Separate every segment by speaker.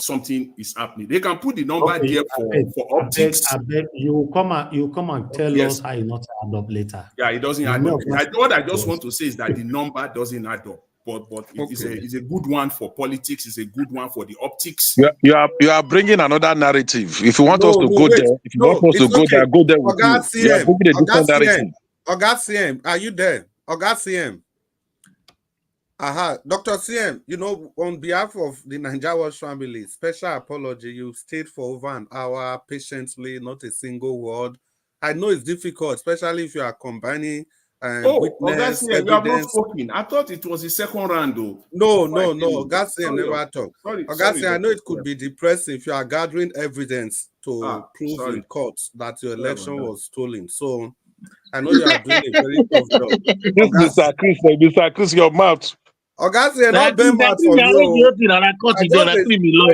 Speaker 1: something is happening. They can put the number
Speaker 2: Okay,
Speaker 1: there for optics.
Speaker 2: I beg, you come and tell us how you not add up later.
Speaker 1: Yeah, it doesn't add up. What I just want to say is that the number doesn't add up. But it's a good one for politics. It's a good one for the optics.
Speaker 3: You are bringing another narrative. If you want us to go there, if you want us to go there with you. You are bringing a different narrative.
Speaker 4: Oga CM, are you there? Oga CM. Aha, Dr. CM, you know, on behalf of the Nigerian family, special apology. You stayed for over an hour patiently, not a single word. I know it's difficult, especially if you are combining witness,
Speaker 1: Oga CM, you have not spoken. I thought it was the second round, though.
Speaker 4: No. Oga CM never talked.
Speaker 1: Sorry,
Speaker 4: Oga CM, I know it could be depressing if you are gathering evidence to prove in court that your election was stolen. So I know you are doing a very tough job.
Speaker 3: Mr. Chris, your mouth.
Speaker 4: Oga CM, not bend mad for me.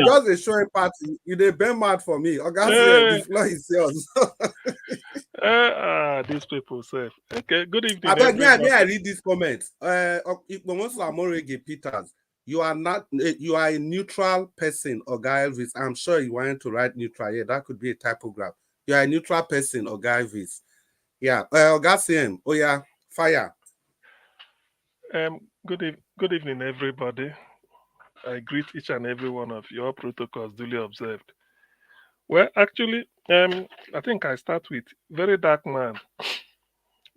Speaker 4: Just a showing party. You dey bend mad for me. Oga CM, the floor is yours.
Speaker 5: These people say. Okay, good evening.
Speaker 4: May I read this comment? Ikpomosu Peters, you are a neutral person, Oga Elvis. I'm sure you wanted to write neutral. Yeah, that could be a typograph. You are a neutral person, Oga Elvis. Yeah, Oga CM. Oh yeah, fire.
Speaker 5: Good evening, everybody. I greet each and every one of your protocols duly observed. Well, actually, I think I start with very dark man.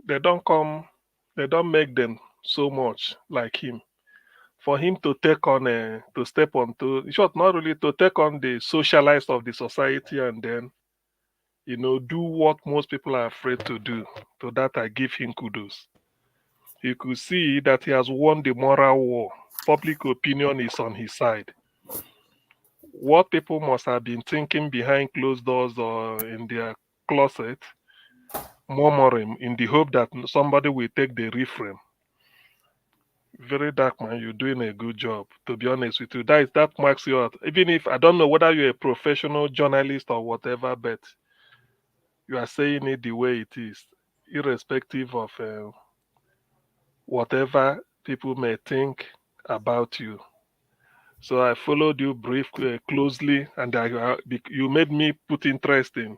Speaker 5: They don't make them so much like him. For him to take on to step on to, in short, not really to take on the socialized of the society and then, do what most people are afraid to do. To that, I give him kudos. You could see that he has won the moral war. Public opinion is on his side. What people must have been thinking behind closed doors or in their closet, murmuring in the hope that somebody will take the reframe. Very dark, man. You're doing a good job, to be honest with you. That marks you out. Even if I don't know whether you're a professional journalist or whatever, but you are saying it the way it is, irrespective of whatever people may think about you. So I followed you closely, and you made me put interest in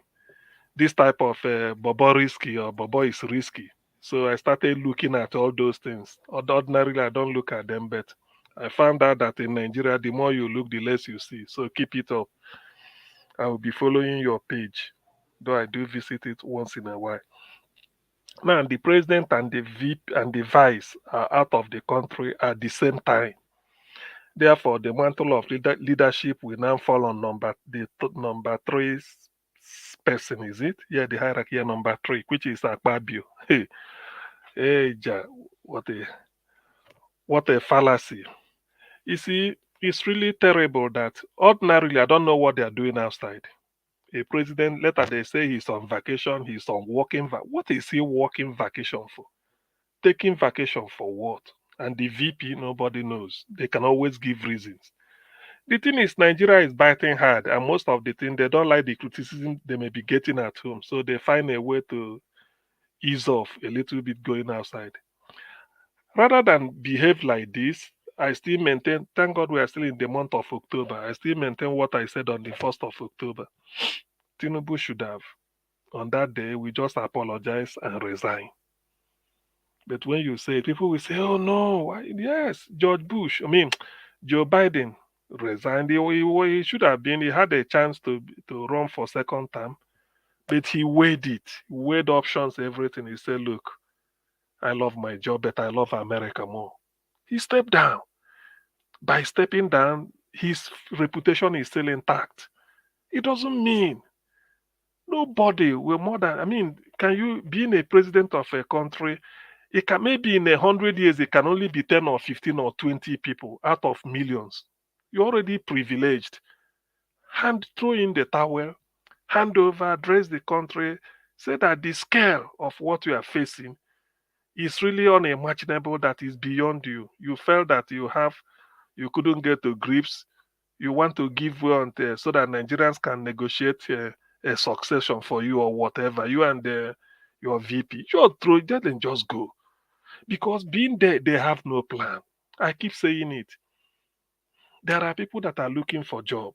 Speaker 5: this type of Bobo risky or Bobo is risky. So I started looking at all those things. Ordinarily, I don't look at them, but I found out that in Nigeria, the more you look, the less you see. So keep it up. I will be following your page, though I do visit it once in a while. Now, the president and the VP and the vice are out of the country at the same time. Therefore, the mantle of leadership will now fall on number three person, is it? Yeah, the hierarchy number 3, which is Okpebholo. Hey, what a fallacy. You see, it's really terrible that ordinarily, I don't know what they are doing outside. A president, later they say he's on vacation, he's on working. What is he working vacation for? Taking vacation for what? And the VP, nobody knows. They can always give reasons. The thing is, Nigeria is biting hard, and most of the thing, they don't like the criticism they may be getting at home. So they find a way to ease off a little bit going outside. Rather than behave like this, I still maintain, thank God we are still in the month of October. I still maintain what I said on the 1st of October. Tinubu should have, on that day, we just apologize and resign. But when you say, people will say, oh no, why? Yes, Joe Biden resigned. He should have been, he had a chance to run for second term, but he weighed options, everything. He said, look, I love my job, but I love America more. He stepped down. By stepping down, his reputation is still intact. It doesn't mean nobody will more than, can you, being a president of a country, it can maybe in 100 years, it can only be 10 or 15 or 20 people out of millions. You're already privileged. Throw in the towel, hand over, address the country, say that the scale of what you are facing is really unimaginable, that is beyond you. You felt that you couldn't get to grips. You want to give way on so that Nigerians can negotiate a succession for you or whatever. You and your VP, you're through it and just go. Because being there, they have no plan. I keep saying it. There are people that are looking for job.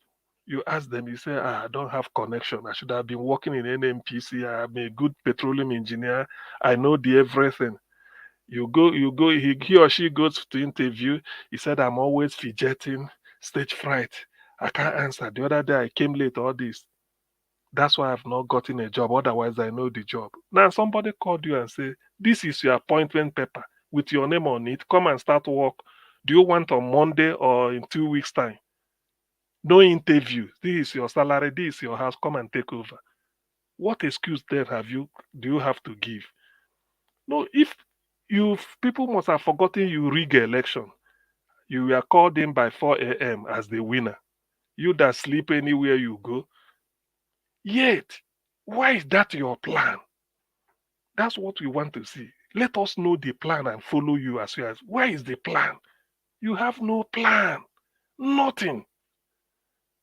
Speaker 5: You ask them, you say, I don't have connection. I should have been working in NMPC. I'm a good petroleum engineer. I know the everything. You go, he or she goes to interview. He said, I'm always fidgeting, stage fright. I can't answer. The other day I came late, all this. That's why I've not gotten a job. Otherwise, I know the job. Now somebody called you and say, this is your appointment paper with your name on it. Come and start work. Do you want on Monday or in 2 weeks' time? No interview. This is your salary. This is your house. Come and take over. What excuse then do you have to give? No, if people must have forgotten you rig election. You were called in by 4 a.m. as the winner. You that sleep anywhere you go. Yet, why is that your plan? That's what we want to see. Let us know the plan and follow you as well. Where is the plan? You have no plan. Nothing.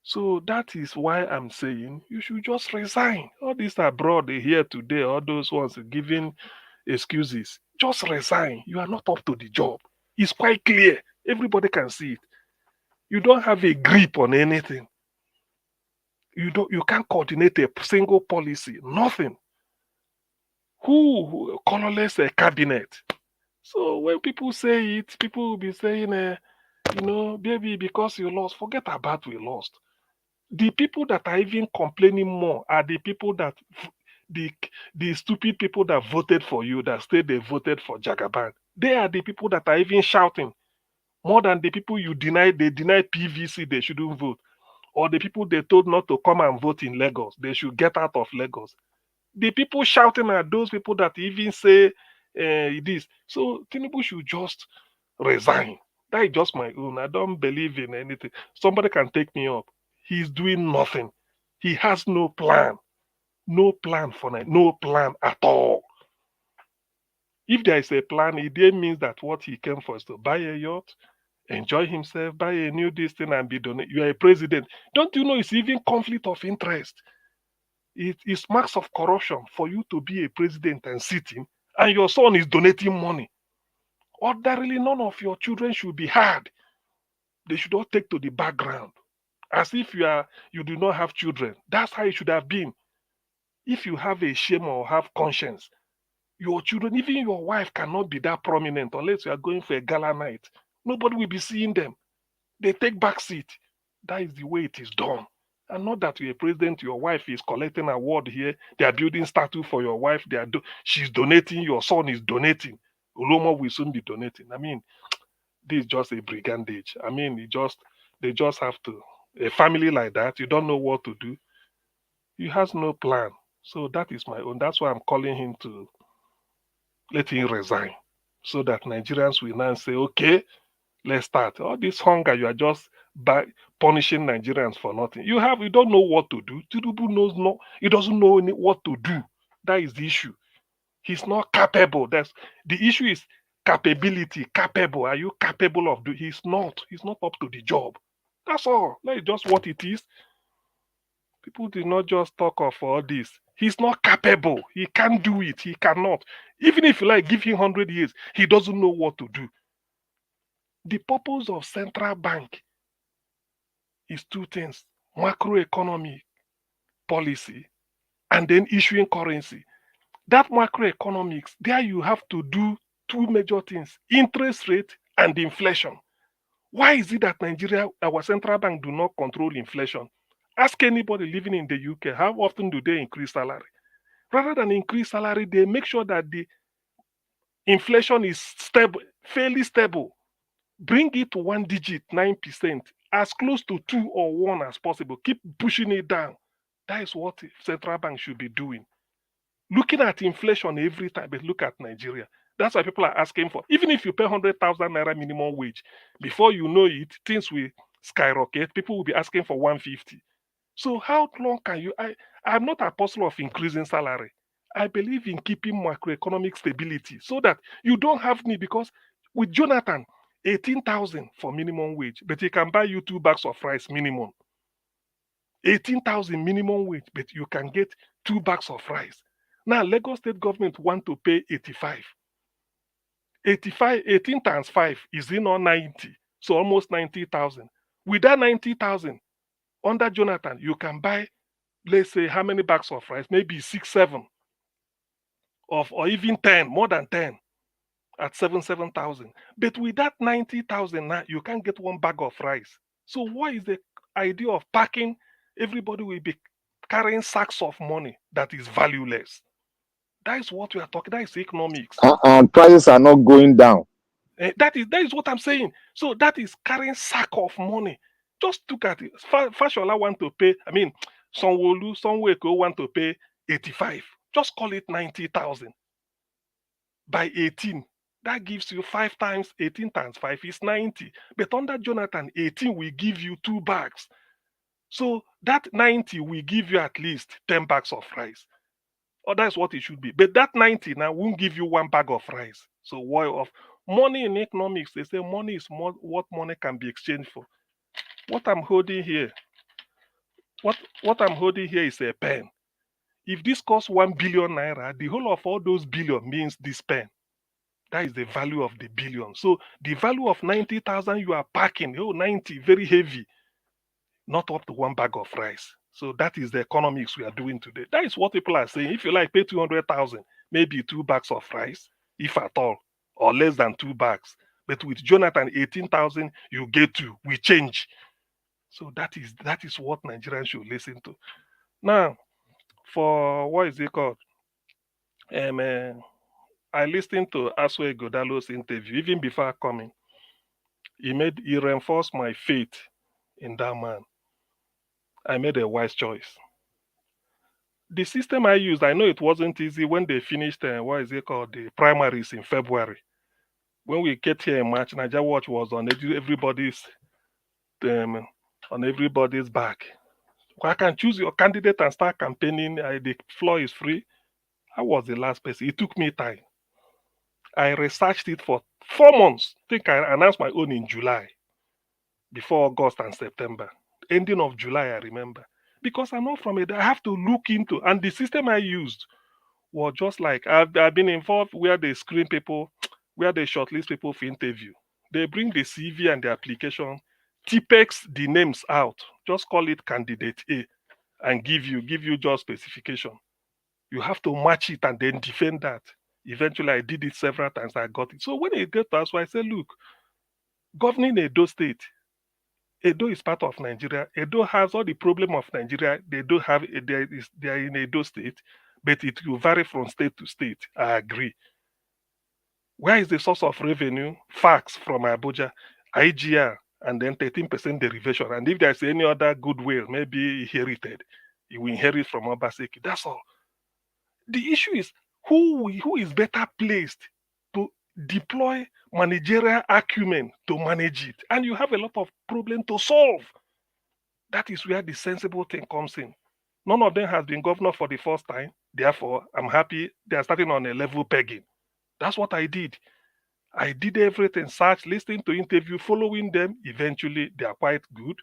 Speaker 5: So that is why I'm saying you should just resign. All these abroad here today, all those ones giving excuses, just resign. You are not up to the job. It's quite clear. Everybody can see it. You don't have a grip on anything. You can't coordinate a single policy. Nothing. Who colorless a cabinet? So when people say it, people will be saying, baby, because you lost, forget about we lost. The people that are even complaining more are the people that the stupid people that voted for you, that said they voted for Jagaban. They are the people that are even shouting more than the people you denied. They denied PVC, they shouldn't vote. Or the people they told not to come and vote in Lagos, they should get out of Lagos. The people shouting are those people that even say this. So Tinubu should just resign. That is just my own. I don't believe in anything. Somebody can take me up. He's doing nothing. He has no plan. No plan no plan at all. If there is a plan, it then means that what he came for is to buy a yacht, enjoy himself, buy a new this thing, and be donated. You are a president. Don't you know it's even conflict of interest? It is marks of corruption for you to be a president and sitting, and your son is donating money. Ordinarily, none of your children should be hard. They should all take to the background, as if you do not have children. That's how it should have been. If you have a shame or have conscience, your children, even your wife, cannot be that prominent unless you are going for a gala night. Nobody will be seeing them. They take back seat. That is the way it is done. And not that you're a president, your wife is collecting award here. They are building statue for your wife. She's donating. Your son is donating. Olomo will soon be donating. I mean, this is just a brigandage. I mean, they just have to. A family like that, you don't know what to do. He has no plan. So that is my own. That's why I'm calling him to let him resign, so that Nigerians will now say, okay, let's start. All this hunger, you are just punishing Nigerians for nothing. You don't know what to do. Tinubu he doesn't know what to do. That is the issue. He's not capable. The issue is capability. Capable. Are you capable of doing? He's not. He's not up to the job. That's all. That's just what it is. People did not just talk of all this. He's not capable. He can't do it. He cannot. Even if you give him 100 years, he doesn't know what to do. The purpose of central bank is two things: macroeconomic policy and then issuing currency. That macroeconomics, there you have to do two major things: interest rate and inflation. Why is it that Nigeria, our central bank, do not control inflation? Ask anybody living in the UK, how often do they increase salary? Rather than increase salary, they make sure that the inflation is stable, fairly stable. Bring it to 1 digit, 9%, as close to 2 or 1 as possible. Keep pushing it down. That is what central bank should be doing. Looking at inflation every time, but look at Nigeria. That's why people are asking for, even if you pay 100,000 naira minimum wage, before you know it, things will skyrocket. People will be asking for 150. So how long can you? I'm not an apostle of increasing salary. I believe in keeping macroeconomic stability so that you don't have need, because with Jonathan, 18,000 for minimum wage, but he can buy you 2 bags of rice minimum. 18,000 minimum wage, but you can get 2 bags of rice. Now, Lagos State government want to pay 85. 18 times 5 is 90, so almost 90,000. With that 90,000, Under Jonathan, you can buy, let's say, how many bags of rice? Maybe 6, 7, or even 10, more than 10, at 7,000. But with that 90,000 now, you can't get one bag of rice. So what is the idea of packing? Everybody will be carrying sacks of money that is valueless. That is what we are talking. That is economics.
Speaker 3: And prices are not going down.
Speaker 5: That is what I'm saying. So that is carrying sack of money. Just look at it. Fashola want to pay. I mean, Sanwo-Olu, Sanwo-Eko want to pay 85. Just call it 90,000 by 18. That gives you 5 times 18 times 5 is 90. But under Jonathan, 18 will give you 2 bags. So that 90 will give you at least 10 bags of rice. Or that's what it should be. But that 90 now won't give you 1 bag of rice. So why of money in economics? They say money is more what money can be exchanged for. What I'm holding here, what I'm holding here is a pen. If this costs 1 billion naira, the whole of all those billion means this pen. That is the value of the billion. So the value of 90,000 you are packing, 90, very heavy, not up to 1 bag of rice. So that is the economics we are doing today. That is what people are saying. If you like, pay 200,000, maybe 2 bags of rice, if at all, or less than 2 bags. But with Jonathan, 18,000, you get 2. We change. So that is what Nigerians should listen to. Now, for what is it called? I listened to Asue Ighodalo's interview even before coming. He reinforced my faith in that man. I made a wise choice. The system I used, I know it wasn't easy when they finished, the primaries in February. When we get here in March, Nigeria Watch was on everybody's back. I can choose your candidate and start campaigning. The floor is free. I was the last person. It took me time. I researched it for 4 months. I think I announced my own in July, before August and September. Ending of July, I remember. Because I'm not from it. I have to look into, and the system I used was just like, I've been involved where they screen people, where they shortlist people for interview. They bring the CV and the application, TPEX the names out, just call it candidate A, and give you just specification. You have to match it and then defend that. Eventually, I did it several times. I got it. So when it gets to us, I said, look, governing Edo State, Edo is part of Nigeria. Edo has all the problem of Nigeria. They are in Edo State, but it will vary from state to state. I agree. Where is the source of revenue? Facts from Abuja, IGR, and then 13% derivation. And if there's any other goodwill, maybe inherited, you will inherit from Obaseki. That's all. The issue is who is better placed to deploy managerial acumen to manage it. And you have a lot of problem to solve. That is where the sensible thing comes in. None of them has been governor for the first time. Therefore, I'm happy they are starting on a level pegging. That's what I did. I did everything, search, listening to interview, following them. Eventually, they are quite good.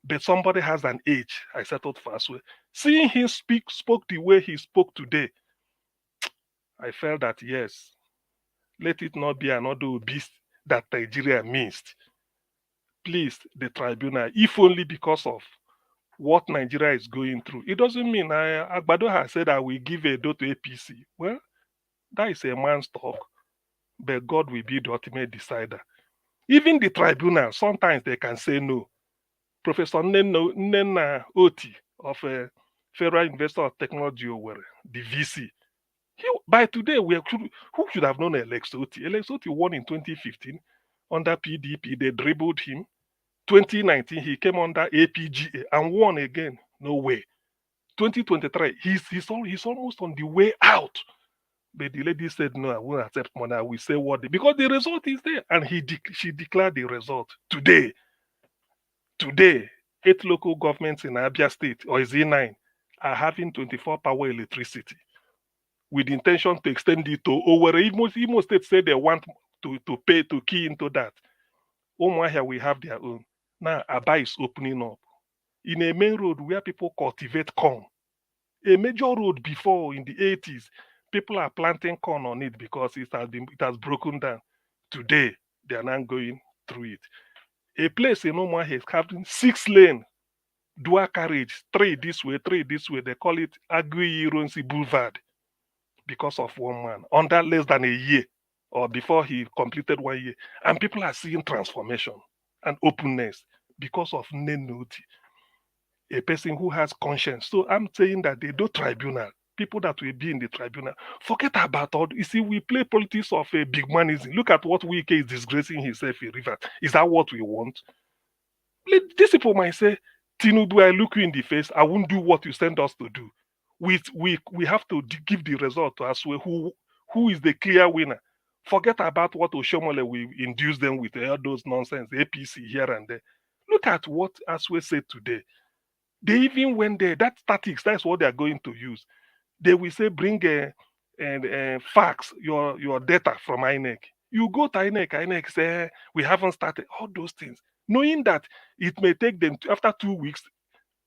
Speaker 5: But somebody has an age. I settled for Asue. Seeing him spoke the way he spoke today, I felt that, yes, let it not be another beast that Nigeria missed. Please, the tribunal, if only because of what Nigeria is going through. It doesn't mean Agbado has said I will give Edo to APC. Well, that is a man's talk, but God will be the ultimate decider. Even the tribunal, sometimes they can say no. Professor Nnenna Oti of Federal Investor of Technology, the VC, by today, who should have known Alex Oti? Alex Oti won in 2015 under PDP. They dribbled him. 2019, he came under APGA and won again. No way. 2023, he's almost on the way out. But the lady said, no, I won't accept money. I will say what because the result is there. And she declared the result today. Today, 8 local governments in Abia State, or is it 9, are having 24-hour electricity, with the intention to extend it to Owerri. Imo State said they want to pay to key into that. Umuahia will have their own. Now Aba is opening up in a main road where people cultivate corn. A major road before in the 80s, people are planting corn on it because it has broken down. Today they are now going through it. A place in Umuahia is having 6 lanes dual carriage, 3 this way, 3 this way. They call it Agui Boulevard because of one man under less than a year or before he completed 1 year. And people are seeing transformation and openness because of Nenoti, a person who has conscience. So I'm saying that the Edo Tribunal, people that will be in the tribunal, forget about all. You see, we play politics of a big manism. Look at what Wike is disgracing himself in River. Is that what we want? These people might say, Tinubu, I look you in the face. I won't do what you send us to do. We have to give the result to Asue, who is the clear winner. Forget about what Oshomole will induce them with all those nonsense, APC here and there. Look at what Asue said today. They even went there. That statics, that's what they are going to use. They will say, bring a fax, your data from INEC. You go to INEC say, we haven't started. All those things. Knowing that it may take them, after 2 weeks,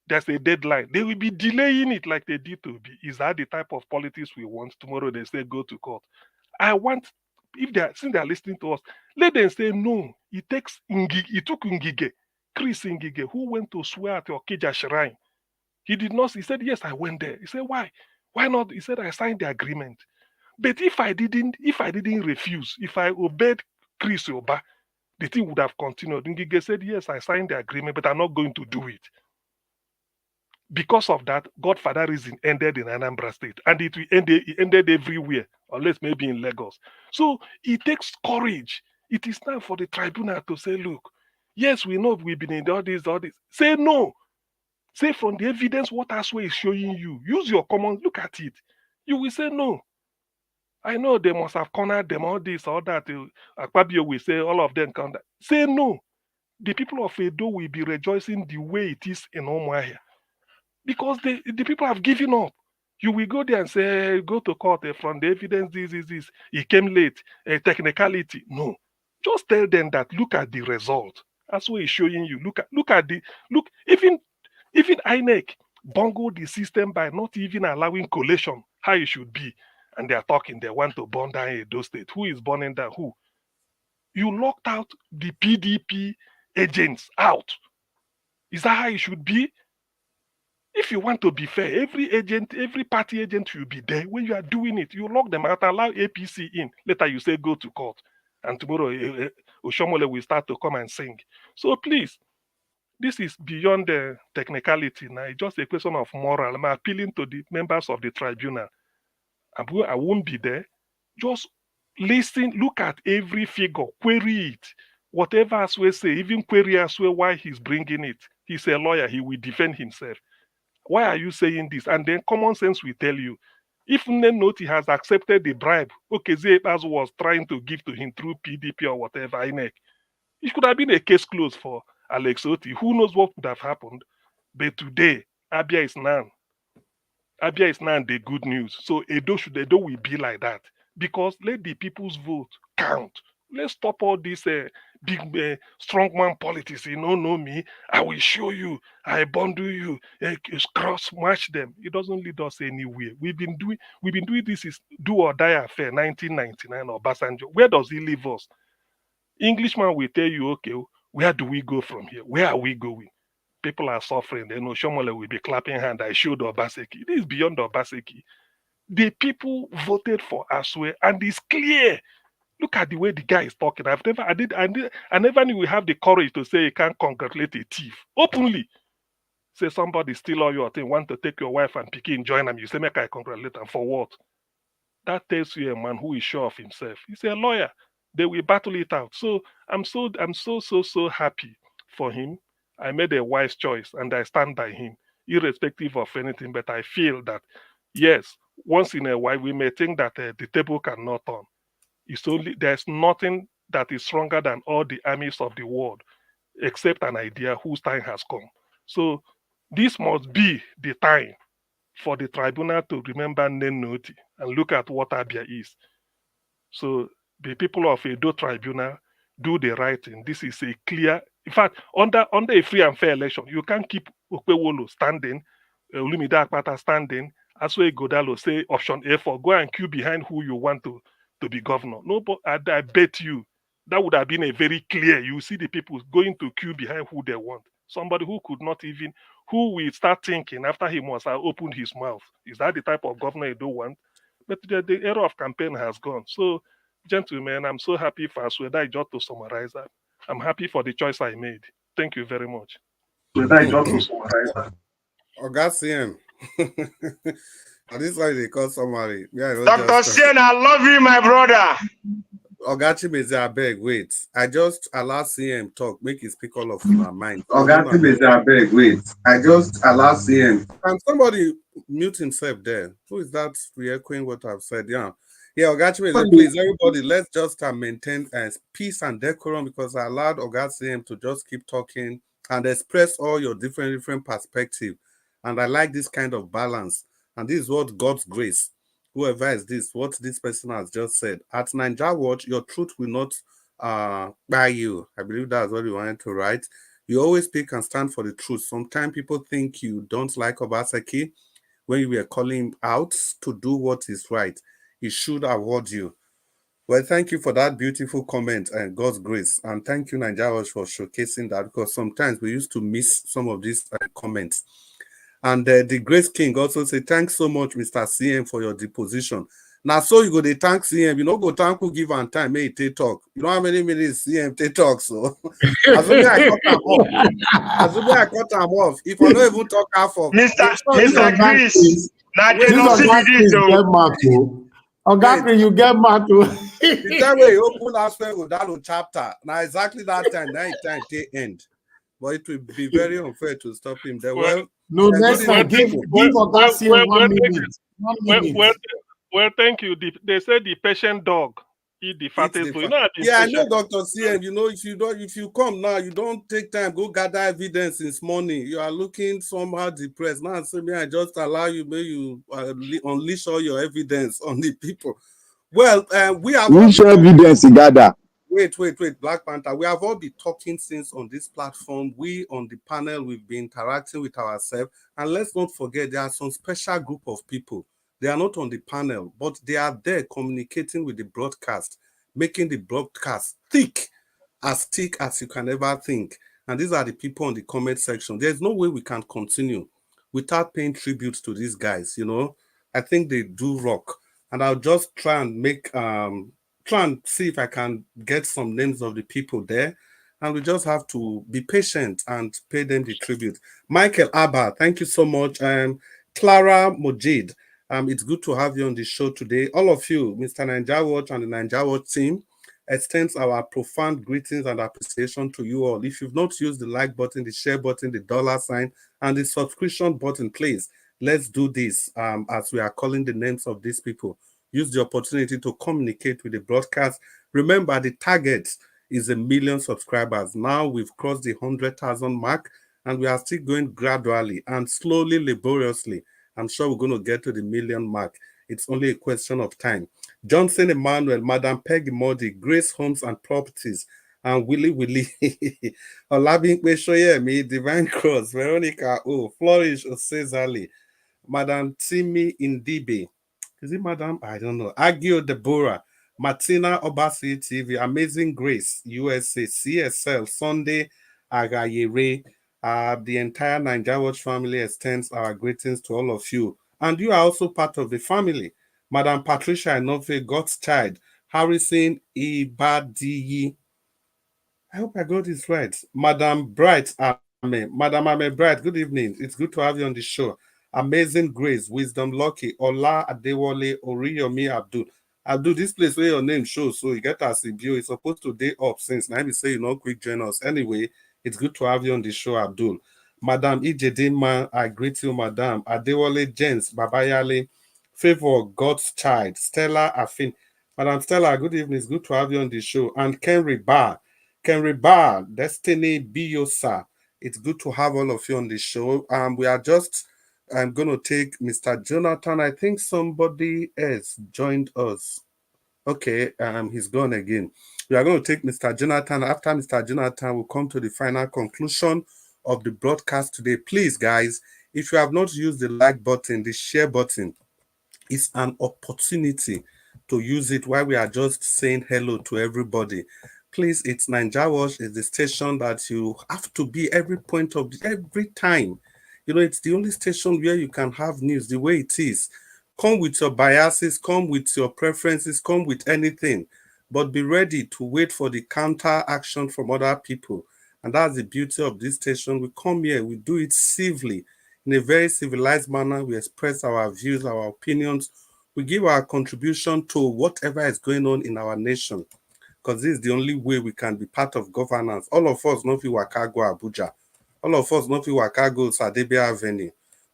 Speaker 5: there's a deadline. They will be delaying it like they did to be. Is that the type of politics we want? Tomorrow they say, go to court. I want, since they are listening to us, let them say, no, it took Ngige, Chris Ngige, who went to swear at your Okija shrine. He did not. He said, yes, I went there. He said, why? Why not? He said, I signed the agreement. But if I didn't refuse, if I obeyed Chris Oba, the thing would have continued. Ngige said, yes, I signed the agreement, but I'm not going to do it. Because of that, Godfatherism ended in Anambra State. And it ended everywhere, unless maybe in Lagos. So it takes courage. It is time for the tribunal to say, look, yes, we know we've been in all this. Say no. Say from the evidence what Asue is showing you. Use your common, look at it. You will say no. I know they must have cornered them, all this, all that. Akpabio will say all of them count. Say no. The people of Edo will be rejoicing the way it is in Umuahia. Because the people have given up. You will go there and say, go to court from the evidence, this. He came late, a technicality. No. Just tell them that look at the result. Asue is showing you. Look, even INEC bungled the system by not even allowing collation how it should be. And they are talking, they want to burn down Edo State. Who is burning down who? You locked out the PDP agents out. Is that how it should be? If you want to be fair, every party agent should be there. When you are doing it, you lock them out, allow APC in. Later you say go to court. And tomorrow Oshomole will start to come and sing. So please, this is beyond the technicality now. It's just a question of moral. I'm appealing to the members of the tribunal. I won't be there. Just listen, look at every figure, query it. Whatever Asue say, even query Asue why he's bringing it. He's a lawyer, he will defend himself. Why are you saying this? And then common sense will tell you. If Nenoti has accepted the bribe, Okezie was trying to give to him through PDP or whatever, INEC, it could have been a case closed for Alex Oti. Who knows what would have happened? But today, Abia is now the good news. So Edo will be like that. Because let the people's vote count. Let's stop all this big strongman politics. You know me. I will show you. I bundle you. Cross match them. It doesn't lead us anywhere. We've been doing this is do or die affair. 1999 or Obasanjo. Where does he leave us? Englishman will tell you, okay, where do we go from here? Where are we going? People are suffering. Then Oshomole will be clapping hand. I showed Obaseki. This is beyond Obaseki. The people voted for Asue, and it's clear. Look at the way the guy is talking. I never knew we have the courage to say you can't congratulate a thief openly. Say somebody steal all your thing, want to take your wife and pick in, join them. You say, make I congratulate them for what? That tells you a man who is sure of himself. He's a lawyer. They will battle it out. So I'm so happy for him. I made a wise choice and I stand by him, irrespective of anything. But I feel that, yes, once in a while, we may think that the table cannot turn. There's nothing that is stronger than all the armies of the world, except an idea whose time has come. So this must be the time for the tribunal to remember Nenoti and look at what Abia is. So the people of Edo Tribunal do the right thing. This is a clear, in fact, under a free and fair election, you can't keep Okpebholo standing, Olumide Akpata standing, Asue Ighodalo say option A for go and queue behind who you want to be governor. No, but I bet you that would have been a very clear. You see the people going to queue behind who they want. Somebody who could not even, who will start thinking after he must have opened his mouth? Is that the type of governor you don't want? But the era of campaign has gone. So, gentlemen, I'm so happy for Asue. Just to summarize that, I'm happy for the choice I made. Thank you very much.
Speaker 4: Just to summarize that. Augustine. This is why they call somebody. Yeah,
Speaker 6: Dr. Sien, I love you, my brother.
Speaker 4: Ogachimeze, abeg, wait. I just allow CM talk, make it speak all of my mind.
Speaker 6: Ogachimeze, abeg, wait. I just allow CM.
Speaker 4: Can somebody mute himself there? Who is that re-echoing what I've said? Yeah. Yeah, Ogachimeze, please, everybody, let's just maintain peace and decorum, because I allowed Ogachimeze to just keep talking and express all your different perspective. And I like this kind of balance. And this is what God's grace. Whoever is this, what this person has just said. At Nigeria Watch, your truth will not buy you. I believe that's what you wanted to write. You always speak and stand for the truth. Sometimes people think you don't like Obaseki. When you were calling him out to do what is right, he should award you. Well, thank you for that beautiful comment and God's grace. And thank you, Nigeria Watch, for showcasing that, because sometimes we used to miss some of these comments. And the Grace King also say, thanks so much, Mr. CM, for your deposition. Now, so you go to thank CM, you know, go thank who give and time, may they talk. You know how many minutes CM they talk, so. Assume I cut them off. Assume I cut them off. If I don't even talk half of.
Speaker 6: Mr. Chris,
Speaker 2: you get mad too.
Speaker 4: The time we open Asue-Ighodalo chapter, now exactly that time, they end. But it will be very unfair to stop him there. Well,
Speaker 2: no, next time, give Ogasian 1 minute. 1 minute.
Speaker 5: Well, thank you. They said the patient dog eat the fattest.
Speaker 4: I know, Dr. CM. You know, if you come now, you don't take time, go gather evidence since morning. You are looking somehow depressed. Now, so I just allow you, may you unleash all your evidence on the people. Well, we have
Speaker 6: which evidence you gather?
Speaker 4: Wait, Black Panther. We have all been talking since on this platform. We on the panel, we've been interacting with ourselves. And let's not forget, there are some special group of people. They are not on the panel, but they are there communicating with the broadcast, making the broadcast thick as you can ever think. And these are the people on the comment section. There's no way we can continue without paying tribute to these guys, you know. I think they do rock. And I'll just try and see if I can get some names of the people there, and we just have to be patient and pay them the tribute. Michael Abba, thank you so much. Clara Mojid, it's good to have you on the show today. All of you, Mr. Nigeria Watch and the Nigeria Watch team, extends our profound greetings and appreciation to you all. If you've not used the like button, the share button, the $sign, and the subscription button, please, let's do this as we are calling the names of these people. Use the opportunity to communicate with the broadcast. Remember, the target is 1 million subscribers. Now we've crossed the 100,000 mark, and we are still going gradually and slowly, laboriously. I'm sure we're going to get to the 1 million mark. It's only a question of time. Johnson Emmanuel, Madam Peggy Modi, Grace Homes and Properties, and Willie Olabin Peshoyemi, Divine Cross, Veronica O, Flourish Osezali, Madam Timi Indibe. Is it Madam? I don't know. Agio Deborah, Martina Obasi TV, Amazing Grace, USA, CSL, Sunday, Agayere. The entire Nigeria Watch family extends our greetings to all of you. And you are also part of the family. Madam Patricia Inofe, God's Child, Harrison Ibadiyi. I hope I got this right. Madam Bright Ame. Madam Ame Bright, good evening. It's good to have you on the show. Amazing Grace, Wisdom Lucky, Ola Adewale, Oriyomi Abdul. Abdul, this place where your name shows, so you get as a view. It's supposed to day up since. Now, say you know, quick join us. Anyway, it's good to have you on the show, Abdul. Madam Ijedima, I greet you, Madam. Adewale Jens, Babayale, Favor, God's Child, Stella Afin. Madam Stella, good evening. It's good to have you on the show. And Kenry Bar, Destiny Biyosa. It's good to have all of you on the show. We are just... I'm going to take Mr. Jonathan. I think somebody else joined us. Okay, he's gone again. We are going to take Mr. Jonathan. After Mr. Jonathan, we'll come to the final conclusion of the broadcast today. Please, guys, if you have not used the like button, the share button, it's an opportunity to use it while we are just saying hello to everybody. Please, it's Nigeria Watch is the station that you have to be every time. You know, it's the only station where you can have news the way it is. Come with your biases, come with your preferences, come with anything, but be ready to wait for the counter action from other people. And that's the beauty of this station. We come here, we do it civilly, in a very civilized manner. We express our views, our opinions. We give our contribution to whatever is going on in our nation, because this is the only way we can be part of governance. All of us no fit waka go Abuja. All of us no fit waka go Sadebia Avenue.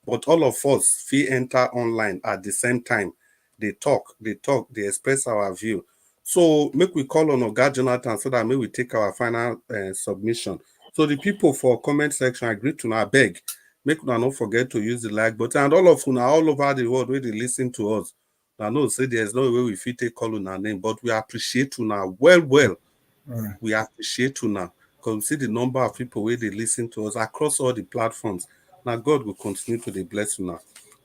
Speaker 4: But all of us fit enter online at the same time. They talk, they express our view. So make we call on Oga Jonathan so that may we take our final submission. So the people for comment section, I agree to now beg. Make una not forget to use the like button. And all of una all over the world where they listen to us. I know say there's no way we fit take call on our name, but we appreciate you now. Well.
Speaker 2: Right.
Speaker 4: We appreciate you now. Because we see the number of people where they listen to us across all the platforms. Now God will continue to bless you now.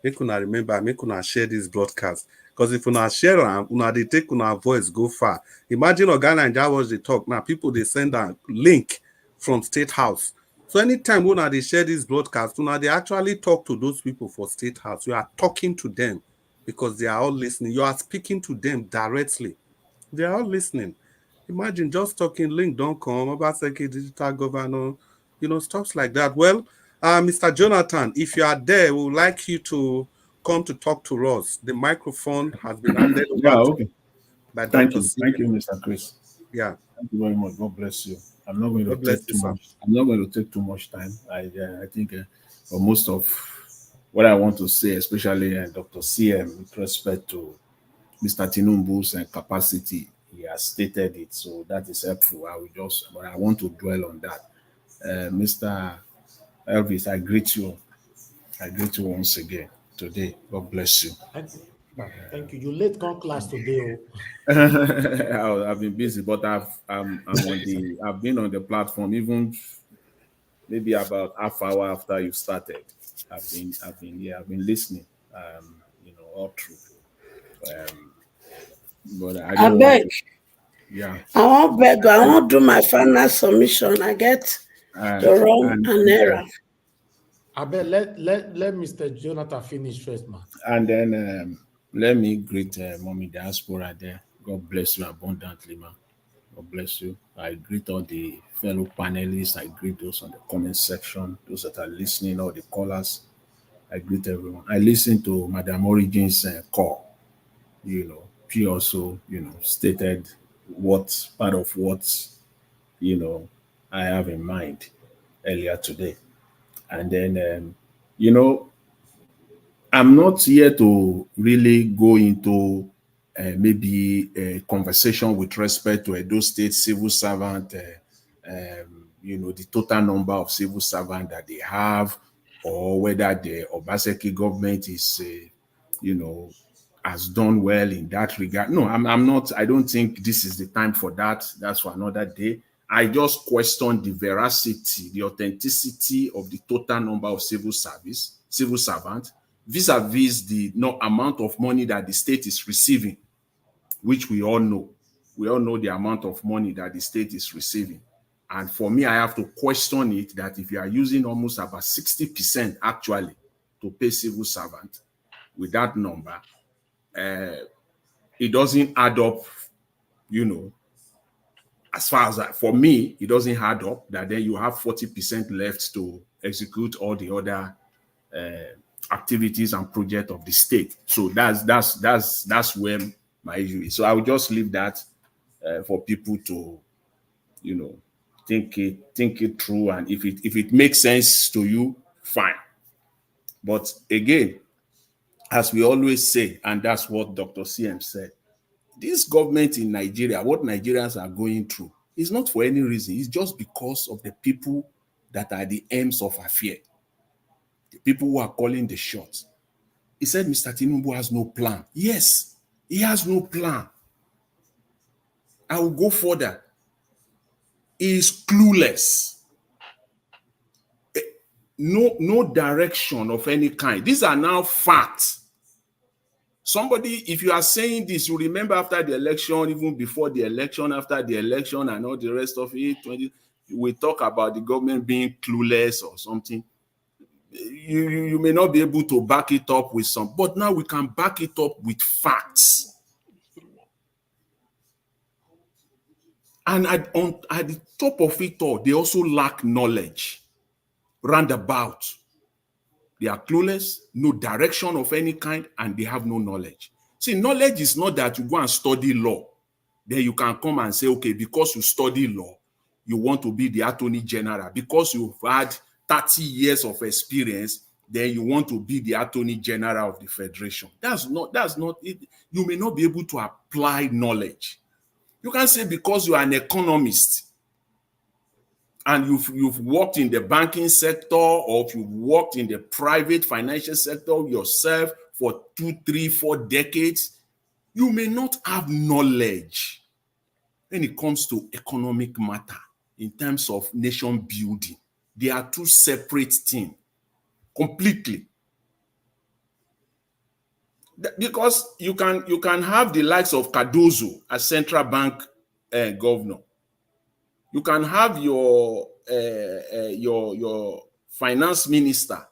Speaker 4: Make una remember, make una share this broadcast. Because if una share them, una they take una voice go far. Imagine Ghana and Jawas they talk. Now people they send a link from State House. So anytime una they share this broadcast, una they actually talk to those people for State House. You are talking to them because they are all listening. You are speaking to them directly. They are all listening. Imagine just talking, link don't come, Obaseki digital governor, you know, stuff like that. Well, Mr. Jonathan, if you are there, we would like you to come to talk to us. The microphone has been handed
Speaker 1: Yeah,
Speaker 4: over
Speaker 1: okay.
Speaker 4: by
Speaker 1: Thank
Speaker 4: Dr.
Speaker 1: you.
Speaker 4: C.
Speaker 1: Thank you, Mr. Chris.
Speaker 4: Yeah.
Speaker 1: Thank you very much. God bless you. I'm not going to
Speaker 4: God bless
Speaker 1: take
Speaker 4: you,
Speaker 1: too
Speaker 4: sir.
Speaker 1: much. I'm not going to take too much time. I think for most of what I want to say, especially Dr. CM, with respect to Mr. Tinubu's capacity, he has stated it, so that is helpful. But I want to dwell on that. Mr. Elvis, I greet you. I greet you once again today. God bless you.
Speaker 2: Thank you. You late come class today, oh.
Speaker 1: I've been busy, but I've been on the platform even maybe about half hour after you started. I've been listening, all through. But I
Speaker 7: I
Speaker 1: don't want
Speaker 7: beg.
Speaker 1: to. Yeah.
Speaker 7: I won't beg. I won't do my final submission. I get to run an error.
Speaker 2: I bet let Mr. Jonathan finish first, man.
Speaker 1: And then let me greet Mommy Diaspora there. God bless you abundantly, man. God bless you. I greet all the fellow panelists. I greet those on the comment section, those that are listening, all the callers. I greet everyone. I listen to Madam Origin's call. She also, stated part of what, I have in mind earlier today. And then, I'm not here to really go into maybe a conversation with respect to Edo State civil servant, the total number of civil servants that they have, or whether the Obaseki government is, has done well in that regard. No, I'm not. I don't think this is the time for that. That's for another day. I just question the veracity, the authenticity of the total number of civil servants vis-a-vis the amount of money that the state is receiving, which we all know. We all know the amount of money that the state is receiving. And for me, I have to question it that if you are using almost about 60% actually to pay civil servants with that number, it doesn't add up, as far as for me, it doesn't add up that then you have 40% left to execute all the other activities and projects of the state. So that's where my issue is. So I will just leave that for people to, think it through, and if it makes sense to you, fine. But again, as we always say, and that's what Dr. CM said, this government in Nigeria, what Nigerians are going through, is not for any reason. It's just because of the people that are the aims of affair, the people who are calling the shots. He said Mr. Tinubu has no plan. Yes, he has no plan. I will go further. He is clueless. No direction of any kind. These are now facts. Somebody, if you are saying this, you remember after the election, even before the election, after the election, and all the rest of it, we talk about the government being clueless or something. you may not be able to back it up with some, but now we can back it up with facts. And at the top of it all, they also lack knowledge. Roundabout. They are clueless, no direction of any kind, and they have no knowledge. See, knowledge is not that you go and study law. Then you can come and say, okay, because you study law, you want to be the Attorney General. Because you've had 30 years of experience, then you want to be the Attorney General of the Federation. That's not it. You may not be able to apply knowledge. You can say because you are an economist and you've worked in the banking sector, or if you've worked in the private financial sector yourself for 2, 3, 4 decades, you may not have knowledge when it comes to economic matter in terms of nation building. They are two separate things completely. Because you can have the likes of Cardozo as central bank governor. You can have your finance minister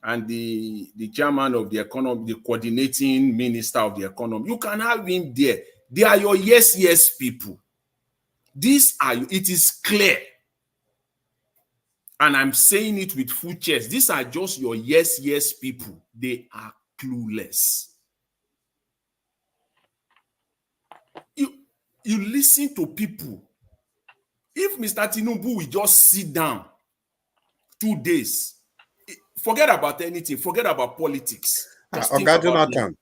Speaker 1: and the chairman of the economy, the coordinating minister of the economy. You can have him there. They are your yes people. It is clear. And I'm saying it with full chest. These are just your yes people. They are clueless. You listen to people. If Mr. Tinubu will just sit down 2 days, forget about anything, forget about politics.
Speaker 4: Oga Jonathan,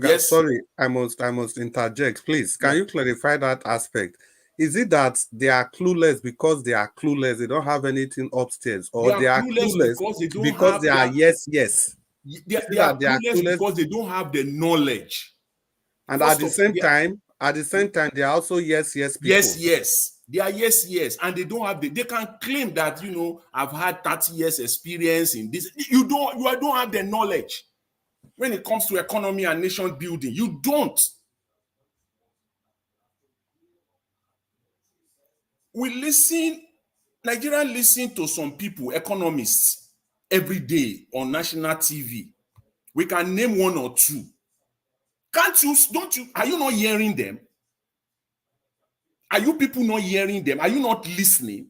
Speaker 4: yes. Sorry, I must interject, please. Can you clarify that aspect? Is it that they are clueless because they are clueless, they don't have anything upstairs, or they are clueless because they are yes?
Speaker 1: They are clueless because they don't have the knowledge.
Speaker 4: And at the same time, they are also yes people.
Speaker 1: Yes. They are yes, and they don't have they can claim that, I've had 30 years experience in this. You don't have the knowledge when it comes to economy and nation building. You don't. Nigerians listen to some people, economists, every day on national TV. We can name 1 or 2. Are you not hearing them? Are you people not hearing them? Are you not listening?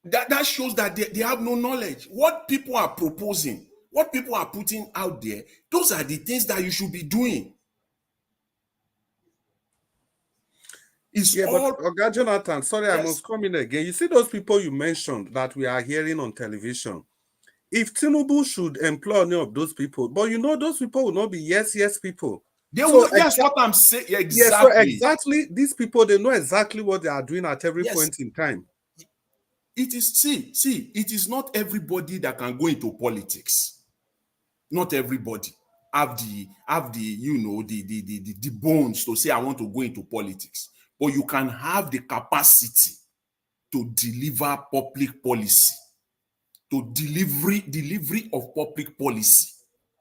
Speaker 1: That shows that they have no knowledge. What people are proposing, what people are putting out there, those are the things that you should be doing.
Speaker 4: But Oga Jonathan, sorry, yes. I must come in again. You see those people you mentioned that we are hearing on television. If Tinubu should employ any of those people, but those people will not be yes people.
Speaker 1: That's what I'm saying. Exactly.
Speaker 4: Yeah, so exactly, these people, they know exactly what they are doing at every point in time.
Speaker 1: It is not everybody that can go into politics. Not everybody have the bones to say, I want to go into politics. But you can have the capacity to deliver public policy, to delivery of public policy.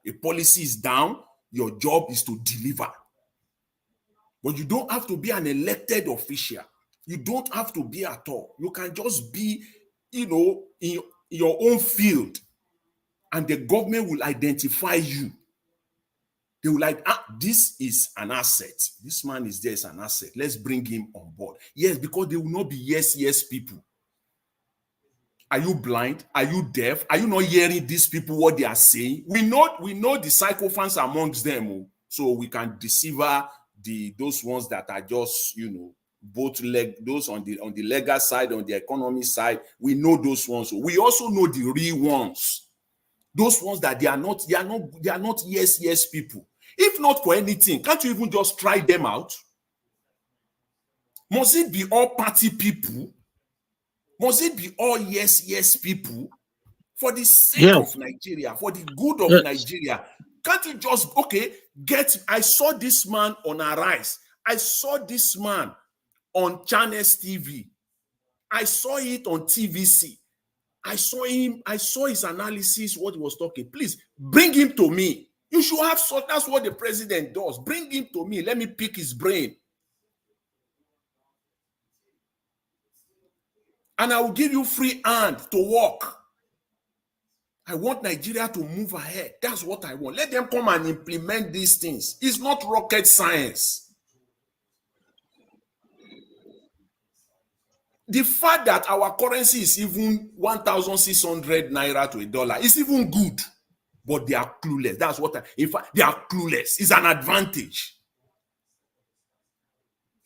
Speaker 1: A policy is down, your job is to deliver. But you don't have to be an elected official. You don't have to be at all. You can just be, in your own field, and the government will identify you. They will like, this is an asset. This man is there as an asset. Let's bring him on board. Yes, because they will not be yes people. Are you blind? Are you deaf? Are you not hearing these people, what they are saying? We know the sycophants amongst them, so we can deceive those ones that are just, those on the legal side, on the economy side. We know those ones. We also know the real ones. Those ones that they are not yes people. If not for anything, can't you even just try them out? Must it be all party people? Must it be all yes people? For the sake of Nigeria, for the good of Nigeria, can't you just, I saw this man on Arise. I saw this man on Channels TV. I saw it on TVC. I saw him, I saw his analysis, what he was talking. Please, bring him to me. You should have, that's what the president does. Bring him to me. Let me pick his brain. And I will give you free hand to work. I want Nigeria to move ahead. That's what I want. Let them come and implement these things. It's not rocket science. The fact that our currency is even 1,600 naira to $1 is even good. But they are clueless. That's what in fact, they are clueless. It's an advantage.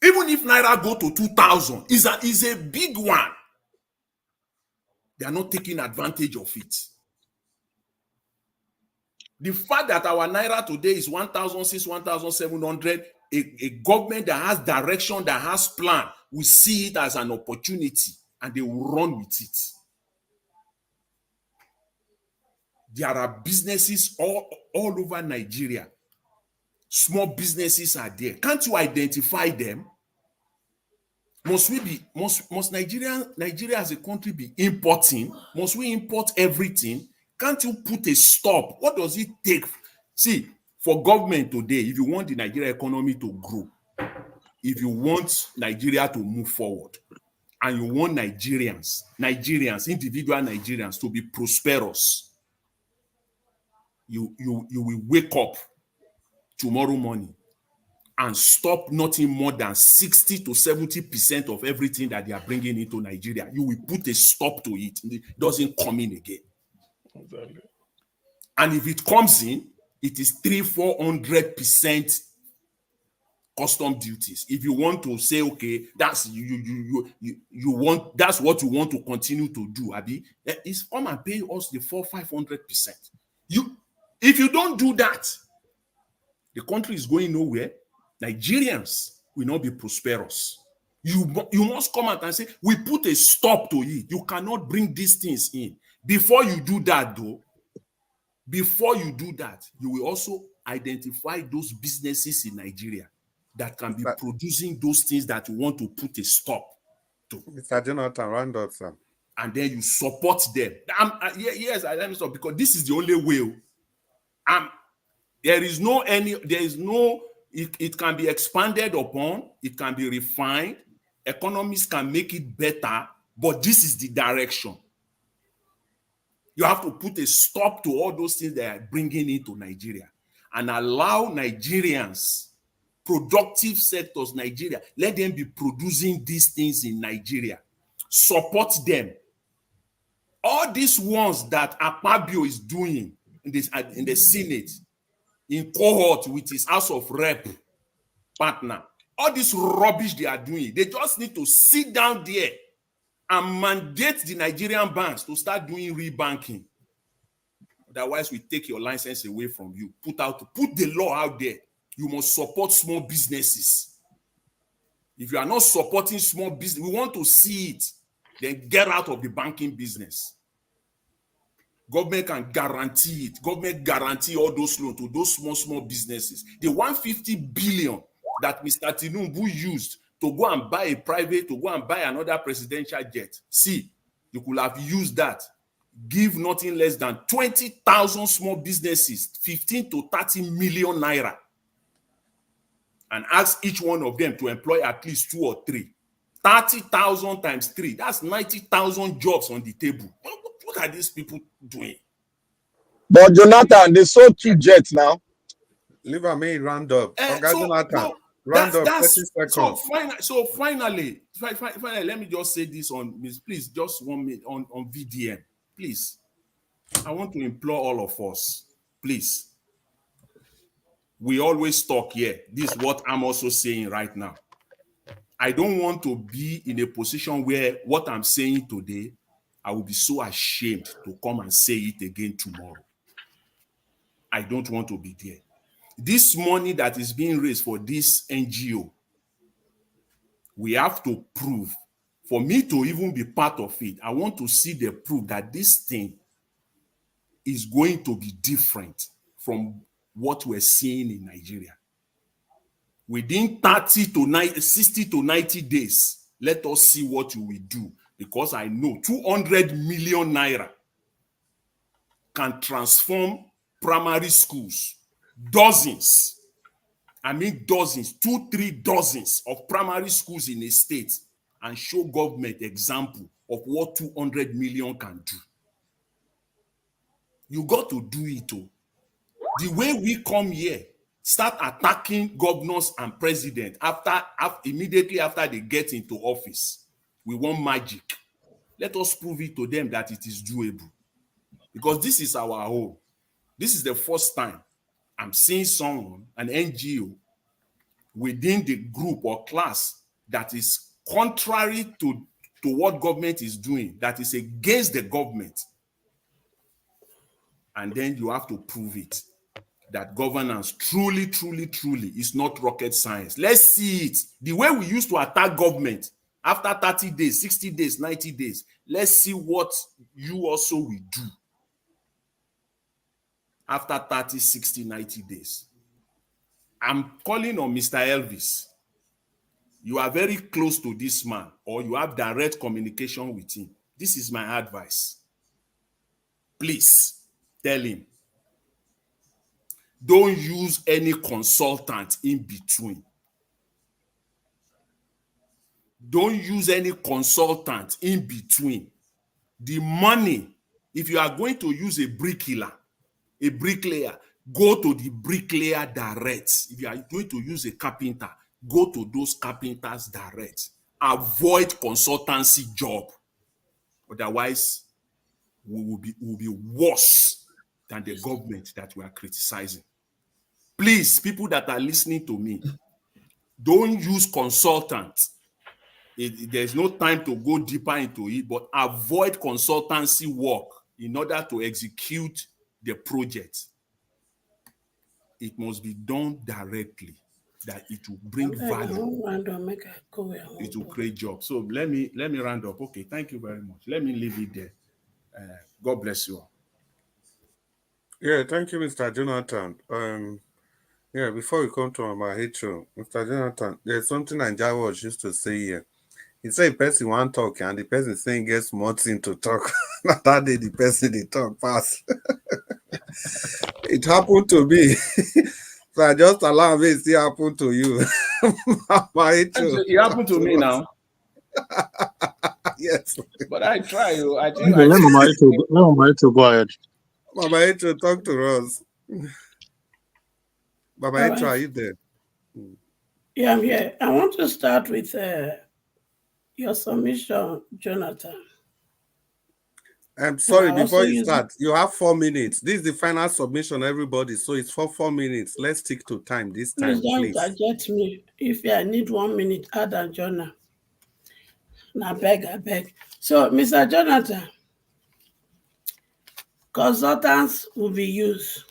Speaker 1: Even if naira go to 2,000, is a big one. They are not taking advantage of it. The fact that our naira today is 1,600, 1,700, a government that has direction, that has plan, will see it as an opportunity and they will run with it. There are businesses all over Nigeria. Small businesses are there. Can't you identify them? Must Nigeria as a country be importing? Must we import everything? Can't you put a stop? What does it take? See, for government today, if you want the Nigeria economy to grow, if you want Nigeria to move forward, and you want Nigerians, individual Nigerians to be prosperous, you will wake up tomorrow morning and stop nothing more than 60 to 70% of everything that they are bringing into Nigeria. You will put a stop to it. It doesn't come in again. Exactly. And if it comes in, it is 300-400% custom duties. If you want to say, okay, that's you want, that's what you want to continue to do, Abi, is come and pay us the 400-500%. If you don't do that, the country is going nowhere. Nigerians will not be prosperous. You must come out and say, we put a stop to it. You cannot bring these things in. Before you do that, though, you will also identify those businesses in Nigeria that can be producing those things that you want to put a stop to.
Speaker 4: Mr. Jonathan, round up, sir.
Speaker 1: And then you support them. Yes, let me stop, because this is the only way. It can be expanded upon, it can be refined, economists can make it better, but this is the direction. You have to put a stop to all those things that are bringing into Nigeria and allow Nigerians, productive sectors, Nigeria, let them be producing these things in Nigeria. Support them. All these ones that Akpabio is doing in the Senate, in cohort with his House of Rep partner, all this rubbish they are doing, they just need to sit down there and mandate the Nigerian banks to start doing rebanking. Otherwise, we take your license away from you. Put the law out there. You must support small businesses. If you are not supporting small business, we want to see it, then get out of the banking business. Government can guarantee it. Government guarantee all those loans to those small businesses. The 150 billion that Mr. Tinubu used to go and buy another presidential jet. See, you could have used that. Give nothing less than 20,000 small businesses, 15 to 30 million naira. And ask each one of them to employ at least 2 or 3. 30,000 times 3, that's 90,000 jobs on the table. What are these people doing?
Speaker 2: But Jonathan, they sold 2 jets now.
Speaker 4: Leave me round up. Jonathan, round up 30 seconds.
Speaker 1: So finally, let me just say this please, just 1 minute on VDM. Please, I want to implore all of us, please. We always talk here. This is what I'm also saying right now. I don't want to be in a position where what I'm saying today, I will be so ashamed to come and say it again tomorrow. I don't want to be there. This money that is being raised for this NGO, we have to prove. For me to even be part of it, I want to see the proof that this thing is going to be different from what we're seeing in Nigeria. Within 60 to 90 days, let us see what you will do. Because I know 200 million naira can transform primary schools. Dozens, 2-3 dozens of primary schools in a state and show government example of what 200 million can do. You got to do it. The way we come here, start attacking governors and president immediately after they get into office. We want magic. Let us prove it to them that it is doable. Because this is our home. This is the first time I'm seeing someone, an NGO, within the group or class that is contrary to what government is doing, that is against the government. And then you have to prove it. That governance truly is not rocket science. Let's see it. The way we used to attack government after 30 days, 60 days, 90 days, let's see what you also will do after 30, 60, 90 days. I'm calling on Mr. Elvis. You are very close to this man, or you have direct communication with him. This is my advice. Please tell him. Don't use any consultant in between. Don't use any consultant in between. The money, if you are going to use a bricklayer, go to the bricklayer direct. If you are going to use a carpenter, go to those carpenters direct. Avoid consultancy job. Otherwise, we will be worse than the government that we are criticizing. Please, people that are listening to me, don't use consultants. There's no time to go deeper into it, but avoid consultancy work in order to execute the project. It must be done directly, that it will bring value. It will create jobs. So let me round up. Okay, thank you very much. Let me leave it there. God bless you all.
Speaker 4: Yeah, thank you, Mr. Jonathan. Yeah, before we come to my intro, Mr. Jonathan, there's something Nigerians used to say here. He said, a person want talk, and the person saying gets more thing to talk. Not that day, the person they talk fast. It happened to me. So I just allow me to see happen to you. My intro.
Speaker 1: It happened to me now.
Speaker 4: Yes.
Speaker 1: But I try. I think
Speaker 2: let Mama Eto go ahead.
Speaker 4: Mama Eto, talk to us. Mama Eto, are you there?
Speaker 7: Yeah, I'm here. I want to start with your submission, Jonathan.
Speaker 4: I'm sorry, before you start, you have 4 minutes. This is the final submission, everybody. So it's for 4 minutes. Let's stick to time this time, please.
Speaker 7: Don't get me. If I need 1 minute, add a Jonah. I beg. So, Mr. Jonathan, consultants will be used.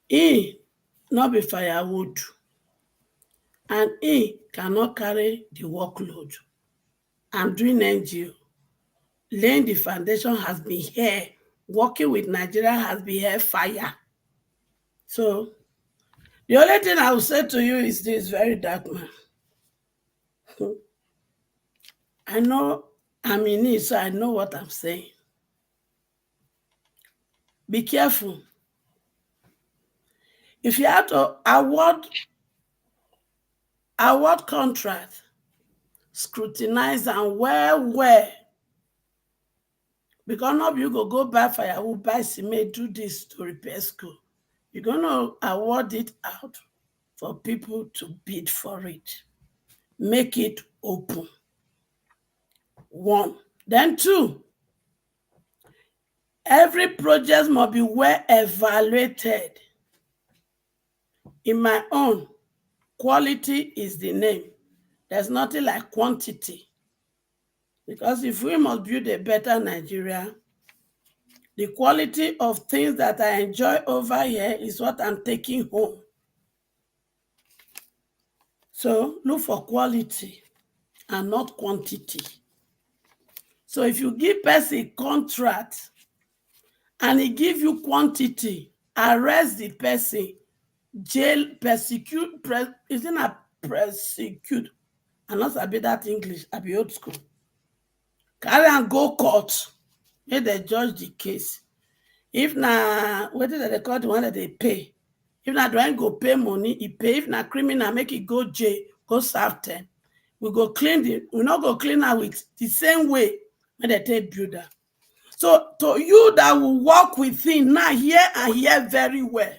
Speaker 7: He not be firewood. And he cannot carry the workload. I'm doing NGO. Laying the foundation has been here. Working with Nigeria has been here fire. So, the only thing I will say to you is this, very dark man. I know I'm in it, so I know what I'm saying. Be careful. If you have to award contract, scrutinize and well. Because none of you go buy firewood, buy cement, do this to repair school. You're going to award it out for people to bid for it. Make it open. 1. Then 2, every project must be well evaluated. In my own, quality is the name. There's nothing like quantity. Because if we must build a better Nigeria, the quality of things that I enjoy over here is what I'm taking home. So look for quality and not quantity. So if you give person a contract and he give you quantity, arrest the person, jail, persecute, isn't a persecute? And not a bit that English, I be old school. Carry and go court. Make they judge the case. If na whether they call the one that they pay. If na do I go pay money, he pay. If na criminal, make it go jail, go serve 10. we go clean we not go clean her with the same way when they take build her. So to you that will work within now, hear and hear very well.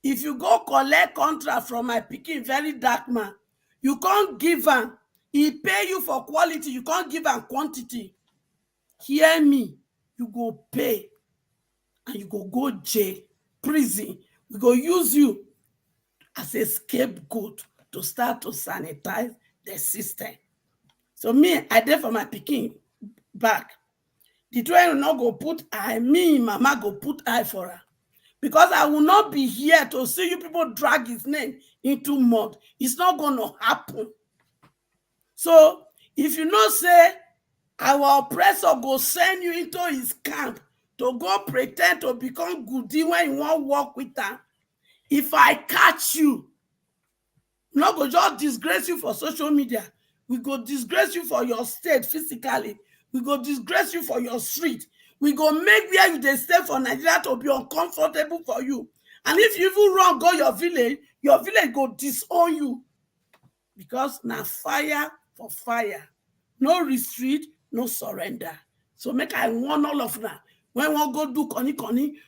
Speaker 7: If you go collect contract from my pikin, very dark man, you can't give him. He pay you for quality, you can't give him quantity. Hear me, you go pay and you go jail, prison. We go use you as a scapegoat to start to sanitize the system. So me, I did for my pikin back. The train will not go put eye, me, mama go put eye for her. Because I will not be here to see you people drag his name into mud. It's not going to happen. So if you not say our oppressor go send you into his camp to go pretend to become goody when you won't work with them, if I catch you, I'm not going to just disgrace you for social media. We go disgrace you for your state physically. We go disgrace you for your street. We go make where you dey stay for Nigeria to be uncomfortable for you. And if you even run go your village go disown you. Because now fire for fire. No retreat, no surrender. So make I warn all of them. When one go do conny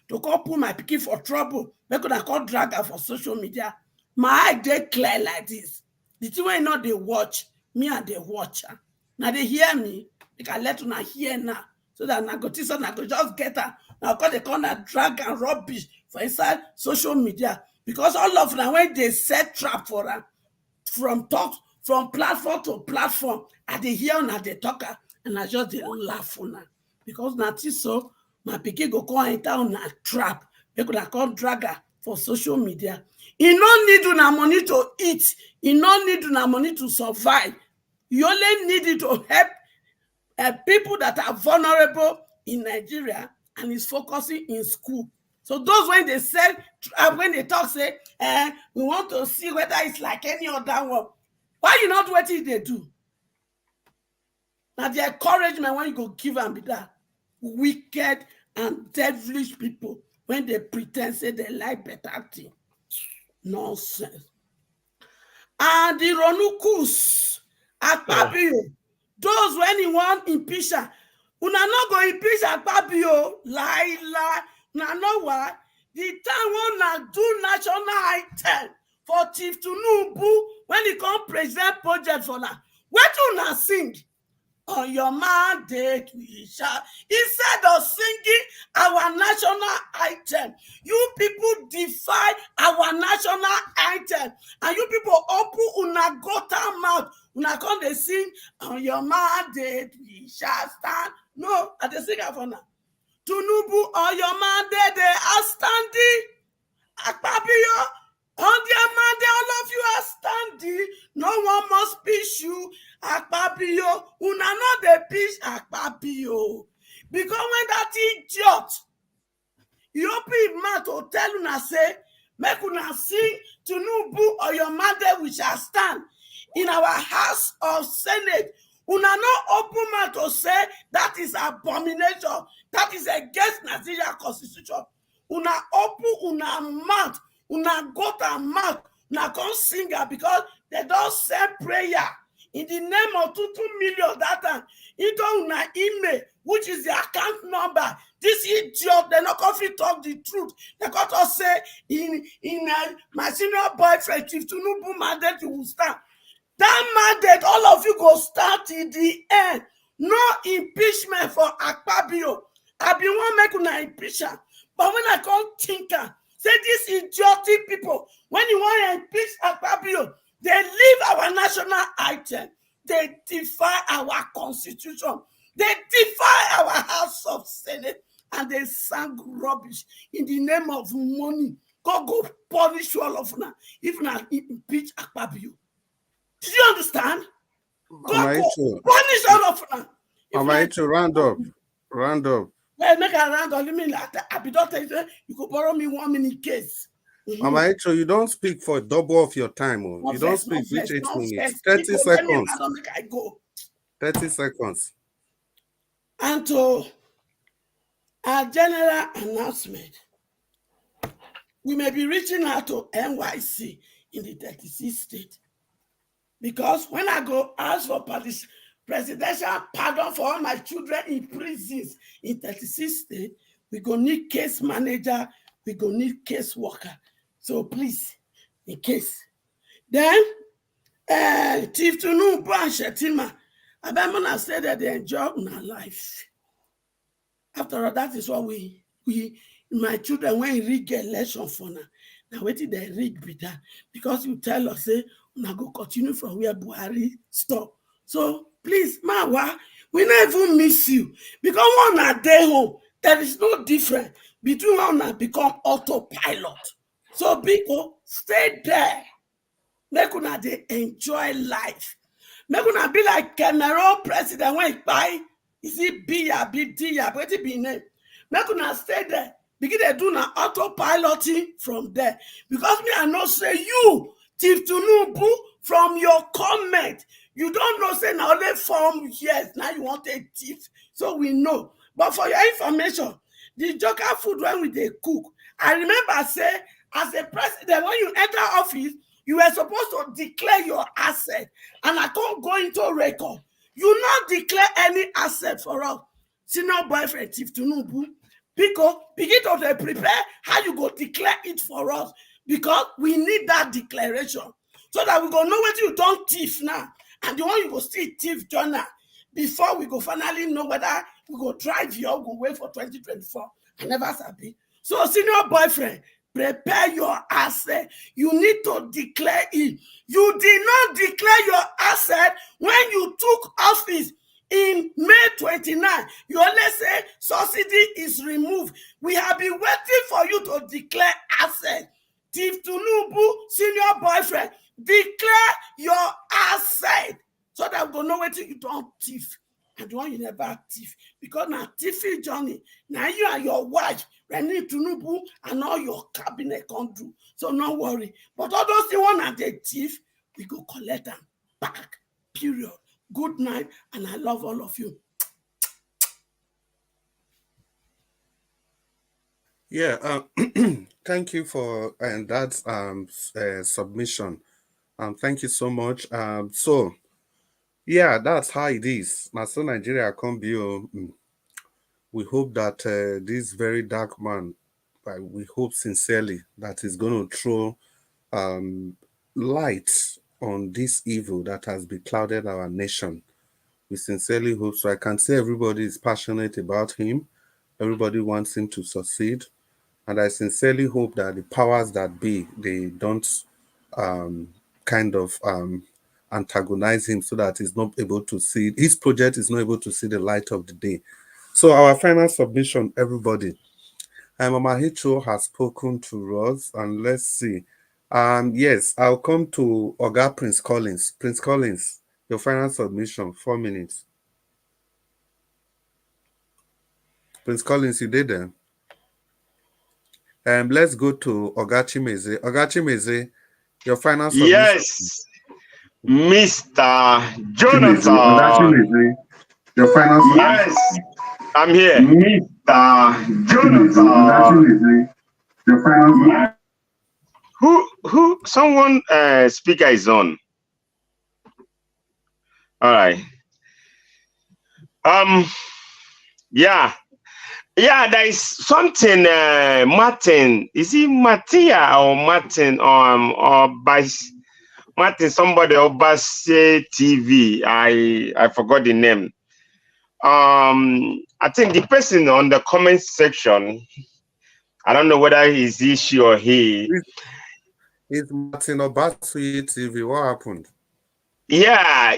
Speaker 7: to call put my pikin for trouble, make una call drag her for social media. My eye dey clear like this. The thing when not they watch, me and they watch her. Now they hear me, they can let una hear now. So that I go just get her. Now because they call that drag and rubbish for inside social media. Because all of them when they set trap for her, from platform to platform, and they hear and they talk her, and I just they laugh on her. Because now so my pikin go come enter on a trap. They could have called drag her for social media. You don't need una money to eat. You don't need una money to survive. You only need it to help people that are vulnerable in Nigeria and is focusing in school. So those when they say, when they talk, say, we want to see whether it's like any other one. Why you not what they do? Now the encouragement when you go give them be that wicked and devilish people when they pretend say they like better thing. Nonsense. And the Ronukus Akpabio, those when you want impeach her, una not go impeach Akpabio, lie. Now know what? The time wanna do national item for Chief Tinubu when he come present project for that. What you not sing? On your mandate we shall. Instead of singing our national item, you people defy our national item, and you people open una gutter mouth. Una come they sing on your mandate we shall stand. No, I dey sing it for now. Tinubu on your mandate they are standing. Akpabio on their mandate, all of you are standing. No one must pitch you. Akpabio, una not the pitch Akpabio. Because when that idiot, you open his mouth to tell una say, make una sing Tinubu or your mandate we shall stand in our House of Senate. Una not open mouth to say that is abomination. That is against Nigeria Constitution. Una open una mouth, una got a mouth, una come sing her because they don't send prayer in the name of 2 million that time into una email, which is the account number. This idiot, they not come to talk the truth. They got to say in my senior boyfriend, Chief Tinubu mandate you will stand. That mandate, all of you go start in the end. No impeachment for Akpabio. I be one make una impeach her. But when I come thinker, say these idiotic people, when you want to impeach Akpabio, they leave our national item. They defy our constitution. They defy our House of Senate. And they sang rubbish in the name of money. Go punish all of them. If not impeach Akpabio. Do you understand? Go punish all of them.
Speaker 4: Mama Echo, round up.
Speaker 7: Well, make a round up. You mean like I be don't tell you, you could borrow me 1 minute case.
Speaker 4: Mama Echo, you don't speak for double of your time. You don't speak which 8 minutes. 30 seconds.
Speaker 7: I don't make I go.
Speaker 4: 30 seconds.
Speaker 7: And to our general announcement, we may be reaching out to NYC in the 36 states. Because when I go ask for presidential pardon for all my children in prisons in 36 states, we go need case manager, we go need case worker. So please, in case. Then, Chief Tinubu and Shettima, Abemana said that they enjoy my life. After all, that is what we my children, when we rig election for now wait till they rig be that. Because you tell us, say, we go continue from where Buhari stop. So please, Mawa, we not even miss you. Because one a day home, there is no difference between one and become autopilot. So people, stay there. Make una dey enjoy life. Make una be like Cameroon president when he buy. Is it Biya, Bidia, what it be name? Make una stay there. Begin to do na autopiloting from there. Because me, I know say you, Chief Tinubu, from your comment, you don't know say now only 4 years, now you want a thief. So we know. But for your information, the joker food when we dey cook, I remember say, as a president, when you enter office, you were supposed to declare your asset. And I can't go into record. You not declare any asset for us. Senior boyfriend, Chief Tinubu, because begin to prepare how you go declare it for us. Because we need that declaration. So that we go know what you don't thief now. And the one you go still thief journal. Before we go finally know whether we go drive you or go wait for 2024. I never sabi. So senior boyfriend, prepare your asset. You need to declare it. You did not declare your asset when you took office in May 29. You only say subsidy is removed. We have been waiting for you to declare asset. Chief Tinubu, senior boyfriend, declare your asset so that we don't know what you don't thief. And the one you never thief. Because now thiefing journey, now you and your wife, Reni Tinubu, and all your cabinet can't do. So no worry. But all those the one and the thief, we go collect them back. Period. Good night, and I love all of you.
Speaker 4: Yeah, thank you for that submission. Thank you so much. So, yeah, that's how it is. Now, so Nigeria can be. We hope that this very dark man, we hope sincerely that he's going to throw light on this evil that has beclouded our nation. We sincerely hope so. I can say everybody is passionate about him. Everybody wants him to succeed. And I sincerely hope that the powers that be, they don't antagonize him so that he's not able to see, his project is not able to see the light of the day. So our final submission, everybody. Mama Hicho has spoken to us, and let's see. Yes, I'll come to Oga Prince Collins. Prince Collins, your final submission, 4 minutes. Prince Collins, you did there? Let's go to Oga Chimeze. Oga Chimeze, your final submission.
Speaker 8: Yes, Mr. Jonathan.
Speaker 6: Oga Chimeze, your final submission.
Speaker 8: Yes, I'm here. Mr. Jonathan.
Speaker 6: Oga Chimeze, your final submission.
Speaker 8: Who? Someone speaker is on. All right. Yeah, there is something, Martin, is it Mattia or Martin, or by Martin, somebody or Basse TV, I forgot the name. I think the person on the comment section, I don't know whether it's she or he.
Speaker 4: It's Martin or Basse TV, what happened?
Speaker 8: Yeah,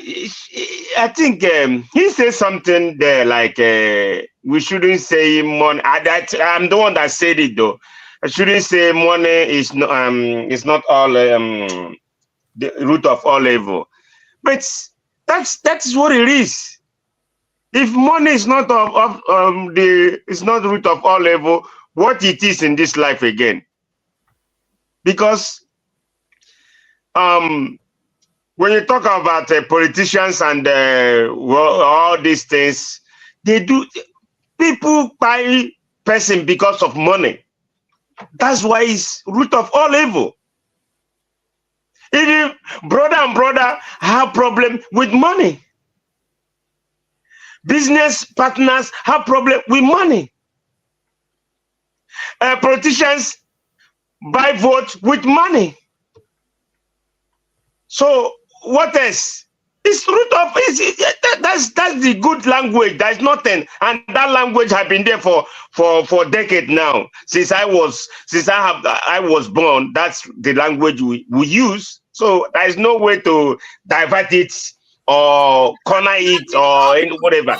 Speaker 8: I think he said something there like we shouldn't say money. I'm the one that said it though. I shouldn't say money is not all the root of all evil. But that's what it is. If money is not it's not the root of all evil, what it is in this life again? Because when you talk about politicians and all these things, people buy person because of money. That's why it's root of all evil. Even brother and brother have problem with money. Business partners have problem with money. Politicians buy votes with money. So what else? It's root of that's the good language. There's nothing, and that language has been there for decades now. Since I was born, that's the language we use. So there's no way to divert it or corner it or whatever.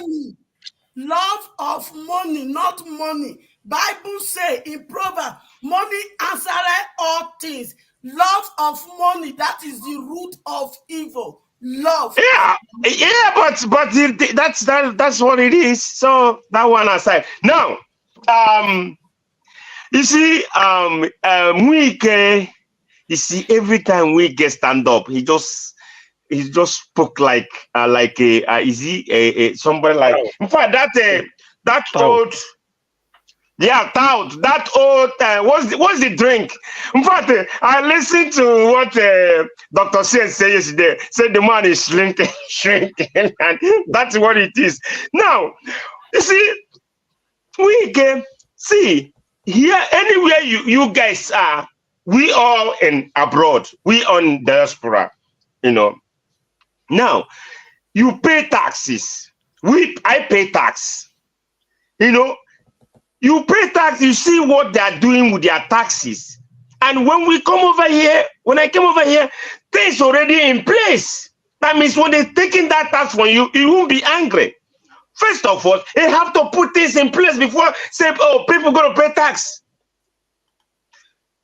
Speaker 7: Love of money, not money. Bible say in Proverbs, money answereth all things. Love of money, that is the root of evil. Love.
Speaker 8: Yeah, but that's what it is. So that one aside. Now, you see, Wike, you see, every time Wike stand up, he just spoke like is he somebody like? In fact, that old. Yeah, tout. That old what's the drink? In fact, I listened to what Dr. Sen said yesterday. Said the man is shrinking, and that's what it is. Now, you see, we can see here anywhere you guys are. We all in abroad. We on diaspora. You know. Now, you pay taxes. I pay tax. You know. You pay tax, you see what they are doing with their taxes. And when I came over here, things already in place. That means when they're taking that tax from you, you won't be angry. First of all, they have to put things in place before say, oh, people going to pay tax.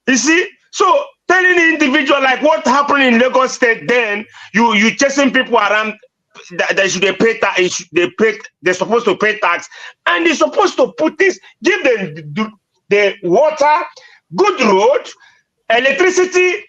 Speaker 8: You see? So telling the individual like what happened in Lagos State, then you chasing people around. They should pay tax. They're supposed to pay tax, and they're supposed to put this, give them the water, good road, electricity,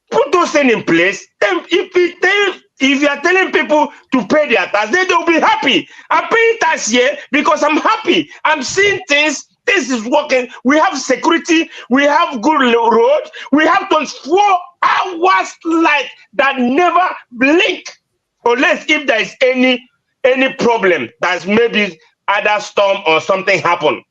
Speaker 8: put those things in place. Then if you are telling people to pay their tax, then they'll be happy. I'm paying tax here because I'm happy. I'm seeing things. This is working. We have security. We have good road. We have 24 hours light that never blink. Unless if there is any problem, that's maybe other storm or something happen.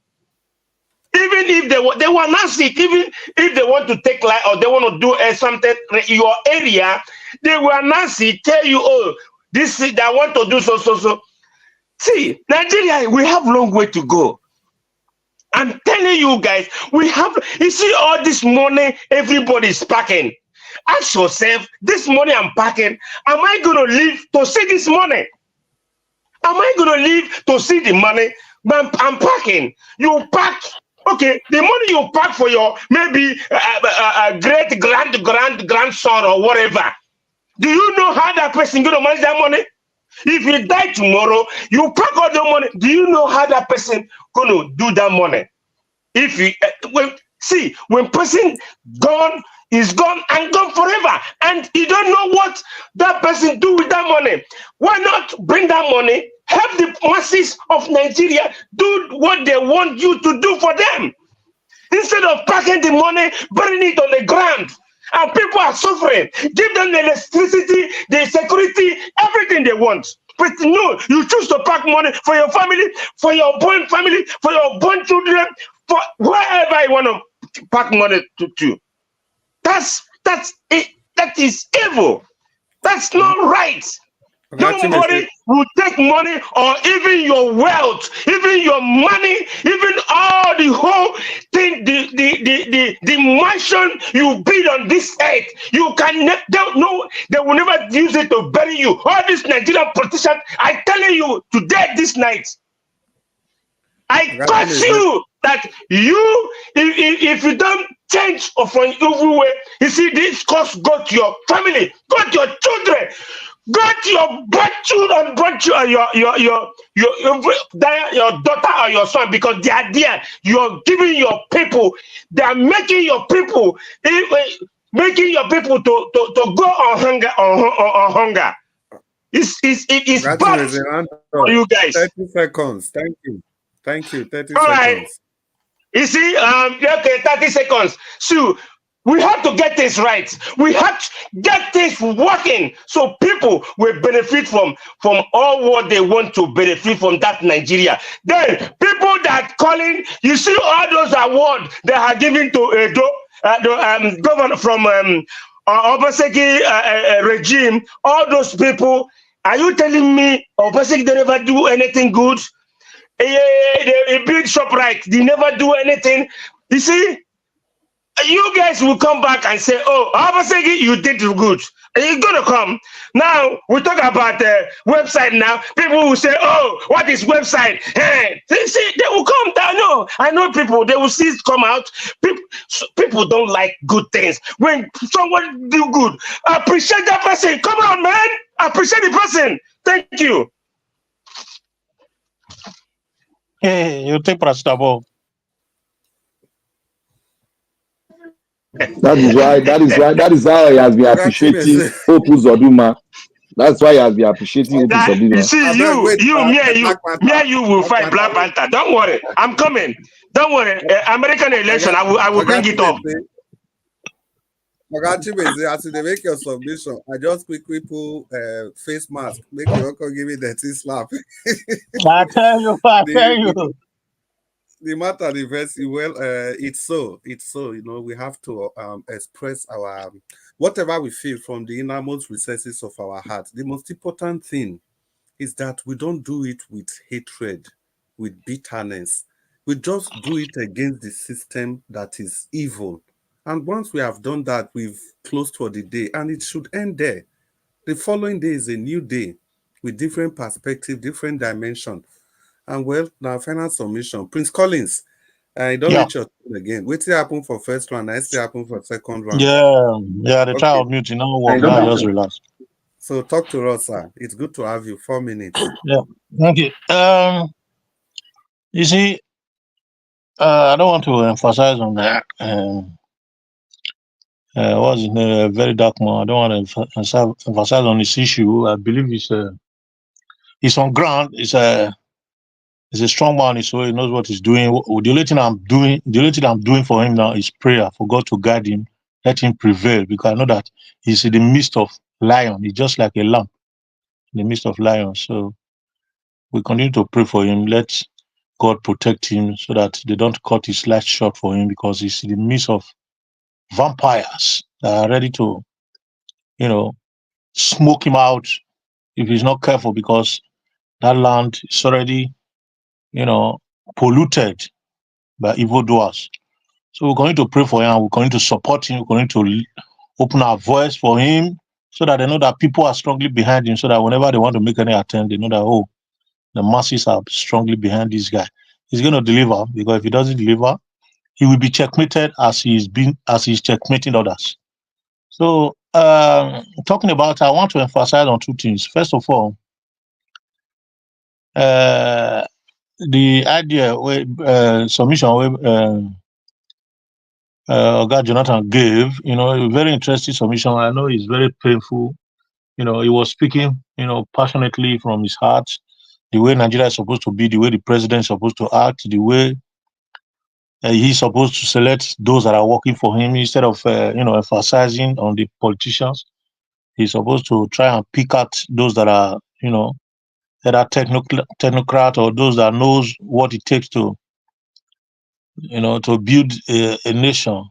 Speaker 8: Even if they were not sick, even if they want to take life or they want to do something in your area, they were not sick. Tell you, oh, this they want to do so. See, Nigeria, we have long way to go. I'm telling you guys, you see all this money everybody is packing. Ask yourself, this money I'm packing, am I going to live to see this money? Am I going to live to see the money I'm packing? You pack, okay, the money you pack for your maybe great grandson or whatever. Do you know how that person going to manage that money? If you die tomorrow, you pack all the money. Do you know how that person going to do that money? If you when person gone, is gone and gone forever, and you don't know what that person do with that money. Why not bring that money, help the masses of Nigeria do what they want you to do for them, instead of packing the money, burning it on the ground, and people are suffering. Give them the electricity, the security, everything they want. But no, you choose to pack money for your family, for your born family, for your born children, for wherever you want to pack money to. That's it. That is evil. That's not right. Nobody will take money or even your wealth, even your money, even all the whole thing, the mansion you build on this earth. You can they will never use it to bury you. All these Nigerian politicians, I telling you today, this night, I curse you that if you don't change from evil way, you see this curse go to your family, go to your children, go to your children, your daughter or your son, because they are there. You're giving your people, they are making your people to go on hunger. It's bad for you guys.
Speaker 4: 30 seconds. Thank you. 30
Speaker 8: All
Speaker 4: seconds.
Speaker 8: Right. You see, okay, 30 seconds. So We have to get this right. We have to get this working so people will benefit from all what they want to benefit from that Nigeria. Then people that calling, you see all those awards they are giving to Edo, the governor from Obaseki regime, all those people. Are you telling me Obaseki they never do anything good? They build ShopRite, they never do anything. You see, you guys will come back and say, oh, Obaseki, you did good. And you're going to come. Now, we talk about the website now. People will say, oh, what is website? Hey, see, they will come down. No, I know people, they will see it come out. People don't like good things. When someone do good, appreciate that person. Come on, man. Appreciate the person. Thank you.
Speaker 9: Hey, you take Prastabo.
Speaker 10: That is how he has been appreciating Hope Uzodinma. That's why he has been appreciating Hope Uzodinma.
Speaker 8: You see, me and you will fight Black Panther. Don't worry, I'm coming. Don't worry. American election, I will bring it up.
Speaker 4: As they make your submission, I just quickly pull face mask. Make you uncle give me that slap.
Speaker 9: I tell you.
Speaker 4: The matter, the verse, well, it's so, you know, we have to express our, whatever we feel from the innermost recesses of our heart. The most important thing is that we don't do it with hatred, with bitterness. We just do it against the system that is evil. And once we have done that, we've closed for the day, and it should end there. The following day is a new day with different perspective, different dimension. And well, now final submission. Prince Collins, I don't reach your turn again. Wait till happen for first round, I still happen for second round.
Speaker 9: Yeah, the child mute, you know what, just relax.
Speaker 4: So talk to us, sir. It's good to have you. 4 minutes.
Speaker 9: Yeah, thank you. You see, I don't want to emphasize on that. What's in a very dark man. I don't want to emphasize on this issue. I believe it's on ground. He's a strong man, so he knows what he's doing. The only thing I'm doing for him now is prayer for God to guide him, let him prevail, because I know that he's in the midst of lion. He's just like a lamb in the midst of lions. So we continue to pray for him. Let God protect him so that they don't cut his life short for him, because he's in the midst of vampires that are ready to, smoke him out if he's not careful, because that land is already, polluted by evildoers. So we're going to pray for him. We're going to support him. We're going to open our voice for him so that they know that people are strongly behind him, so that whenever they want to make any attempt, they know that, the masses are strongly behind this guy. He's going to deliver, because if he doesn't deliver, he will be checkmated as he's checkmating others. So talking about, I want to emphasize on two things. First of all, the idea submission Oga Jonathan gave, a very interesting submission. I know it's very painful. He was speaking, passionately from his heart, the way Nigeria is supposed to be, the way the president is supposed to act, the way he's supposed to select those that are working for him instead of, emphasizing on the politicians. He's supposed to try and pick out those that are, that are technocrat, or those that knows what it takes to, to build a nation.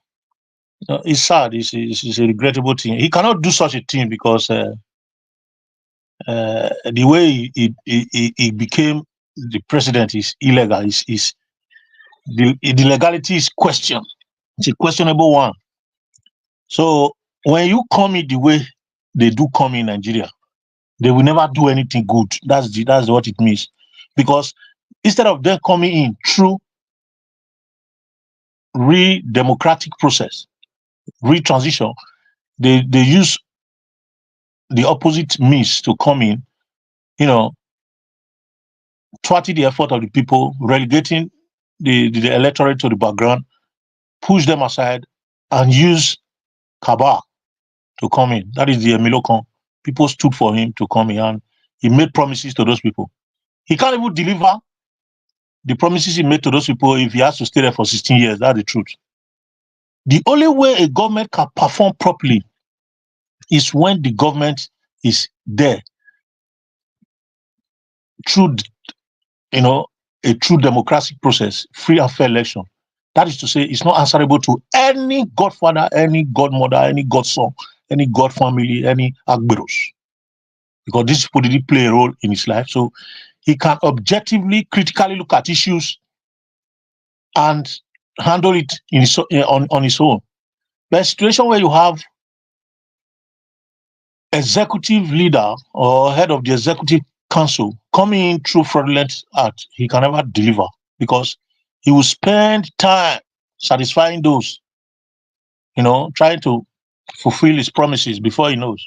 Speaker 9: It's sad. It's a regrettable thing. He cannot do such a thing because the way he became the president is illegal. The legality is questioned. It's a questionable one. So when you come in the way they do come in Nigeria, they will never do anything good. That's what it means. Because instead of them coming in through democratic process, transition, they use the opposite means to come in, thwarting the effort of the people, relegating the electorate to the background, push them aside, and use cabal to come in. That is the Emilokon. People stood for him to come in, and he made promises to those people. He can't even deliver the promises he made to those people if he has to stay there for 16 years. That's the truth. The only way a government can perform properly is when the government is there through, a true democratic process, free and fair election. That is to say, it's not answerable to any godfather, any godmother, any godson, any god family, any agberos. Because these people didn't play a role in his life. So he can objectively, critically look at issues and handle it on his own. But a situation where you have executive leader or head of the executive council coming in through fraudulent act, he can never deliver because he will spend time satisfying those, trying to fulfill his promises before he knows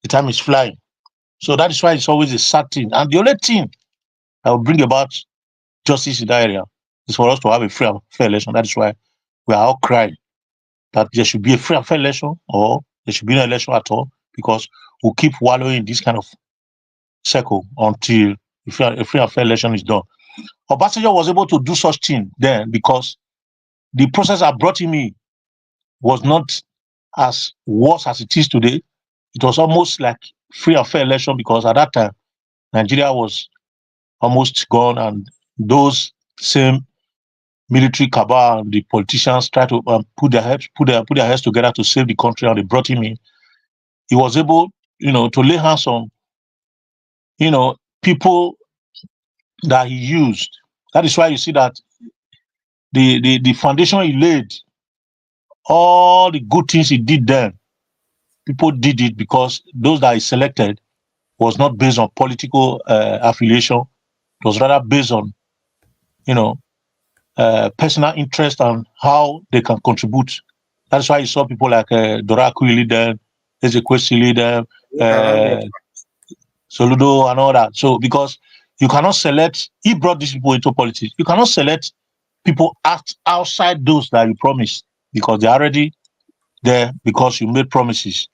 Speaker 9: the time is flying. So that is why it's always a sad thing. And the only thing that will bring about justice in that area is for us to have a free and fair election. That is why we are all crying that there should be a free and fair election or there should be no election at all, because we'll keep wallowing in this kind of circle until a free and fair election is done. Obasanjo was able to do such thing then because the process that brought him in was not as worse as it is today. It was almost like free and fair election because at that time, Nigeria was almost gone, and those same military cabal and the politicians tried to put their heads together to save the country, and they brought him in. He was able, to lay hands on, people that he used. That is why you see that the foundation he laid, all the good things he did then, people did it because those that he selected was not based on political affiliation. It was rather based on, personal interest and how they can contribute. That's why you saw people like Dora Akuili then, Ezekwesili then, Soludo and all that. So because you cannot select, he brought these people into politics. You cannot select people outside those that you promised because they're already there because you made promises.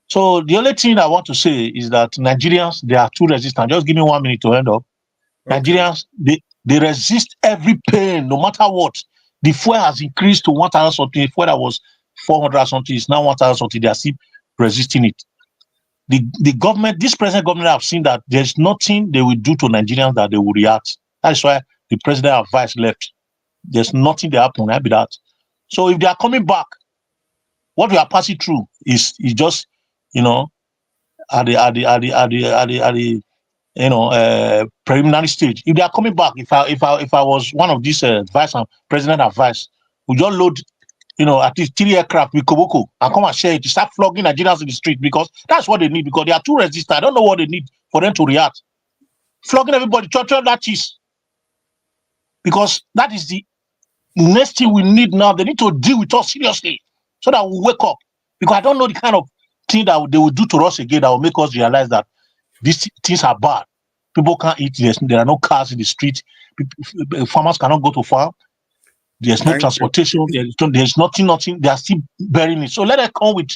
Speaker 9: So the only thing I want to say is that Nigerians, they are too resistant. Just give me 1 minute to end up. Okay. Nigerians, they resist every pain, no matter what. The fuel has increased to 1,000 something. The fuel that was 400 something is now 1,000 something. They are still resisting it. The government, this present government, have seen that there's nothing they will do to Nigerians that they will react. That's why the president advice left. There's nothing that happen. I be that. So if they are coming back, what we are passing through is just, at the preliminary stage. If they are coming back, if I was one of these vice and president advice, we just load, at least 3 aircraft with Koboko and come and share it to start flogging Nigerians in the street because that's what they need, because they are too resistant. I don't know what they need for them to react. Flogging everybody, church that is. Because that is the next thing we need now. They need to deal with us seriously so that we wake up. Because I don't know the kind of thing that they will do to us again that will make us realize that these things are bad. People can't eat. There are no cars in the street. Farmers cannot go to farm. There's no transportation. There's nothing. They are still burying it. So let them come with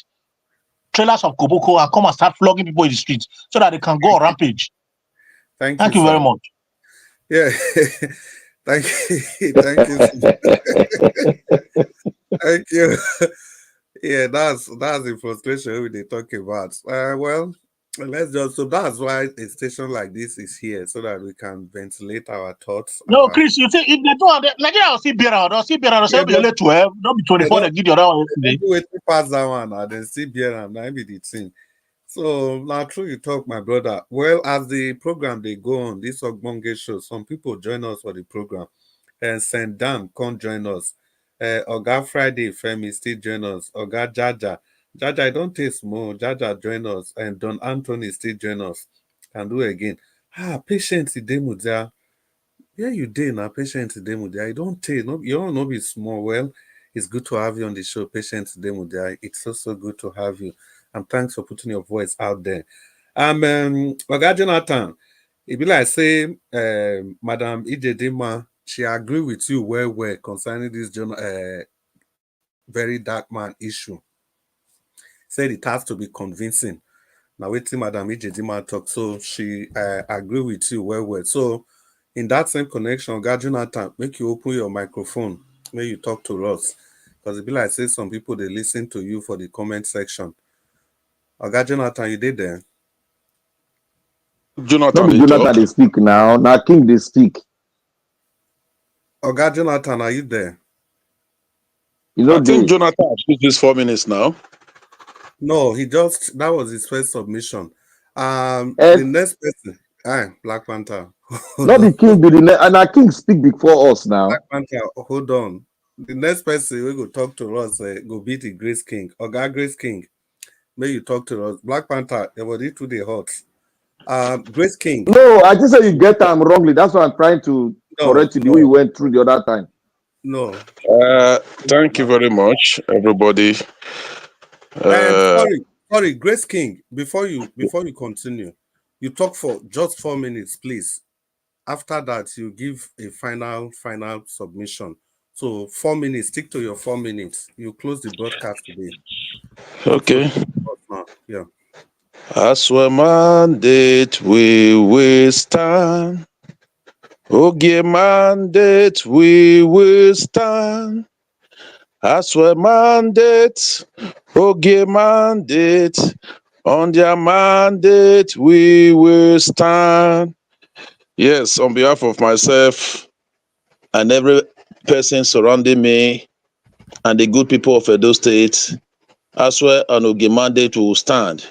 Speaker 9: trailers of Koboko and come and start flogging people in the streets so that they can go on rampage. Thank you very much.
Speaker 4: Yeah. Thank you. Thank you. Yeah, that's the frustration they talk about. Well, let's just, so that's why a station like this is here, so that we can ventilate our thoughts.
Speaker 9: No, Chris, you say if they don't, Nigeria will still be around. They'll still be around. They'll be only 12, not be 24. They give the other one yesterday.
Speaker 4: They wait to pass that one, and then still be around. That be the thing. So now, true you talk, my brother. Well, as the program they go on, this Ogbonge show, some people join us for the program, and St. Dan can't join us. Oga Friday, Femi still join us. Oga Jaja, I don't taste more. Jaja join us, and Don Anthony still join us. Can do again. Patience Idemudia. Yeah, you did now. Patience Idemudia. You don't take. No, you don't know be small. Well, it's good to have you on the show, Patience Idemudia. It's also good to have you. And thanks for putting your voice out there. Oga Jonathan, it be like say, Madam Ighodalo, she agree with you well concerning this very dark man issue. Said it has to be convincing. Now waiting Madam Ighodalo talk, so she agree with you well. So in that same connection, Oga Jonathan, make you open your microphone when you talk to us. Because it be like say some people they listen to you for the comment section. Oga Jonathan, you did there.
Speaker 3: Jonathan,
Speaker 10: Not be Jonathan they speak now. Now King they speak.
Speaker 4: Oga Jonathan, are you there?
Speaker 10: You know
Speaker 3: I think Jonathan speak this 4 minutes now.
Speaker 4: No, that was his first submission. The next person, Black Panther.
Speaker 10: Not the King be the next, and our King speak before us now.
Speaker 4: Black Panther, hold on. The next person we go talk to us go be the Grace King. Oga Grace King, may you talk to us. Black Panther, your body today hot. Grace King.
Speaker 10: No, I just say you get them wrongly. That's why I'm trying to correct you the way you went through the other time.
Speaker 4: No.
Speaker 3: Thank you very much, everybody.
Speaker 4: Sorry, Grace King. Before you continue, you talk for just 4 minutes, please. After that, you give a final submission. So 4 minutes. Stick to your 4 minutes. You close the broadcast today.
Speaker 3: Okay.
Speaker 4: Yeah.
Speaker 3: Asue mandate we will stand. Ogie mandate we will stand. Asue mandate. Ogie mandate. On their mandate we will stand. Yes, on behalf of myself and every person surrounding me and the good people of Edo State, Asue and Ogie mandate will stand.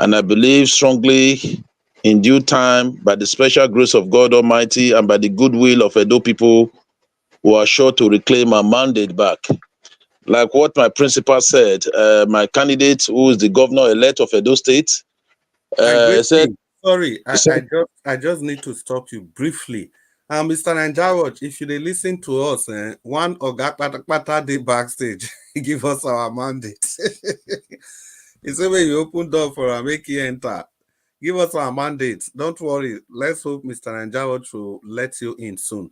Speaker 3: And I believe strongly in due time, by the special grace of God Almighty and by the goodwill of Edo people, we are sure to reclaim our mandate back. Like what my principal said, my candidate, who is the governor-elect of Edo State, said...
Speaker 4: Sorry, I just need to stop you briefly. Mr. Nanjawaj, if you listen to us, one Oga Pata day backstage, give us our mandate. He said when you open door for our make you enter. Give us our mandate. Don't worry. Let's hope Mr. Nanjawaj will let you in soon.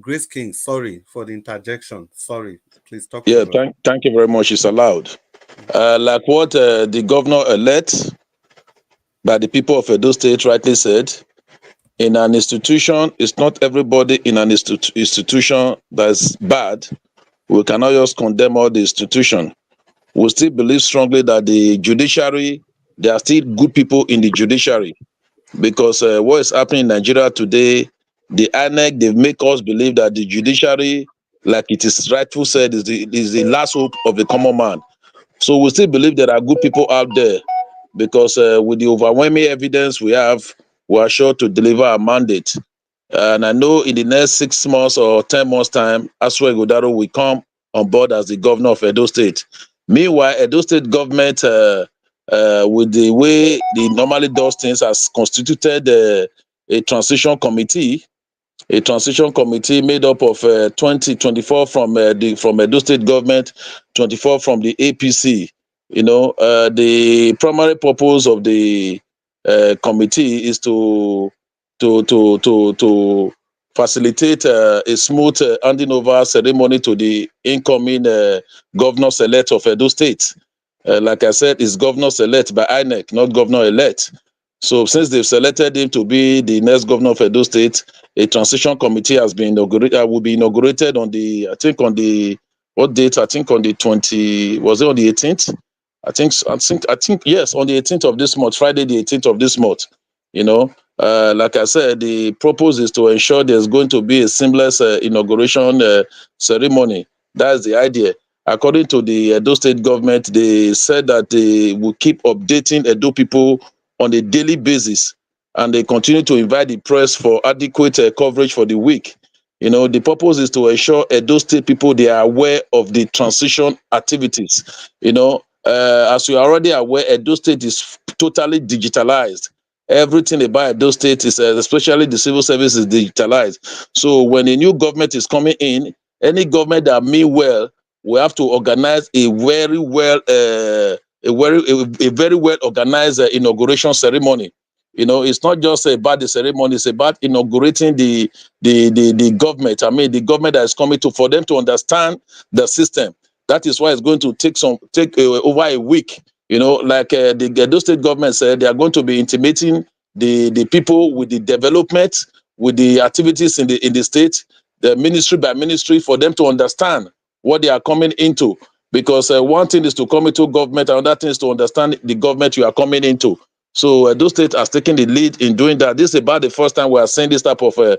Speaker 4: Grace King, sorry for the interjection. Sorry. Please talk.
Speaker 3: Yeah, thank you very much. It's allowed. Like what the governor-elect by the people of Edo State rightly said, in an institution, it's not everybody in an institution that's bad. We cannot just condemn all the institution. We still believe strongly that the judiciary, there are still good people in the judiciary. Because what is happening in Nigeria today, the INEC, they make us believe that the judiciary, like it is rightful said, is the last hope of the common man. So we still believe there are good people out there, because with the overwhelming evidence we have, we are sure to deliver our mandate. And I know in the next 6 months or 10 months' time, Asue Ighodalo will come on board as the governor of Edo State. Meanwhile, Edo State government, with the way they normally does things, has constituted a transition committee made up of 24 from Edo State government, 24 from the APC. You know, the primary purpose of the committee is to facilitate a smooth handing over ceremony to the incoming governor-elect of Edo State. Like I said, it's governor-elect by INEC, not governor-elect. So since they've selected him to be the next governor of Edo State, a transition committee has been inaugurated. Will be inaugurated on the, I think on the, what date? I think on the 20. Was it on the 18th? I think yes, on the 18th of this month, Friday the 18th of this month. You know, like I said, the purpose is to ensure there's going to be a seamless inauguration ceremony. That's the idea. According to the Edo State government, they said that they will keep updating Edo people on a daily basis, and they continue to invite the press for adequate coverage for the week. You know, the purpose is to ensure Edo State people, they are aware of the transition activities. You know, as you are already aware, Edo State is totally digitalized. Everything about Edo State is, especially the civil service, is digitalized. So when a new government is coming in, any government that mean well, we have to organize a very well organized inauguration ceremony. You know, it's not just about the ceremony; it's about inaugurating the government. I mean, the government that is coming to, for them to understand the system. That is why it's going to take over a week. You know, like the Edo State government said, they are going to be intimating the people with the development, with the activities in the state, the ministry by ministry, for them to understand what they are coming into. Because one thing is to come into government, another thing is to understand the government you are coming into. So Edo State has taken the lead in doing that. This is about the first time we are seeing this type of a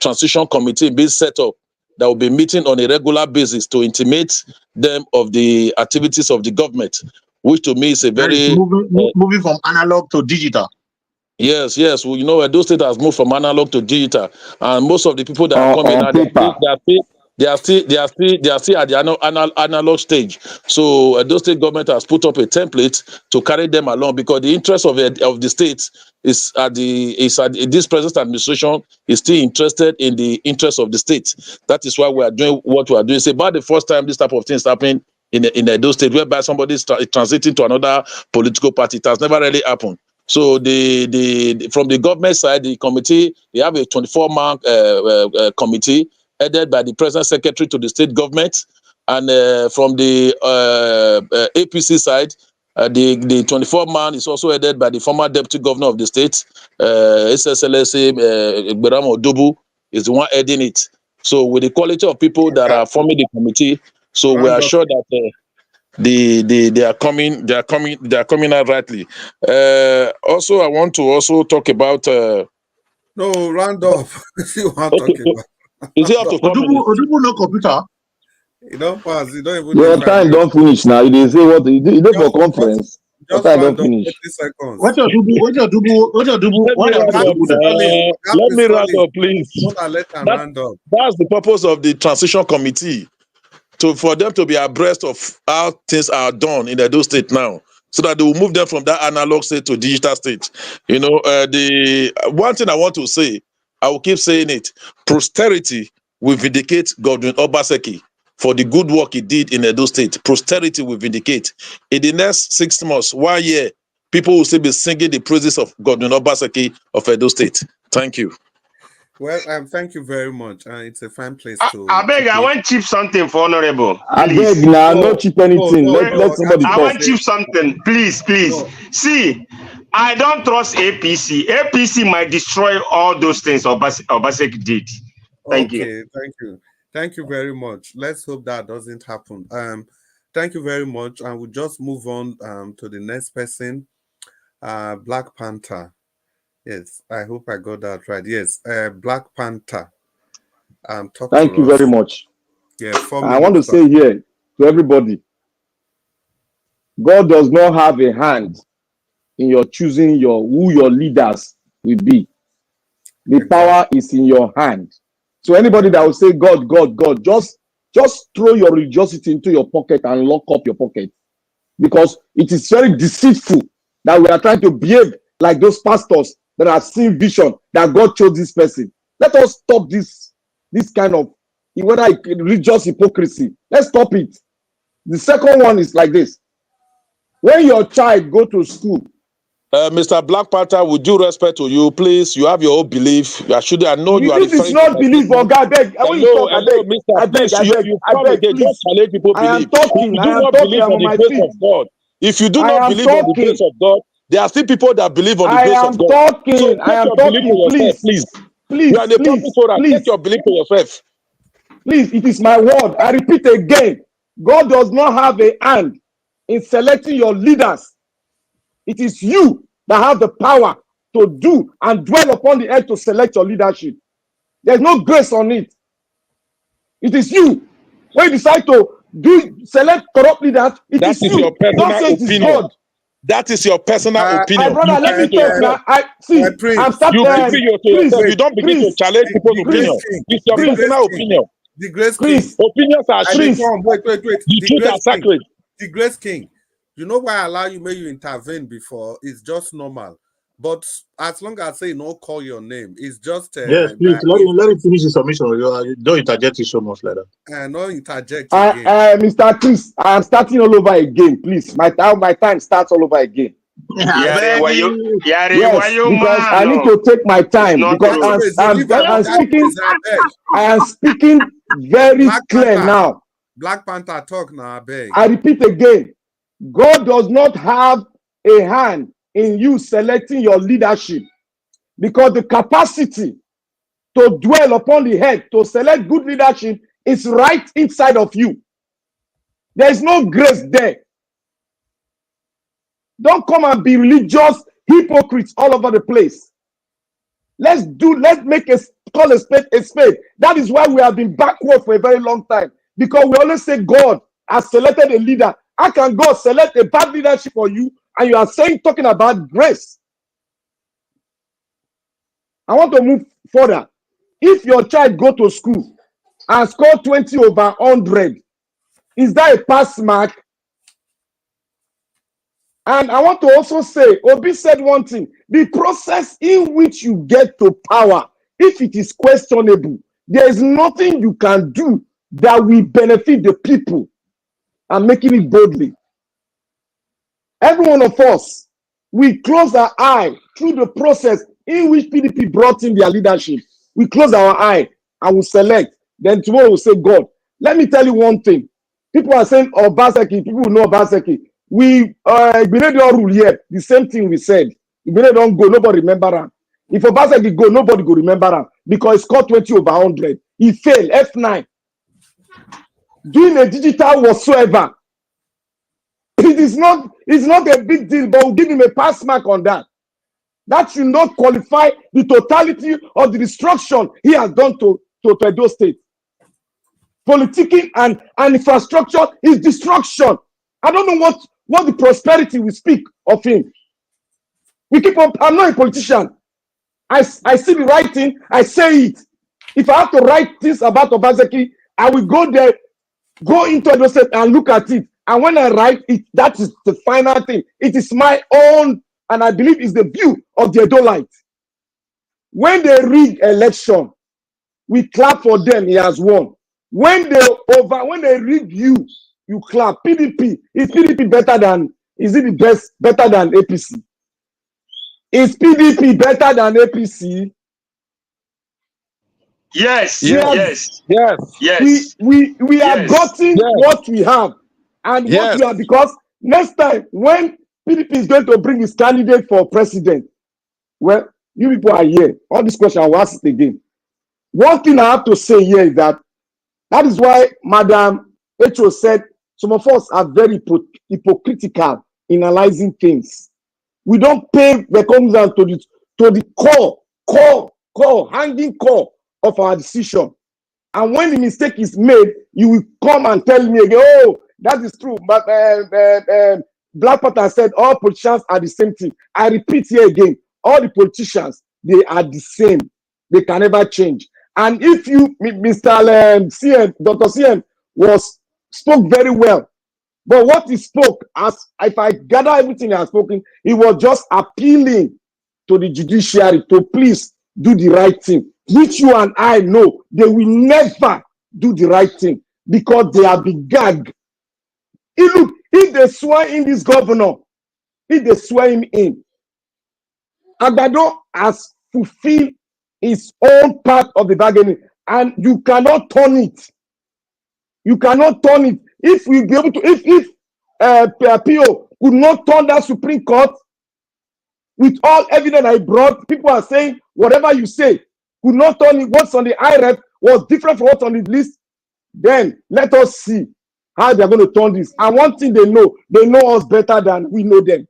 Speaker 3: transition committee being set up that will be meeting on a regular basis to intimate them of the activities of the government, which to me is a very
Speaker 9: moving from analog to digital.
Speaker 3: Yes. Well, you know, Edo State has moved from analog to digital, and most of the people that are coming now, they are still at the analog stage. So Edo State government has put up a template to carry them along, because the interest of the state is this present administration is still interested in the interest of the state. That is why we are doing what we are doing. It's about the first time this type of thing is happening in Edo State, whereby somebody is transiting to another political party. It has never really happened. So from the government side, the committee, they have a 24-man committee headed by the President Secretary to the state government, and from the APC side, the 24-man is also headed by the former Deputy Governor of the state, SSLSA Ighodalo Dubu is the one heading it. So with the quality of people that are forming the committee, so we are sure that they are coming out rightly. Also, I want to also talk about
Speaker 4: no, round up. You want to talk about?
Speaker 3: Is it up to
Speaker 9: Odubu no computer?
Speaker 4: You don't pass. You don't even.
Speaker 10: Your time don't finish now. You say what? You do for conference. Your time don't finish.
Speaker 4: 30 seconds.
Speaker 9: What your Dubu?
Speaker 3: Let me round up, please.
Speaker 4: Round up.
Speaker 3: That's the purpose of the transition committee, for them to be abreast of how things are done in Edo State now, so that they will move them from that analog state to digital state. You know, the one thing I want to say, I will keep saying it: posterity will vindicate Godwin Obaseki for the good work he did in Edo State. Posterity will vindicate. In the next 6 months, 1 year, people will still be singing the praises of Godwin Obaseki of Edo State. Thank you.
Speaker 4: Well, thank you very much. It's a fine place to.
Speaker 8: I beg, I want cheap something for Honorable.
Speaker 10: I beg now, no cheap anything. Let somebody
Speaker 8: I
Speaker 10: talk.
Speaker 8: want cheap something, please.
Speaker 4: No.
Speaker 8: See, I don't trust APC. APC might destroy all those things Obaseki did. Thank you.
Speaker 4: Thank you very much. Let's hope that doesn't happen. Thank you very much, and we'll just move on to the next person. Black Panther. Yes, I hope I got that right. Yes, Black Panther.
Speaker 10: Thank you very much.
Speaker 4: Yeah,
Speaker 10: I want to say here to everybody, God does not have a hand in your choosing who your leaders will be. The power is in your hand. So anybody that will say God, just throw your religiosity into your pocket and lock up your pocket, because it is very deceitful that we are trying to behave like those pastors that are seeing vision that God chose this person. Let us stop this kind of whether religious hypocrisy. Let's stop it. The second one is like this: when your child go to school.
Speaker 3: Mr. Black Panther, with due respect to you, please, you have your own belief. I know you are
Speaker 10: referring to. This is not belief, or God, beg.
Speaker 3: I beg. Just challenge people's belief.
Speaker 10: I am talking.
Speaker 3: On the grace of God. If you do not believe on the grace of God, there are still people that believe on the grace of God.
Speaker 10: I am talking. Please.
Speaker 3: You are the prophet. Take your belief for yourself.
Speaker 10: Please, it is my word. I repeat again. God does not have a hand in selecting your leaders. It is you that have the power to do and dwell upon the earth to select your leadership. There's no grace on it. It is you. When you decide to select corrupt leaders, it is you.
Speaker 3: Your personal opinion. That is your personal opinion.
Speaker 10: My brother, let me talk now. I'm starting.
Speaker 3: You don't begin to challenge people's opinion. It's your personal opinion.
Speaker 4: The Grace King.
Speaker 3: Opinions are true.
Speaker 4: Wait.
Speaker 3: The truth are sacred.
Speaker 4: The Grace King. You know why I allow you, may you intervene before? It's just normal. But as long as I say no, call your name. It's just
Speaker 9: yes, please let him finish his submission. You don't interject it so much like that.
Speaker 4: No interject again.
Speaker 10: Mr. Chris, I am starting all over again. Please, my time starts all over again.
Speaker 8: Yes,
Speaker 10: because I need to take my time because I am speaking very clear now.
Speaker 4: Black Panther talk now, I beg.
Speaker 10: I repeat again. God does not have a hand in you selecting your leadership, because the capacity to dwell upon the head to select good leadership is right inside of you. There is no grace there. Don't come and be religious hypocrites all over the place. Let's make call a spade a spade. That is why we have been backward for a very long time. Because we always say God has selected a leader. How can God select a bad leadership for you and you are talking about grace? I want to move further. If your child go to school and score 20 over 100, is that a pass mark? And I want to also say, Obi said one thing, the process in which you get to power, if it is questionable, there is nothing you can do that will benefit the people. I'm making it boldly. Every one of us, we close our eye through the process in which PDP brought in their leadership. We close our eye and we select. Then tomorrow we'll say, God. Let me tell you one thing. People are saying, Obaseki, people will know Obaseki. We don't rule here. The same thing we said. If they don't go, nobody remember him. If Obaseki go, nobody go remember him because he scored 20 over 100. He failed F9. Doing a digital whatsoever. It's not a big deal, but we'll give him a pass mark on that. That should not qualify the totality of the destruction he has done to Edo State. Politicking and infrastructure is destruction. I don't know what the prosperity we speak of him. We keep on. I'm not a politician. I see the right thing. I say it. If I have to write things about Obaseki, I will go there, go into Edo State and look at it. And when I write it, that is the final thing. It is my own, and I believe it's the view of the Edolite. When they rig election, we clap for them. He has won. When they rig you, you clap. PDP, is PDP better than? Is it the best better than APC? Is PDP better than APC?
Speaker 8: Yes,
Speaker 3: Yes.
Speaker 10: We have gotten what we have, and what we have, because next time when PDP is going to bring his candidate for president, well, you people are here. All these questions I will ask it again. One thing I have to say here is that is why Madam Echo said some of us are very hypocritical in analyzing things. We don't pay the cognizance to the core, hanging core of our decision. And when the mistake is made, you will come and tell me again, oh, that is true. But Black Panther said all politicians are the same thing. I repeat here again, all the politicians, they are the same. They can never change. And if you, Mr. CM, Dr. CM spoke very well. But what he spoke, as if I gather everything he has spoken, he was just appealing to the judiciary to please do the right thing, which you and I know they will never do the right thing because they are been gagged. Look, if they swear in this governor, if they swear him in, Agado has fulfilled his own part of the bargaining, and you cannot turn it. You cannot turn it. If we be able to, if PO could not turn that Supreme Court with all evidence I brought, people are saying whatever you say could not turn it. What's on the IRF was different from what's on the list. Then let us see how they're going to turn this. And one thing they know us better than we know them.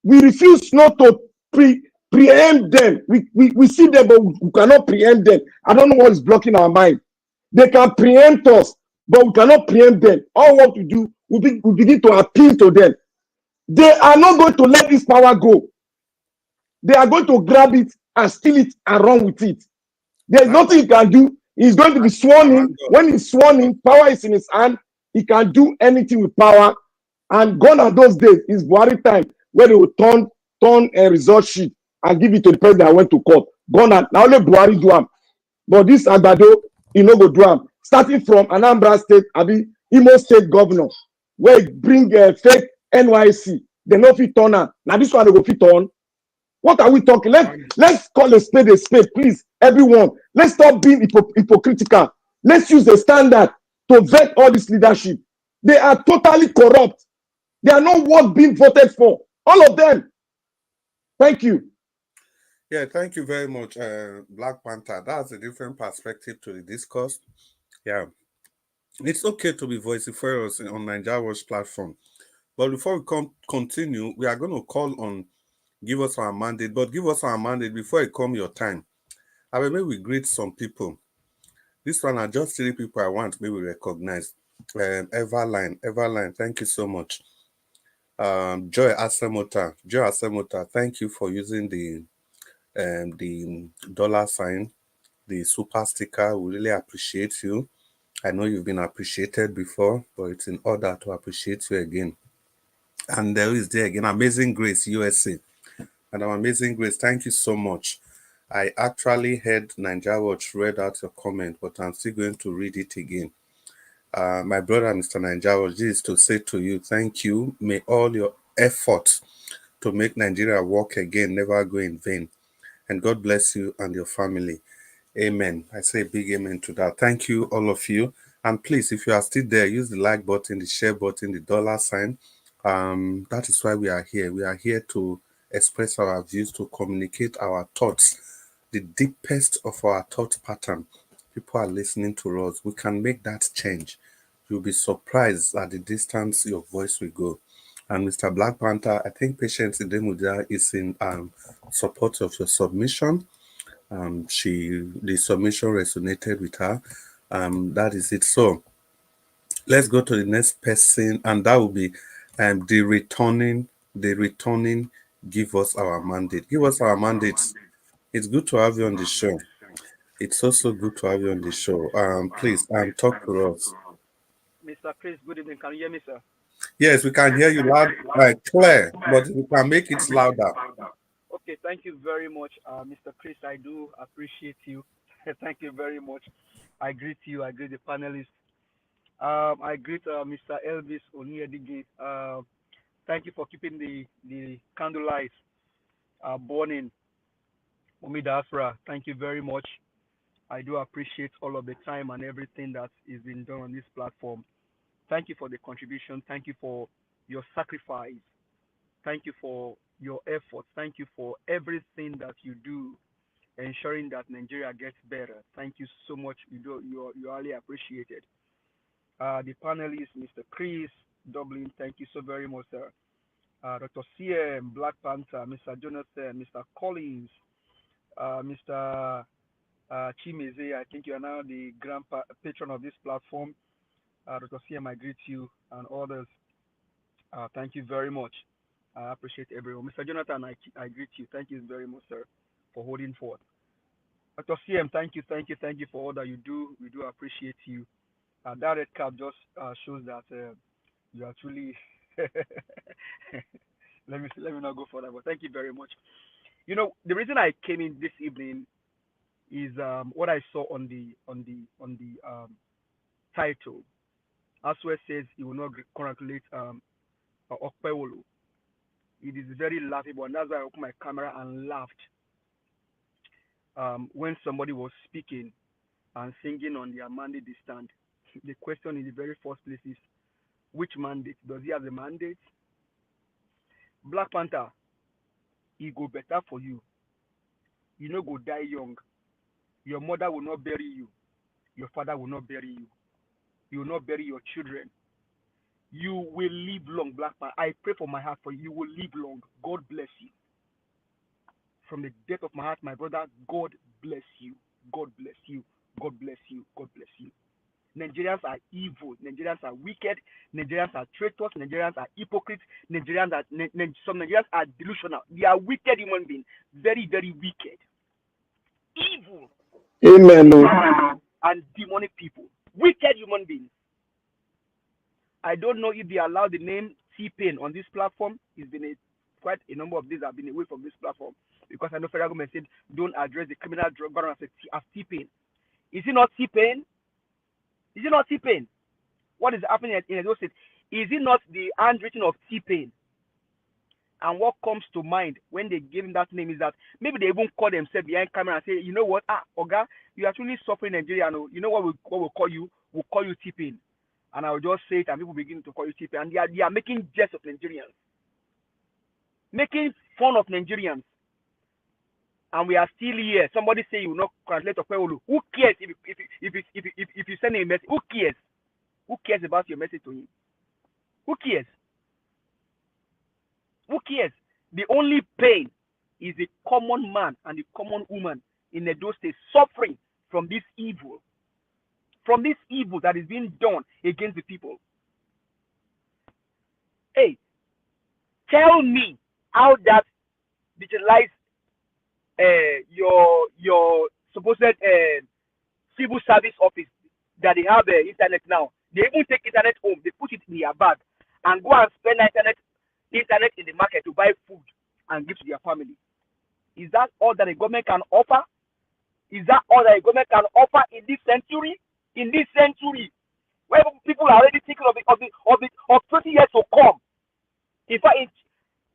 Speaker 10: We refuse not to preempt them. We see them, but we cannot preempt them. I don't know what is blocking our mind. They can preempt us, but we cannot preempt them. All what we do, we begin to appeal to them. They are not going to let this power go. They are going to grab it and steal it and run with it. There is nothing he can do. He's going to be sworn in. When he's sworn in, power is in his hand. He can do anything with power. And gone are those days. It's Buhari time where they will turn a result sheet and give it to the president that went to court. Gone are now only Buhari do am. But this Agbado, he no go do am. Starting from Anambra State, Imo State governor, where he bring fake NYC. They no fit turn am. Now this one they go fit turn. What are we talking? Let's call a spade, please, everyone. Let's stop being hypocritical. Let's use the standard to vet all this leadership. They are totally corrupt. They are not worth being voted for. All of them. Thank you.
Speaker 4: Yeah, thank you very much, Black Panther. That's a different perspective to the discourse. Yeah. It's okay to be vociferous on Nigeria Watch platform. But before we continue, we are going to call on give us our mandate. But give us our mandate before it come your time. I will maybe greet some people. This one are just 3 people I want maybe recognize. Everline, thank you so much. Joy Asemota, thank you for using the $sign, the super sticker. We really appreciate you. I know you've been appreciated before, but it's in order to appreciate you again. And there is there again, Amazing Grace USA. And our Amazing Grace, thank you so much. I actually heard Nigeria Watch read out your comment, but I'm still going to read it again. My brother, Mr. Nigeria Watch, this is to say to you, thank you. May all your efforts to make Nigeria work again never go in vain. And God bless you and your family. Amen. I say a big amen to that. Thank you, all of you. And please, if you are still there, use the like button, the share button, the $sign. That is why we are here. We are here to express our views, to communicate our thoughts, the deepest of our thought pattern. People are listening to us. We can make that change. You'll be surprised at the distance your voice will go. And Mr. Black Panther, I think Patience Idemudia is in support of your submission. The submission resonated with her. That is it. So let's go to the next person, and that will be the returning. Give us our mandate. Give us our mandates. It's good to have you on the show. It's also good to have you on the show. Please, talk to us.
Speaker 11: Mr. Chris, good evening. Can you hear me, sir?
Speaker 4: Yes, we can hear you loud, clear, but we can make it louder.
Speaker 11: Okay, thank you very much, Mr. Chris. I do appreciate you. Thank you very much. I greet you. I greet the panelists. I greet Mr. Elvis Oniyedige. Thank you for keeping the candlelight burning. Omi Diaspora, thank you very much. I do appreciate all of the time and everything that is being done on this platform. Thank you for the contribution. Thank you for your sacrifice. Thank you for your efforts. Thank you for everything that you do, ensuring that Nigeria gets better. Thank you so much. You highly appreciated. The panelists, Mr. Chris Dublin, thank you so very much, sir. Dr. CM, Black Panther, Mr. Jonathan, Mr. Collins, Mr. Chimeze, I think you are now the grand patron of this platform. Dr. CM, I greet you and others. Thank you very much. I appreciate everyone. Mr. Jonathan, I greet you. Thank you very much, sir, for holding forth. Dr. CM, thank you for all that you do. We do appreciate you. That red cap just shows that you are truly. let me not go further, but thank you very much. You know, the reason I came in this evening is what I saw on the title. Asue says he will not congratulate Okpebholo. It is very laughable, and that's why I opened my camera and laughed when somebody was speaking and singing on their mandate they stand. The question in the very first place is, which mandate? Does he have the mandate? Black Panther, he go better for you. You no go die young. Your mother will not bury you. Your father will not bury you. You will not bury your children. You will live long, Black Panther. I pray for my heart for you. You will live long. God bless you. From the depth of my heart, my brother, God bless you. God bless you. God bless you. God bless you. Nigerians are evil. Nigerians are wicked. Nigerians are traitors. Nigerians are hypocrites. Some Nigerians are delusional. They are wicked human beings. Very, very wicked. Evil.
Speaker 10: Amen.
Speaker 11: And demonic people. Wicked human beings. I don't know if they allow the name T-Pain on this platform. It's been quite a number of days I've been away from this platform because I know federal government said don't address the criminal drug baron as T-Pain. Is it not T-Pain? Is it not T-Pain? What is happening in Edo State? Is it not the handwriting of T-Pain? And what comes to mind when they give him that name is that maybe they even call themselves behind camera and say, you know what, Oga, you are actually suffering Nigeria. No, you know what we'll call you? We'll call you T-Pain. And I will just say it and people begin to call you T-Pain. And they are making jest of Nigerians. Making fun of Nigerians. and we are still here. Somebody say you will not translate Okpebholo. Who cares if you send him a message? Who cares? Who cares about your message to him? Who cares? Who cares? The only pain is the common man and the common woman in Edo State suffering from this evil that is being done against the people. Hey, tell me how that digitalize your supposed civil service office that they have internet now. They even take internet home, they put it in their bag and go and spend internet in the market to buy food and give to their family. Is that all that a government can offer? Is that all that a government can offer in this century? In this century, where people are already thinking of 20 years to come. In fact,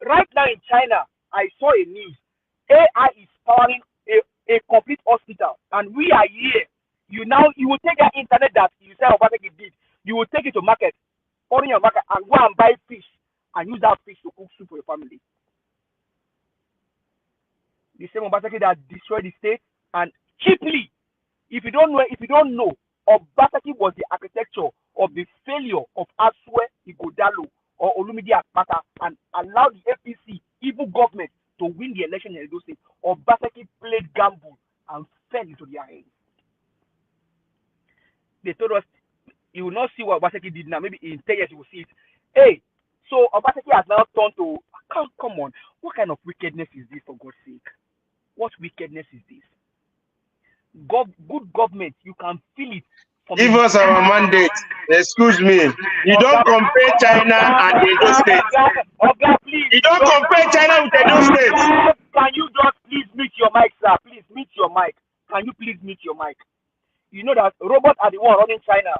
Speaker 11: right now in China, I saw a news. AI is powering a complete hospital, and we are here. You will take that internet that you say Obaseki did. You will take it to market, or in your market, and go and buy fish and use that fish to cook soup for your family. The same Obaseki that destroyed the state and cheaply. If you don't know, Obaseki was the architecture of the failure of Asue, Ighodalo, or Olumide Akpata, and allowed the APC, evil government, to win the election in Edo State. Obaseki played gamble and fell into their hands. They told us, you will not see what Obaseki did now. Maybe in 10 years you will see it. Hey, so Obaseki has now turned to, come on, what kind of wickedness is this, for God's sake? What wickedness is this? Good government, you can feel it.
Speaker 8: Give us our mandate. Excuse me. You don't compare China and Edo State. You don't compare China with Edo State.
Speaker 11: Can you just please mute your mic, sir? Please mute your mic. Can you please mute your mic? You know that robots are the one running China,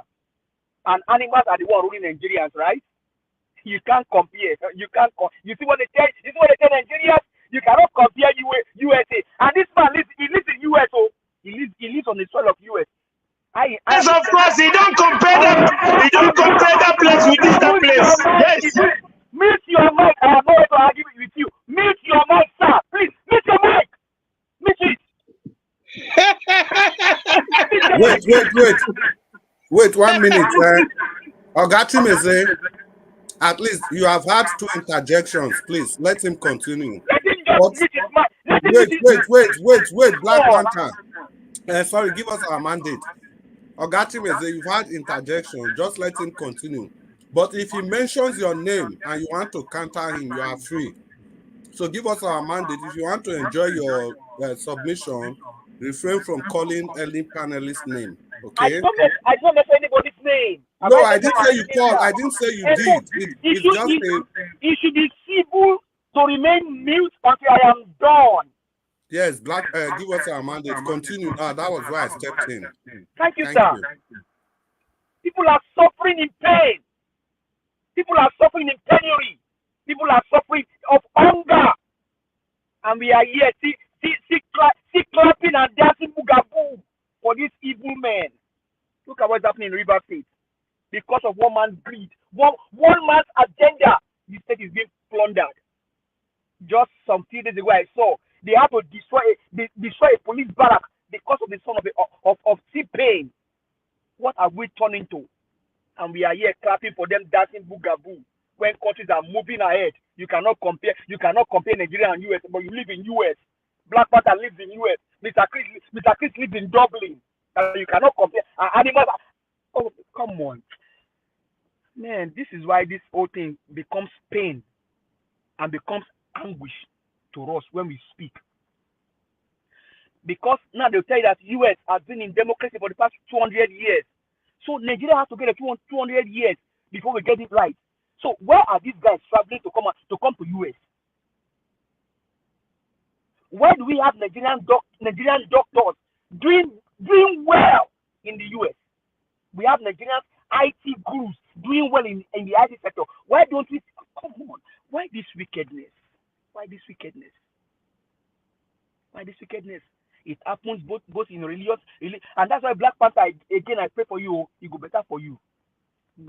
Speaker 11: and animals are the one ruling Nigerians, right? You can't compare. You see what they tell? You see what they tell Nigerians? You cannot compare USA. And this man lives in US. Oh, he lives on the soil of US.
Speaker 8: Yes, of course. You don't compare them. You don't compare that place with this place. Yes.
Speaker 11: Mute your mic. I am not going to argue with you. Mute your mic, sir. Please, mute your mic. Mute
Speaker 4: it. Wait 1 minute. Ogatimeze, at least you have had 2 interjections. Please let him continue. Wait, Black Panther. Sorry, give us our mandate. Ogatimeze, you've had interjection. Just let him continue. But if he mentions your name and you want to counter him, you are free. So give us our mandate. If you want to enjoy your submission, refrain from calling any panelist name. Okay?
Speaker 11: I don't mention anybody's name.
Speaker 4: No, I didn't say you called. I didn't say you did.
Speaker 11: It should be civil to remain mute until I am done.
Speaker 4: Yes, Black. Give us our mandate. Continue. That was why I stepped in.
Speaker 11: Thank you, sir. People are suffering in pain. People are suffering in penury. People are suffering of hunger. And we are here, see clapping and dancing boogaboo for these evil men. Look at what's happening in River State. Because of one man's greed, one man's agenda, the state is being plundered. Just some few days ago, I saw they have to destroy a police barrack because of the son of T-Pain. What are we turning to? And we are here clapping for them, dancing boogaboo. When countries are moving ahead, you cannot compare Nigeria and US, but you live in US. Black Panther lives in US. Mr. Chris lives in Dublin. You cannot compare. Animals. Oh, come on. Man, this is why this whole thing becomes pain and becomes anguish to us when we speak. Because now they'll tell you that US has been in democracy for the past 200 years. So Nigeria has to get 200 years before we get it right. So where are these guys traveling to come to US? Where do we have Nigerian doctors doing well in the US? We have Nigerian IT gurus doing well in the IT sector. Why don't we? Come on. Why this wickedness? Why this wickedness? Why this wickedness? It happens both in religious, and that's why Black Panther, again, I pray for you, it go better for you.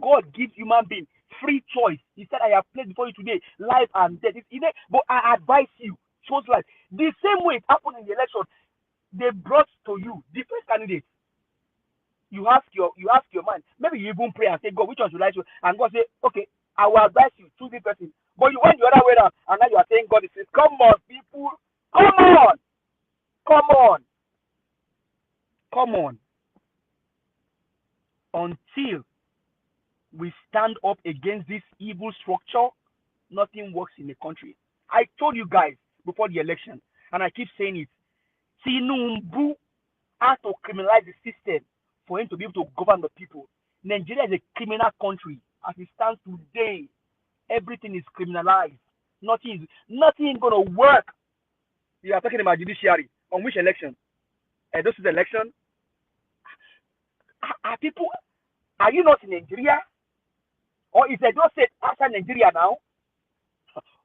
Speaker 11: God gives human beings free choice. He said, I have placed before you today life and death. But I advise you, shows light. The same way it happened in the election, they brought to you different candidates. You ask your mind. Maybe you even pray and say, God, which one should I choose? And God say, okay, I will advise you, choose this person. But you went the other way around, and now you are saying God is saying, come on, people, come on, come on, come on. Until we stand up against this evil structure, nothing works in the country. I told you guys before the election, and I keep saying it, Tinubu has to criminalize the system for him to be able to govern the people. Nigeria is a criminal country. As it stands today, everything is criminalized. Nothing is going to work. You are talking about judiciary. On which election? Edo State election? Are you not in Nigeria? Or is Edo State after Nigeria now?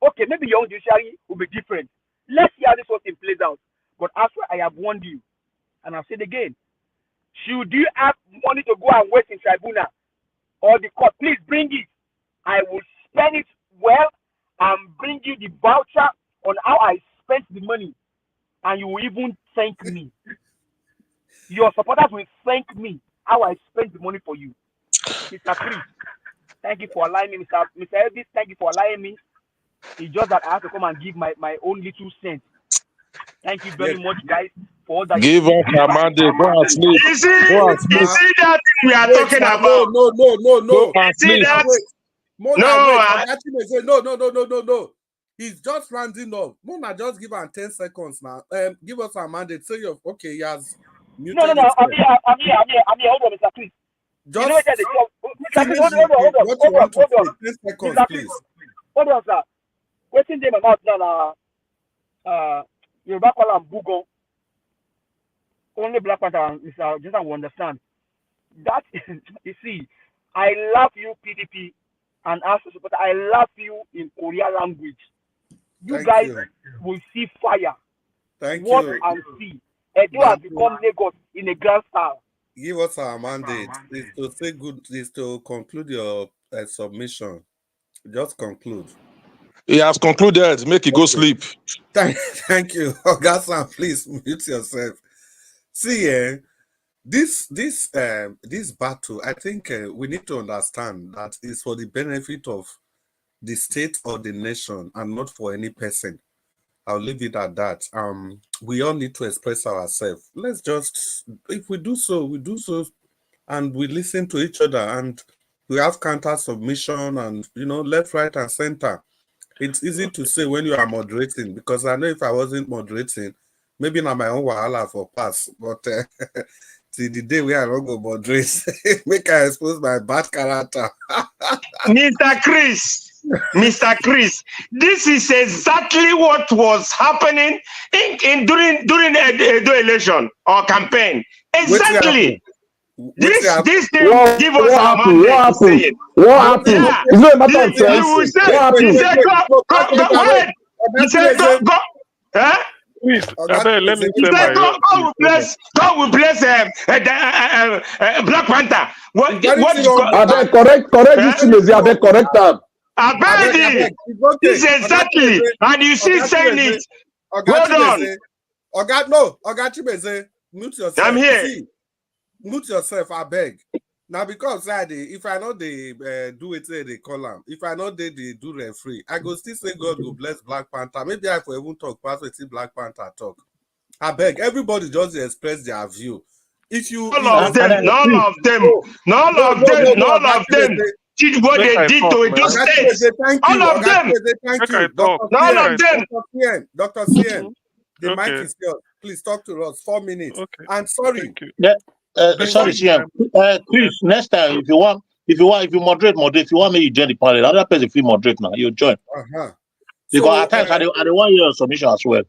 Speaker 11: Okay, maybe your own judiciary will be different. Let's see how this whole thing plays out. But after I have warned you, and I've said again, should you have money to go and wait in tribunal or the court, please bring it. I will spend it well and bring you the voucher on how I spent the money. And you will even thank me. Your supporters will thank me how I spent the money for you. Mr. Chris, thank you for allowing me. Mr. Elvis, thank you for allowing me. It's just that I have to come and give my own little cent. Thank you very much, guys, for all that.
Speaker 3: Give us a mandate. Go and sleep.
Speaker 8: You see that we are talking about?
Speaker 4: No.
Speaker 3: Go and sleep.
Speaker 4: No. He's just rounding up. Mona, just give him 10 seconds now. Give us a mandate. Say you're okay. He has muted.
Speaker 11: No. I'm here. Hold on, Mr. Chris.
Speaker 4: Just
Speaker 11: Mr. Chris, hold on.
Speaker 4: 10 seconds, please.
Speaker 11: Hold on, sir. Waiting them about now. Yoruba call him Bugon. Only Black Panther and Mr. Jason will understand. That you see, I love you, PDP, and Asue supporter. I love you in Korean language. You guys will see fire. Watch and see. Edo has become Lagos in a grand style.
Speaker 4: Give us our mandate. Is to say good. Is to conclude your submission. Just conclude.
Speaker 3: He has concluded. Make it go sleep.
Speaker 4: Thank you. Ogasan, please mute yourself. See, this battle, I think we need to understand that it's for the benefit of the state or the nation and not for any person. I'll leave it at that. We all need to express ourselves. Let's just, if we do so, and we listen to each other, and we have counter submission, and left, right, and center. It's easy to say when you are moderating, because I know if I wasn't moderating, maybe not my own wahala for pass, but till the day we are not going to moderate, make I expose my bad character.
Speaker 8: Mr. Chris, this is exactly what was happening during the election or campaign. Exactly. This thing give us a mandate to say it.
Speaker 10: What happened? Yeah. It's not a matter of choice. What happened?
Speaker 8: He said, go. Huh?
Speaker 5: Please, let me say my
Speaker 8: God will bless Black Panther.
Speaker 10: Correct this Chimezi, correct that.
Speaker 8: This is exactly, and you see saying it. Hold on.
Speaker 4: Oga Chimezi, mute yourself.
Speaker 8: I'm here.
Speaker 4: See, mute yourself, I beg. Now, because if I know they do it, they call them. If I know they do referee, I go still say God will bless Black Panther. Maybe I will even talk past see Black Panther talk. I beg everybody just express their view. If you
Speaker 8: none of them did what they did to Edo State. All of them.
Speaker 4: Thank you. Dr. CN, the mic is yours. Please talk to us. 4 minutes.
Speaker 5: Okay.
Speaker 4: I'm sorry.
Speaker 9: Sorry, CM. Chris, next time if you moderate. If you want me, you join the panel. Another person if you moderate now, you join. Because at times I don't want your submission as well.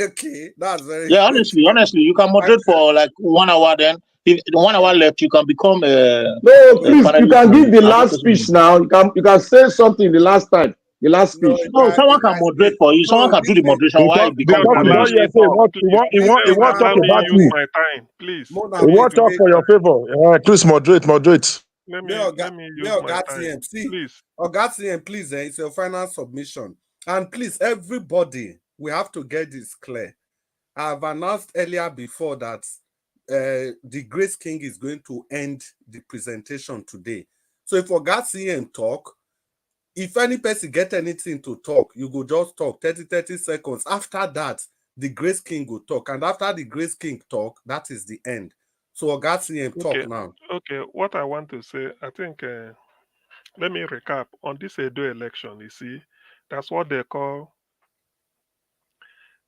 Speaker 4: Okay, that's very
Speaker 9: good. Honestly, you can moderate for like 1 hour. Then if 1 hour left, you can become
Speaker 10: no, please. You can give the last speech now. You can say something the last time. The last speech.
Speaker 9: No, someone can moderate for you. Someone can do the moderation. Why it becomes
Speaker 2: you want to talk about me?
Speaker 5: My time, please.
Speaker 2: You want to talk for your favor? Please moderate.
Speaker 5: Let me use my time.
Speaker 4: Please. Please, it's your final submission. And please, everybody, we have to get this clear. I've announced earlier before that the Grace King is going to end the presentation today. So if Oga CM talk, if any person get anything to talk, you go just talk 30 seconds. After that, the Grace King will talk. And after the Grace King talk, that is the end. So Oga CM talk now.
Speaker 5: Okay, what I want to say, I think, let me recap. On this Edo election, you see, that's what they call,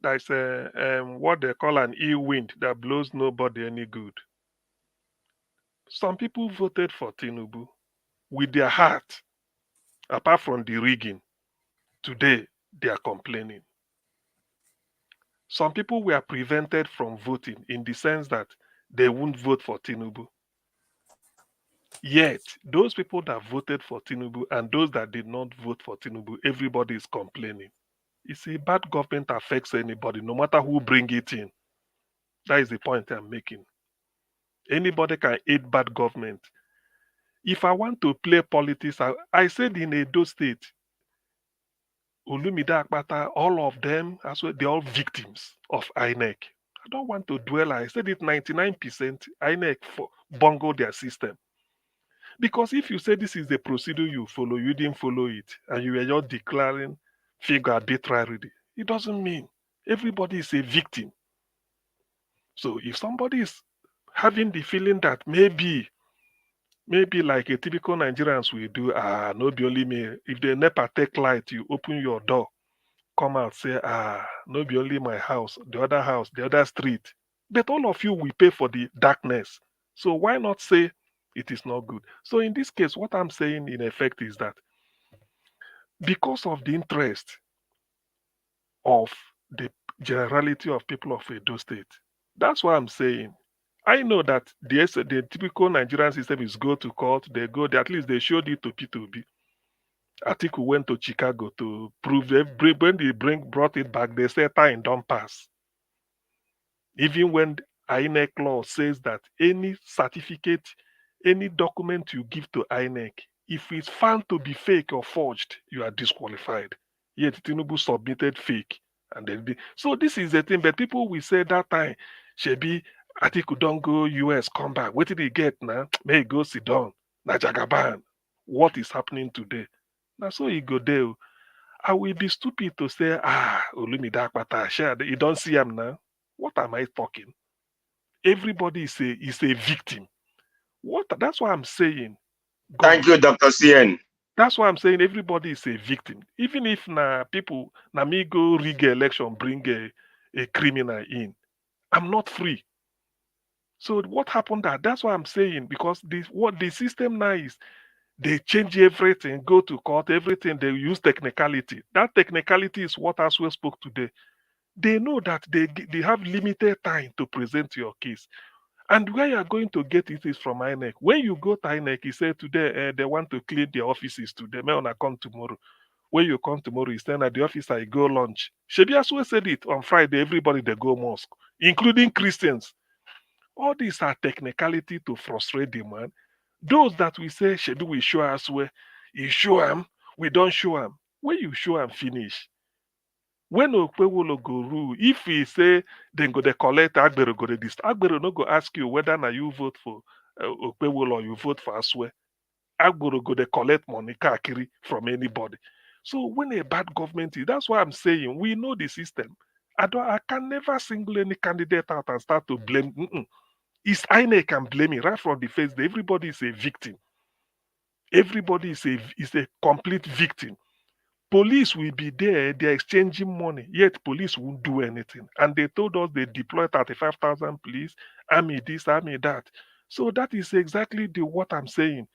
Speaker 5: that's what they call an e-wind that blows nobody any good. Some people voted for Tinubu with their heart, apart from the rigging. Today, they are complaining. Some people were prevented from voting in the sense that they won't vote for Tinubu. Yet, those people that voted for Tinubu and those that did not vote for Tinubu, everybody is complaining. You see, bad government affects anybody, no matter who bring it in. That is the point I'm making. Anybody can aid bad government. If I want to play politics, I said in Edo State, Olumide Akpata, all of them, as well, they're all victims of INEC. I don't want to dwell. I said it 99% INEC bungled their system. Because if you say this is the procedure you follow, you didn't follow it, and you were just declaring figure arbitrarily, it doesn't mean everybody is a victim. So if somebody is having the feeling that maybe like a typical Nigerians will do, no be only me. If the NEPA take light, you open your door, come out, say, no be only my house, the other house, the other street. But all of you will pay for the darkness. So why not say it is not good? So in this case, what I'm saying in effect is that because of the interest of the generality of people of Edo State, that's why I'm saying I know that the typical Nigerian system is go to court, at least they showed it to P2B. Atiku went to Chicago to prove when they brought it back, they said time don't pass. Even when INEC law says that any certificate, any document you give to INEC, if it's found to be fake or forged, you are disqualified. Yet Tinubu submitted fake. So this is the thing, but people will say that time, Shebi, Atiku don't go US, come back. What did he get now? May he go sit down. Na Jagaban. What is happening today? Now so he go there. I will be stupid to say, Olumide Akpata, share. You don't see him now. What am I talking? Everybody is a victim. That's why I'm saying. God,
Speaker 8: thank you, Dr. CN.
Speaker 5: That's why I'm saying everybody is a victim. Even if people me go rig election, bring a criminal in, I'm not free. So what happened that's why I'm saying, because what the system now is, they change everything, go to court, everything, they use technicality. That technicality is what Asue spoke today. They know that they have limited time to present your case. And where you are going to get it is from INEC. When you go to INEC, you say today they want to clean their offices today. May wanna come tomorrow. When you come tomorrow, you stand at the office, I go lunch. Shebi Asue said it on Friday, everybody they go mosque, including Christians. All these are technicality to frustrate the man. Those that we say, Shebi we show Asue, you show him, we don't show him. When you show him, finish. When Okpebholo go rule, if he say then go they collect Agbero go this, Agbero no go ask you whether na you vote for Okpebholo or you vote for Asue. Agbero go they collect money kakiri from anybody. So when a bad government is, that's why I'm saying we know the system. I can never single any candidate out and start to blame. It's INEC can blame it right from the face. Everybody is a victim. Everybody is a complete victim. Police will be there, they're exchanging money, yet police won't do anything. And they told us they deploy 35,000 police, army this, army that. So that is exactly what I'm saying.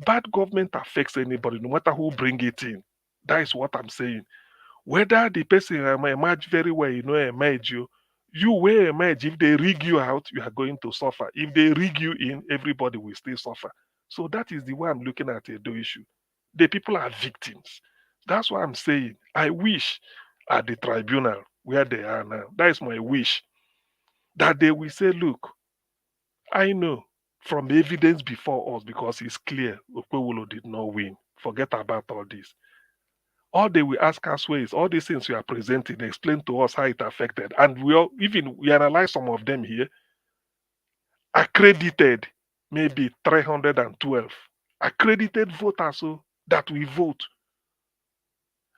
Speaker 5: Bad government affects anybody, no matter who bring it in. That is what I'm saying. Whether the person emerge very well, emerge you will emerge. If they rig you out, you are going to suffer. If they rig you in, everybody will still suffer. So that is the way I'm looking at the issue. The people are victims. That's what I'm saying. I wish at the tribunal where they are now, that is my wish, that they will say, look, I know from the evidence before us, because it's clear Okpebholo did not win. Forget about all this. All they will ask us is all these things you are presenting, explain to us how it affected. And we analyze some of them here. Accredited, maybe 312. Accredited voters so that we vote.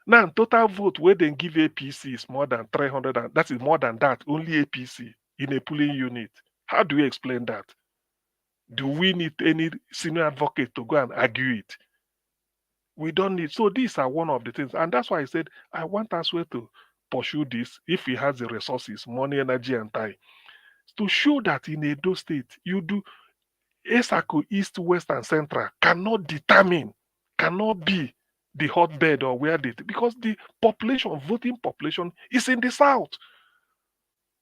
Speaker 5: Now, total vote where they give APC is more than 300, and that is more than that, only APC in a polling unit. How do we explain that? Do we need any senior advocate to go and argue it? We don't need. So these are one of the things. And that's why I said, I want Asue to pursue this if he has the resources, money, energy, and time, to show that in Edo State, you do ESACO, East, West, and Central cannot be the hotbed or where they, because the population, voting population is in the South.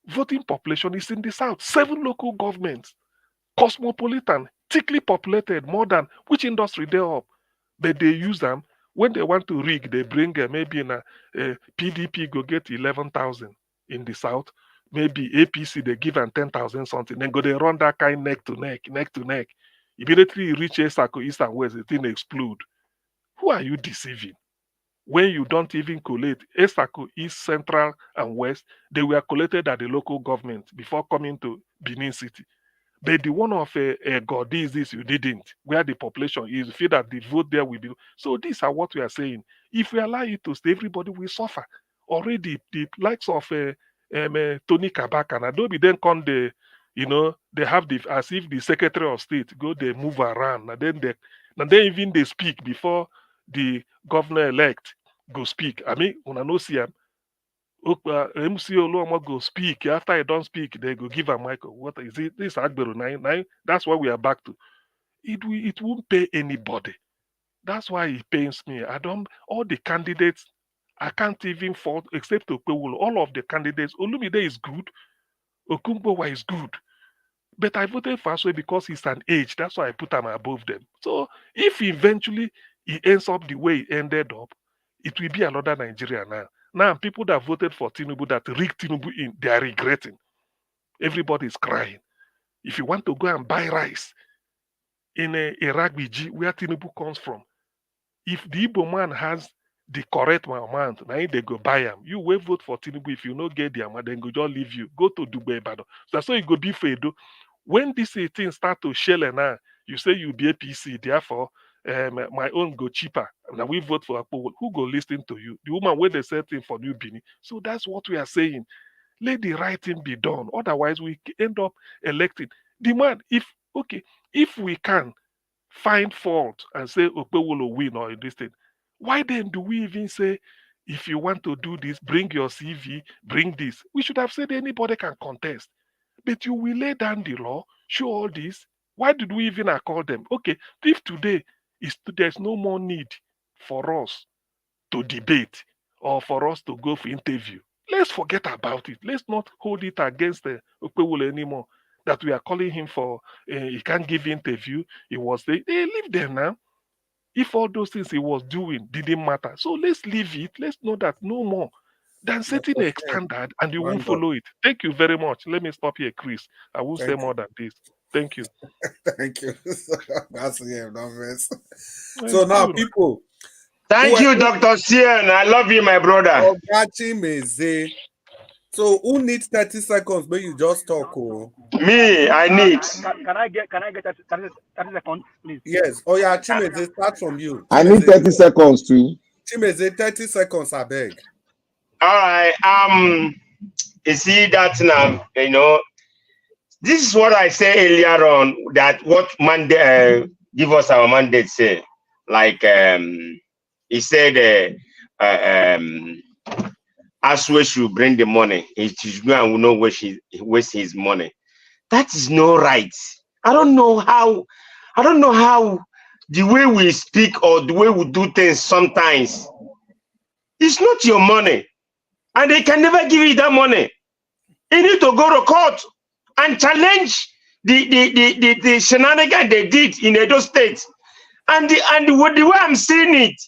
Speaker 5: Voting population is in the South. 7 local governments, cosmopolitan, thickly populated, more than which industry they up. But they use them when they want to rig. They bring maybe in a PDP go get 11,000 in the South. Maybe APC they give them 10,000 something. Then go they run that kind neck to neck. Immediately you reach ESACO, East and West, the thing explode. Who are you deceiving? When you don't even collate ESACO, East, Central, and West, they were collated at the local government before coming to Benin City. But the one of God, this you didn't, where the population is, feel that the vote there will be. So these are what we are saying. If we allow it to stay, everybody will suffer. Already, the likes of Tony Kabaka and Adobe then come the, they have the, as if the Secretary of State go, they move around, and then even they speak before the governor-elect go speak. I mean, when I know see him, MC Oluomo go speak. After I don't speak, they go give a mic. What is it? This Agbero 9. That's what we are back to. It won't pay anybody. That's why it pains me. All the candidates, I can't even fault except Okpebholo. All of the candidates, Olumide is good, Okumbowa is good. But I voted for Asue because he's an age. That's why I put him above them. So if eventually he ends up the way he ended up, it will be another Nigeria now. Now, people that voted for Tinubu, that rigged Tinubu in, they are regretting. Everybody is crying. If you want to go and buy rice in a Ragbiji, where Tinubu comes from, if the Igbo man has the correct amount, now they go buy him. You will vote for Tinubu. If you not get the amount, then go just leave you. Go to Dubai, Bado. So that's why you go be Fedo. When this thing start to shell now, you say you be a PC, therefore, my own go cheaper. Now we vote for Okpebholo. Who go listen to you? The woman where they set thing for New Benin. So that's what we are saying. Let the right thing be done. Otherwise, we end up electing the man. If we can find fault and say Okpebholo win or in this thing, why then do we even say, if you want to do this, bring your CV, bring this? We should have said anybody can contest. But you will lay down the law, show all this. Why did we even call them? Okay, if today there's no more need for us to debate or for us to go for interview, let's forget about it. Let's not hold it against Okpebholo anymore. That we are calling him for, he can't give interview. He was there. They leave them now. If all those things he was doing didn't matter, so let's leave it. Let's know that no more than setting a standard and you won't follow it. Thank you very much. Let me stop here, Chris. I won't say more than this. Thank you.
Speaker 4: Thank you. That's the numbers. So now, people.
Speaker 8: Thank you, Dr. Sien. I love you, my brother.
Speaker 4: So who needs 30 seconds? But you just talk. Oh.
Speaker 8: Me, I need.
Speaker 11: Can I get 30 seconds, please?
Speaker 4: Yes. Oh yeah, Chimeze, start from you.
Speaker 10: I need 30 seconds too.
Speaker 4: Chimeze, 30 seconds, I beg.
Speaker 8: All right. You see that now, this is what I said earlier on, that what mandate give us our mandate say. Like he said Asue should bring the money. He should go and will not waste his money. That is no right. I don't know how the way we speak or the way we do things sometimes. It's not your money. And they can never give you that money. You need to go to court and challenge the shenanigans they did in Edo State. And the way I'm seeing it,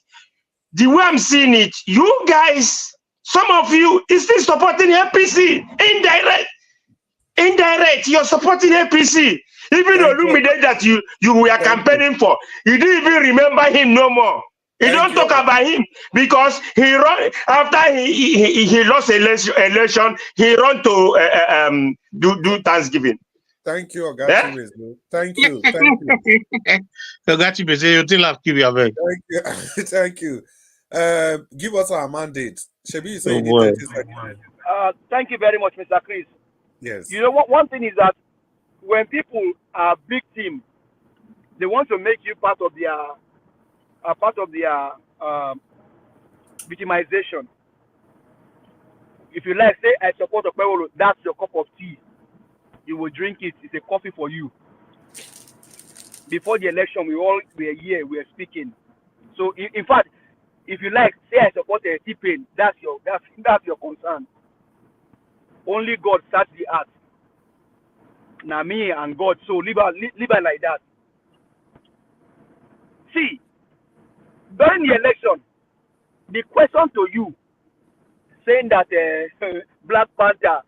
Speaker 8: you guys, some of you is still supporting APC. Indirect, you're supporting APC. Even Olumide that you were campaigning for, you didn't even remember him no more. You don't talk about him because he run after he lost election. He run to do Thanksgiving.
Speaker 4: Thank you, Ogachi. Thank you. Thank you.
Speaker 9: Ogachi, you still have to give away.
Speaker 4: Thank you. Thank you. Give us our mandate. Shebi, you say
Speaker 9: Oh,
Speaker 4: you need
Speaker 9: boy.
Speaker 4: 30 seconds.
Speaker 11: Thank you very much, Mr. Chris.
Speaker 4: Yes.
Speaker 11: You know what? One thing is that when people are victims, they want to make you part of their victimization. If you like, say I support Okpebholo, that's your cup of tea. You will drink it. It's a coffee for you. Before the election, we all were here. We were speaking. So, in fact, if you like, say I support a T-Pain, that's your concern. Only God starts the earth. Now me and God, so live it like that. See, during the election, the question to you, saying that Black Panther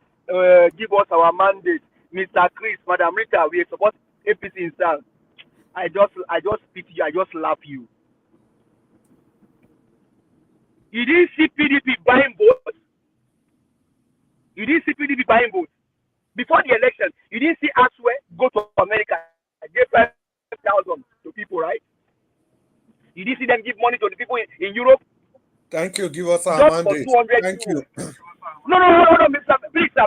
Speaker 11: give us our mandate, Mr. Chris, Madam Rita, we support APC instead. I just pity you. I just laugh you. You didn't see PDP buying votes. You didn't see PDP buying votes. Before the election, you didn't see Asue go to America and give 5,000 to people, right? You didn't see them give money to the people in Europe.
Speaker 4: Thank you. Give us our
Speaker 11: just
Speaker 4: mandate.
Speaker 11: For 200
Speaker 4: Thank you.
Speaker 11: No, Mr. Please, sir.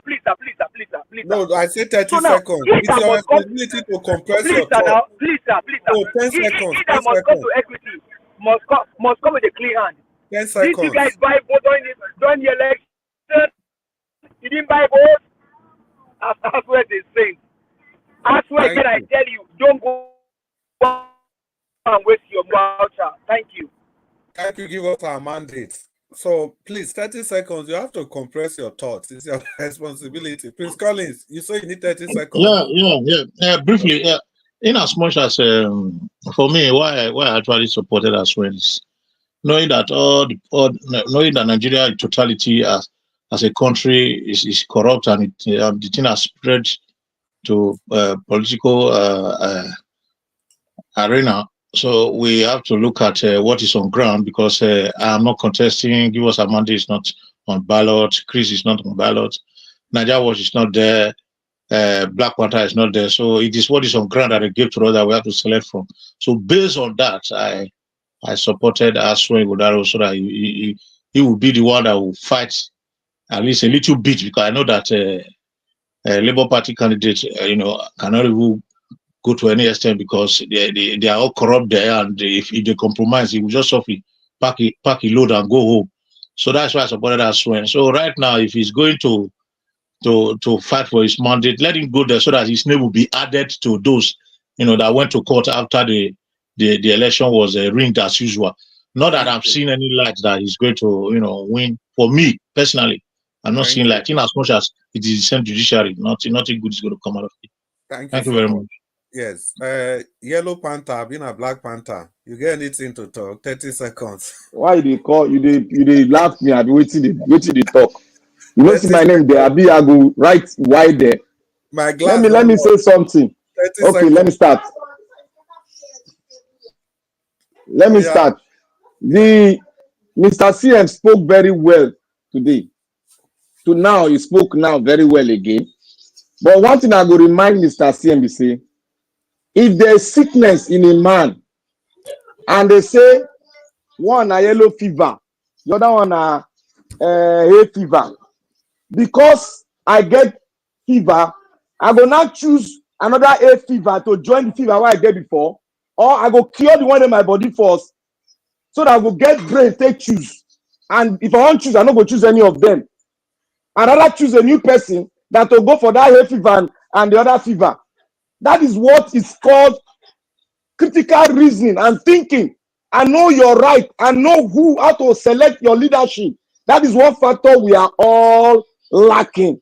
Speaker 4: No, I say 30
Speaker 11: so now,
Speaker 4: seconds. It's your responsibility to compress your thought.
Speaker 11: Please, sir.
Speaker 4: No, 10 seconds.
Speaker 11: He that must come to equity must come with a clean hand.
Speaker 4: 10 seconds.
Speaker 11: Did you guys buy vote during the election? You didn't buy vote? That's what they say. That's why again I tell you, don't go and waste your voucher. Thank you.
Speaker 4: Thank you. Give us our mandate. So please, 30 seconds. You have to compress your thoughts. It's your responsibility. Prince Collins, you say you need 30 seconds.
Speaker 9: Yeah. Briefly, in as much as for me, why I actually supported Asue is knowing that knowing that Nigeria in totality as a country is corrupt and the thing has spread to political arena. So we have to look at what is on ground because I'm not contesting. Give us a mandate is not on ballot. Chris is not on ballot. Nigeria Watch is not there. Black Panther is not there. So it is what is on ground that they give to us that we have to select from. So based on that, I supported Asue Ighodalo so that he will be the one that will fight at least a little bit because I know that Labour Party candidates, cannot even go to any extent because they are all corrupt there, and if they compromise, he will just softly pack a load and go home. So that's why I supported Asue. So right now, if he's going to fight for his mandate, let him go there so that his name will be added to those that went to court after the election was ringed as usual. Not that I'm seeing any light that he's going to win. For me personally, I'm not seeing light. In as much as it is the same judiciary, nothing good is going to come out of it.
Speaker 4: Thank you
Speaker 9: very much.
Speaker 4: Yes. Yellow Panther, being a Black Panther, you get anything to talk? 30 seconds.
Speaker 10: Why you they laugh me at waiting they talk? You know, see my name there. I go right wide there.
Speaker 4: My glass.
Speaker 10: Let me say something. Okay, seconds. Let me start. Let me start. The Mr. CM spoke very well today. To now, he spoke now very well again. But one thing I go remind Mr. CM is say, if there's sickness in a man, and they say one a yellow fever, the other one a hay fever, because I get fever, I go now choose another hay fever to join the fever where I get before, or I go cure the one in my body first, so that I will get brain take choose. And if I want choose, I don't go choose any of them. I'd rather choose a new person than to go for that hay fever and the other fever. That is what is called critical reasoning and thinking. And know your right and know how to select your leadership. That is one factor we are all lacking.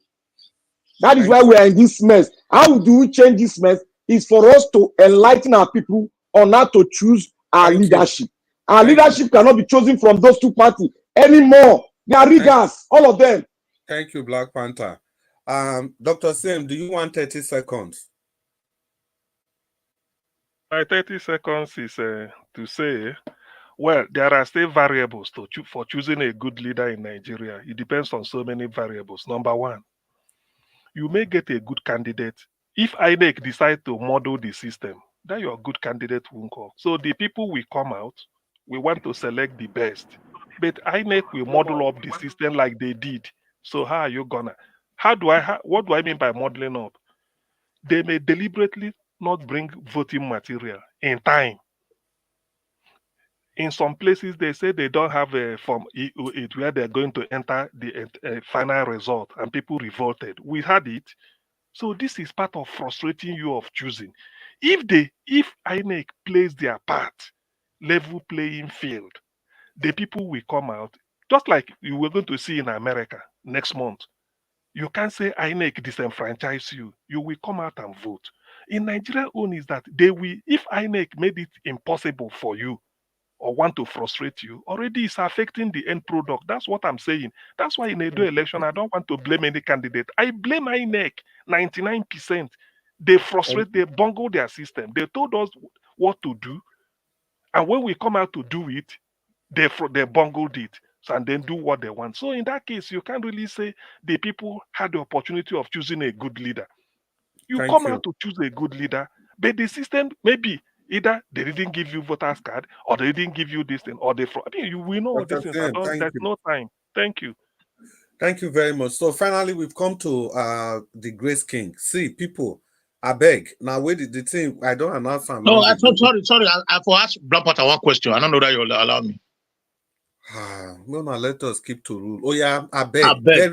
Speaker 10: That is why we are in this mess. How do we change this mess? Is for us to enlighten our people on how to choose our leadership. Our leadership cannot be chosen from those two parties anymore. They are riggers, all of them.
Speaker 4: Thank you, Black Panther. Dr. Sim, do you want 30 seconds?
Speaker 5: My 30 seconds is to say Well, there are still variables for choosing a good leader in Nigeria. It depends on so many variables. Number one, you may get a good candidate. If INEC decide to model the system, then your good candidate won't come. So the people will come out, we want to select the best. But INEC will model up the system like they did. So how are you gonna? What do I mean by modeling up? They may deliberately not bring voting material in time. In some places, they say they don't have a form it where they're going to enter the final result, and people revolted. We had it. So this is part of frustrating you of choosing. If INEC plays their part, level playing field, the people will come out, just like you were going to see in America next month. You can't say INEC disenfranchise you. You will come out and vote. In Nigeria, own is that they will, if INEC made it impossible for you or want to frustrate you, already it's affecting the end product. That's what I'm saying. That's why in a Edo election, I don't want to blame any candidate. I blame INEC 99%. They frustrate, they bungle their system. They told us what to do. And when we come out to do it, they bungled it. So, and then do what they want. So in that case, you can't really say the people had the opportunity of choosing a good leader. You come out to choose a good leader, but the system maybe either they didn't give you voters card or they didn't give you this thing or they. I mean, we know all these things. There's no time. Thank you.
Speaker 4: Thank you very much. So finally, we've come to the Grace King. See, people, I beg. Now, wait, the thing, I don't announce.
Speaker 9: No, sorry. I for ask Black Panther one question. I don't know that you'll allow me.
Speaker 4: No, let us keep to rule. Oh yeah, I beg.
Speaker 9: I beg.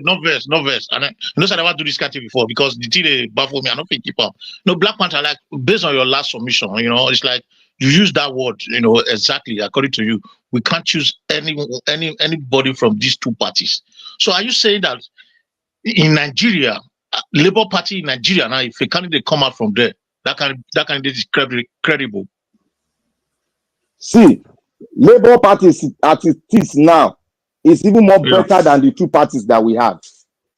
Speaker 9: No verse. And I never do this kind of thing before because the thing they baffle me. I don't think keep up. No, Black Panther, like based on your last submission, it's like you use that word, exactly according to you. We can't choose anybody from these two parties. So are you saying that in Nigeria, Labour Party in Nigeria now, if a candidate come out from there, that candidate is credible?
Speaker 10: See, Labour Party as it is now is even more better than the two parties that we have.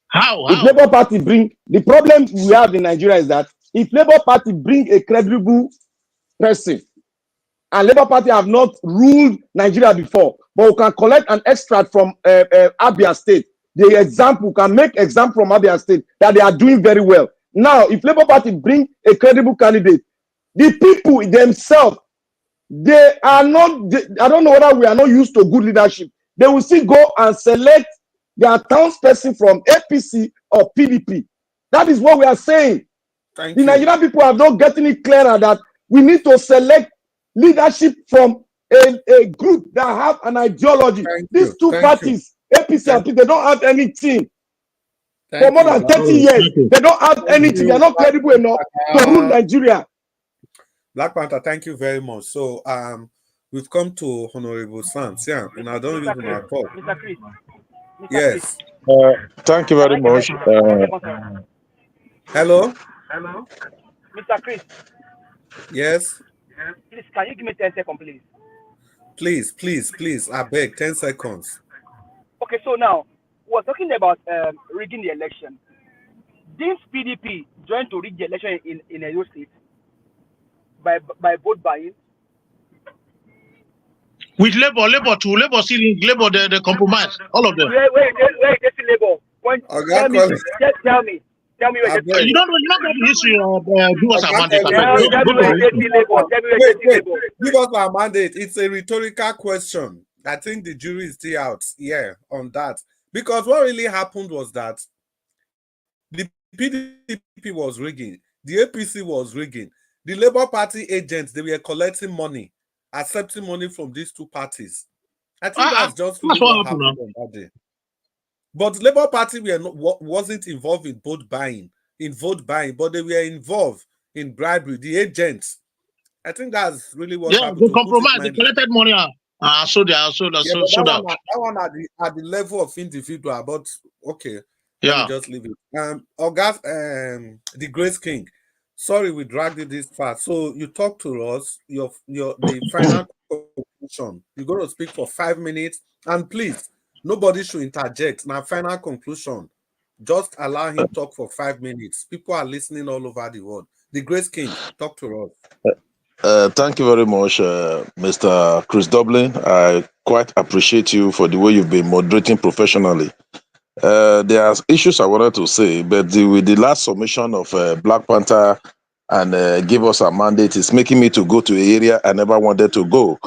Speaker 9: How?
Speaker 10: If Labour Party bring, the problem we have in Nigeria is that if Labour Party bring a credible person, and Labour Party have not ruled Nigeria before, but we can collect an extract from Abia State. The example can make example from Abia State that they are doing very well. Now, if Labour Party bring a credible candidate, the people themselves, they are not, I don't know whether we are not used to good leadership. They will still go and select their townsperson from APC or PDP. That is what we are saying. The Nigerian people are not getting it clearer that we need to select leadership from a group that have an ideology. These two parties, APC and PDP, they don't have anything. For more than 30 years, they don't have anything. They are not credible enough to rule Nigeria.
Speaker 4: Black Panther, thank you very much. So we've come to Honorable Sans. Yeah, and I don't use my call.
Speaker 11: Mr. Chris.
Speaker 4: Yes.
Speaker 3: Thank you very much.
Speaker 4: Hello?
Speaker 11: Hello? Mr. Chris.
Speaker 4: Yes?
Speaker 11: Please, can you give me 10 seconds, please?
Speaker 4: Please. I beg, 10 seconds.
Speaker 11: Okay, so now, we're talking about rigging the election. Didn't PDP join to rig the election in Edo State by vote buying?
Speaker 9: With Labour the compromise, all of them.
Speaker 11: Wait, Labour. Tell me.
Speaker 9: You don't know the history of give us our mandate.
Speaker 4: Give us our mandate. It's a rhetorical question. I think the jury is still out on that. Because what really happened was that the PDP was rigging, the APC was rigging, the Labour Party agents, they were collecting money, accepting money from these two parties. I think that's just really what happened on that day. But Labour Party wasn't involved in vote buying, but they were involved in bribery. The agents, I think that's really what happened.
Speaker 9: They compromised. They collected money, so they are sold out.
Speaker 4: That one at the level of individual, but okay, let me just leave it. August, the Grace King. Sorry, we dragged it this far. So you talk to us. The final conclusion. You're going to speak for 5 minutes, and please. Nobody should interject. Now, final conclusion. Just allow him talk for 5 minutes. People are listening all over the world. The Grace King, talk to us.
Speaker 3: Thank you very much, Mr. Chris Dublin. I quite appreciate you for the way you've been moderating professionally. There are issues I wanted to say, but with the last submission of Black Panther and give us a mandate, it's making me to go to an area I never wanted to go.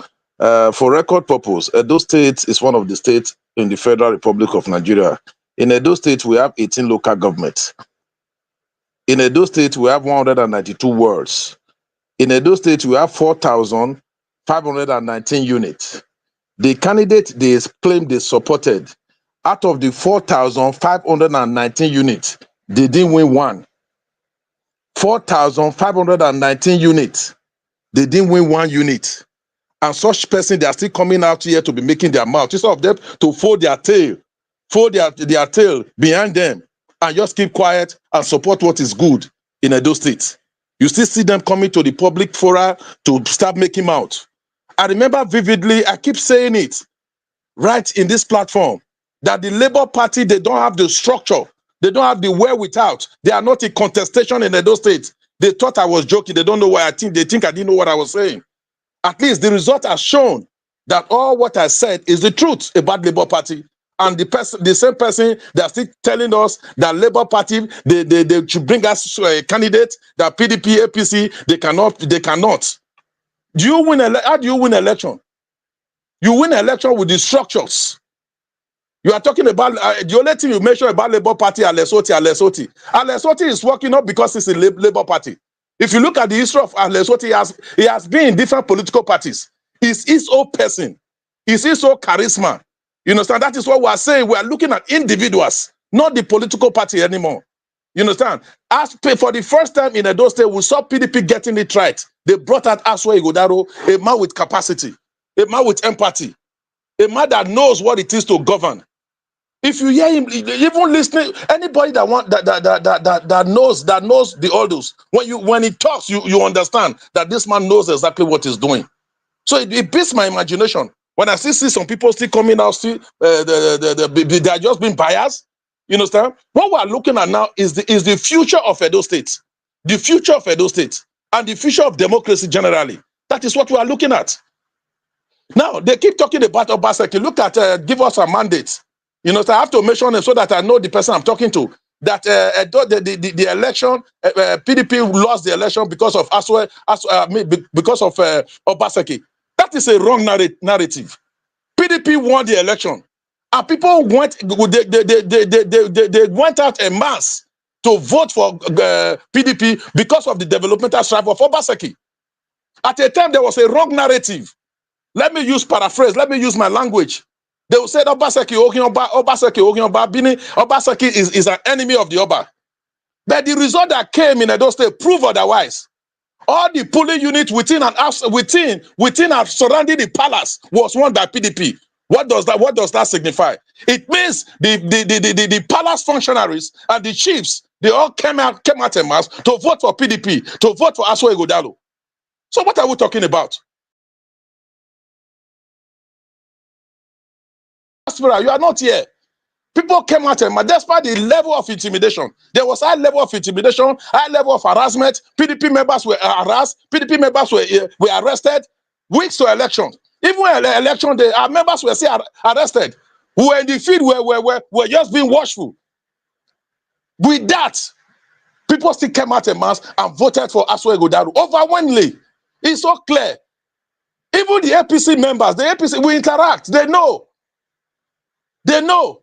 Speaker 3: For record purpose, Edo State is one of the states in the Federal Republic of Nigeria. In Edo State, we have 18 local governments. In Edo State, we have 192 wards. In Edo State, we have 4,519 units. The candidate they claim they supported, out of the 4,519 units, they didn't win one. 4,519 units, they didn't win one unit. And such person, they are still coming out here to be making their mouth. Instead of them to fold their tail behind them and just keep quiet and support what is good in Edo State. You still see them coming to the public fora to start making mouth. I remember vividly, I keep saying it right in this platform, that the Labour Party, they don't have the structure. They don't have the wherewithal. They are not in contestation in Edo State. They thought I was joking. They don't know why they think I didn't know what I was saying. At least the result has shown that all what I said is the truth about Labour Party. And the same person that's still telling us that Labour Party, they should bring us a candidate, that PDP, APC, they cannot. How do you win election? You win election with the structures. You are talking about, the only thing you mention about Labour Party, Alesoti. Alesoti is working up because it's a Labour Party. If you look at the history of Alesoti, he has been in different political parties. He's his own person. He's his own charisma. You understand? That is what we are saying. We are looking at individuals, not the political party anymore. You understand? As for the first time in Edo State, we saw PDP getting it right. They brought out Asue Ighodalo, a man with capacity, a man with empathy, a man that knows what it is to govern. If you hear him, even listening, anybody that knows the orders, when he talks, you understand that this man knows exactly what he's doing. So it beats my imagination when I see some people still coming out, still they are just being biased. You understand? What we are looking at now is the future of Edo State, the future of Edo State, and the future of democracy generally. That is what we are looking at. Now they keep talking about Obaseki. Look at give us a mandate. You know, so I have to mention it so that I know the person I'm talking to. That the election, PDP lost the election because of Asue, because of Obaseki. That is a wrong narrative. PDP won the election, and people went. They went out en masse to vote for PDP because of the developmental strive of Obaseki. At a time, there was a wrong narrative. Let me paraphrase. Let me use my language. They will say Obaseki is an enemy of the Oba. But the result that came in Edo State proved otherwise. All the polling units within and surrounding the palace was won by PDP. What does that signify? It means the palace functionaries and the chiefs, they all came out en masse to vote for PDP, to vote for Asue Ighodalo. So what are we talking about? You are not here. People came out and despite the level of intimidation, there was high level of intimidation, high level of harassment. PDP members were harassed. PDP members were arrested weeks to election. Even election day, our members were still arrested. Who were in the field were just being watchful. With that, people still came out en masse and voted for Asue Ighodalo overwhelmingly. It's so clear. Even the APC members, we interact. They know. They know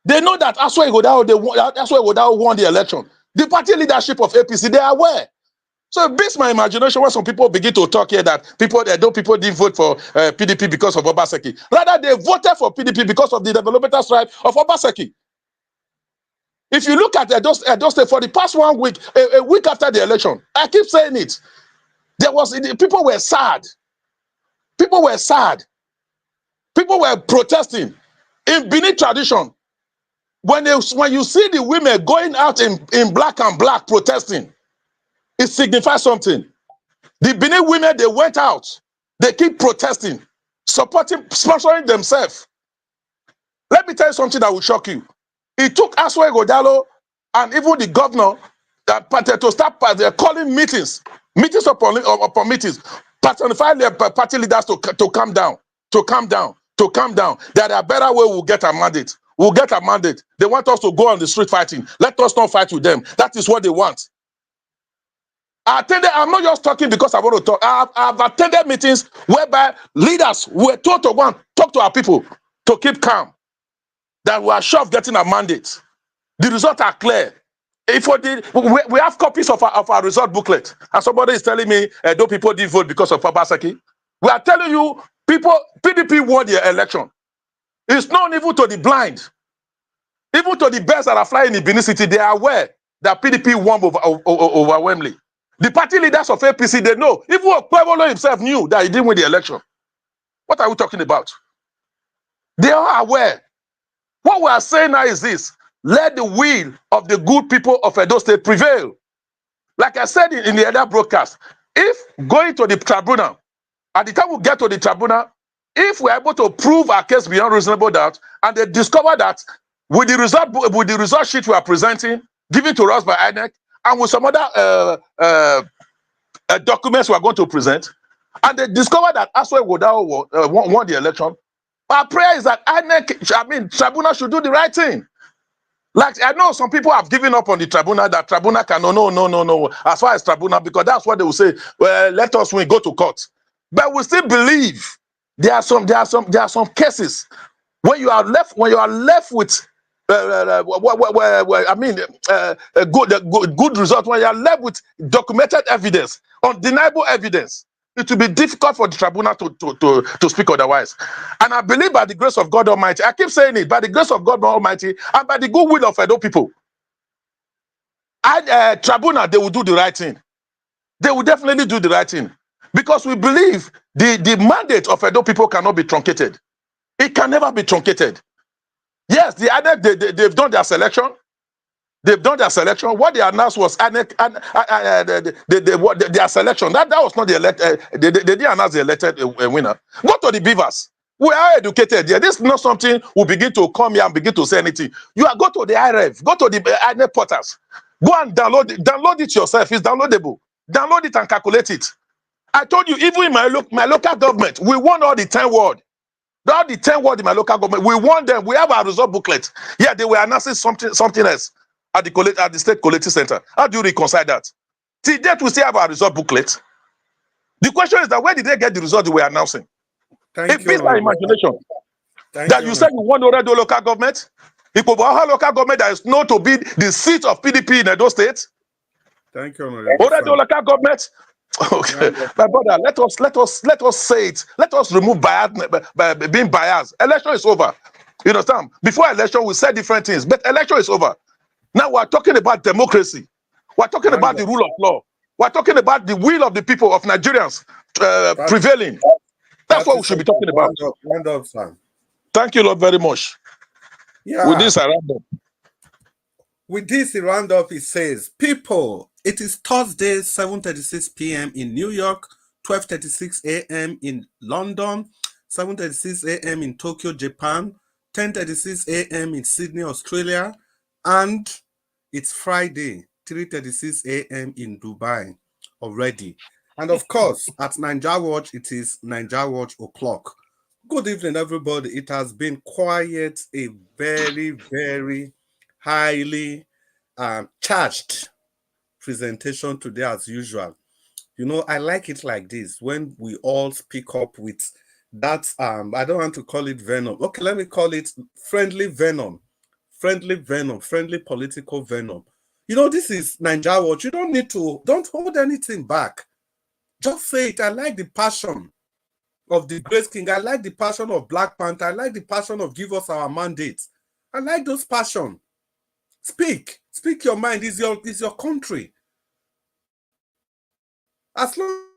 Speaker 3: that Asue Ighodalo won the election. The party leadership of APC, they are aware. So it beats my imagination when some people begin to talk here that people didn't vote for PDP because of Obaseki. Rather, they voted for PDP because of the developmental strive of Obaseki. If you look at Edo State for the past 1 week, a week after the election, I keep saying it, people were sad. People were sad. People were protesting. In Benin tradition, when you see the women going out in black and black protesting, it signifies something. The Benin women, they went out. They keep protesting, sponsoring themselves. Let me tell you something that will shock you. It took Asue Ighodalo and even the governor to start calling meetings Meetings upon meetings, personify their party leaders to calm down, to calm down, to calm down. There are better way we'll get a mandate. We'll get a mandate. They want us to go on the street fighting. Let us not fight with them. That is what they want. I'm not just talking because I want to talk. I've attended meetings whereby leaders were told to go and talk to our people to keep calm. That we are sure of getting a mandate. The results are clear. If we have copies of our result booklet, and somebody is telling me, though people didn't vote because of Obaseki, we are telling you, PDP won the election. It's not even to the blind. Even to the birds that are flying in Benin City, they are aware that PDP won overwhelmingly. The party leaders of APC, they know. Even Okpebholo himself knew that he didn't win the election. What are we talking about? They are aware. What we are saying now is this: let the will of the good people of Edo State prevail. Like I said in the other broadcast, if going to the tribunal, at the time we get to the tribunal, if we're able to prove our case beyond reasonable doubt, and they discover that with the result sheet we are presenting, given to us by INEC, and with some other documents we are going to present, and they discover that Asue Ighodalo won the election, our prayer is that tribunal should do the right thing. Like, I know some people have given up on the tribunal, that tribunal can no, as far as tribunal, because that's what they will say, well, let us win, go to court. But we still believe there are some cases when you are left with a good result, when you are left with documented evidence, undeniable evidence, it will be difficult for the tribunal to speak otherwise. And I believe by the grace of God Almighty, I keep saying it, by the grace of God Almighty, and by the goodwill of Edo people, tribunal, they will do the right thing. They will definitely do the right thing. Because we believe the mandate of Edo people cannot be truncated. It can never be truncated. Yes, the INEC, they've done their selection. They've done their selection. What they announced was INEC, their selection. That was not the elected. They didn't announce the elected winner. Go to the beavers. We are educated here. This is not something we begin to come here and begin to say anything. Go to the IREV, go to the INEC portals. Go and download it yourself. It's downloadable. Download it and calculate it. I told you, even in my local government, we won all the 10 wards. All the 10 wards in my local government, we won them. We have our result booklet. Yeah, they were announcing something else at the state collecting center. How do you reconcile that? Till date, we still have our result booklet. The question is that where did they get the result they were announcing? It beats my imagination. That you said you won already local government. Okpebholo local government that is known to be the seat of PDP in Edo State.
Speaker 4: Thank you,
Speaker 3: already local government. Okay, my brother, let us say it. Let us remove bias, being biased. Election is over. You understand? Before election, we said different things, but election is over. Now we are talking about democracy. We are talking about the rule of law. We are talking about the will of the people of Nigerians prevailing. That's what we should be talking about. Thank you, Lord, very much.
Speaker 4: Yeah.
Speaker 3: With this, I round up.
Speaker 4: With this, round up, it says, people, it is Thursday, 7:36 p.m. in New York, 12:36 a.m. in London, 7:36 a.m. in Tokyo, Japan, 10:36 a.m. in Sydney, Australia, and it's Friday, 3:36 a.m. in Dubai already. And of course, at Niger Watch, it is Niger Watch o'clock. Good evening, everybody. It has been quiet, a very, very highly charged presentation today as usual. You know, I like it like this, when we all speak up with that, I don't want to call it venom. Okay, let me call it friendly venom. Friendly venom, friendly political venom. You know, this is Niger Watch. You don't hold anything back. Just say it. I like the passion of the Grace King. I like the passion of Black Panther. I like the passion of Give Us Our Mandate. I like those passion. Speak your mind. Is your country. As long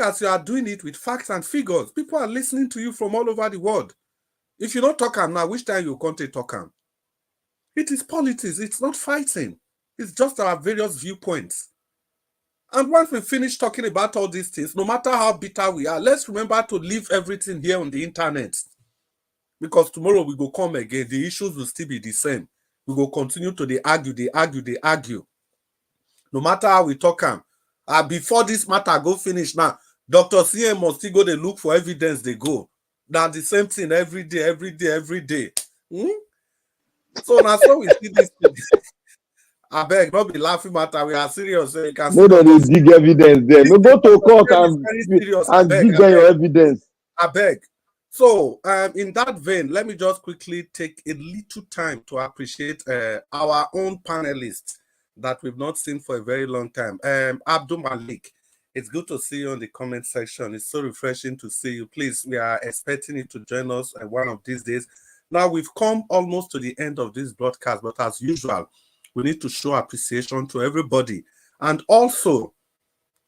Speaker 4: as you are doing it with facts and figures, people are listening to you from all over the world. If you don't talk now, which time you can't talk? It is politics. It's not fighting. It's just our various viewpoints. And once we finish talking about all these things, no matter how bitter we are, let's remember to leave everything here on the internet. Because tomorrow we go come again. The issues will still be the same. We will continue to argue. No matter how we talk, Before this matter go finish now, Dr. CM must still go, they look for evidence, they go. Now the same thing every day. So now so we see this thing. I beg, not be laughing matter. We are serious. So you can see
Speaker 10: No, they dig evidence there. No, go to court and dig there your evidence.
Speaker 4: I beg. So, in that vein, let me just quickly take a little time to appreciate our own panelists that we've not seen for a very long time. Abdul Malik, it's good to see you on the comment section. It's so refreshing to see you. Please, we are expecting you to join us one of these days. Now, we've come almost to the end of this broadcast, but as usual, we need to show appreciation to everybody. And also,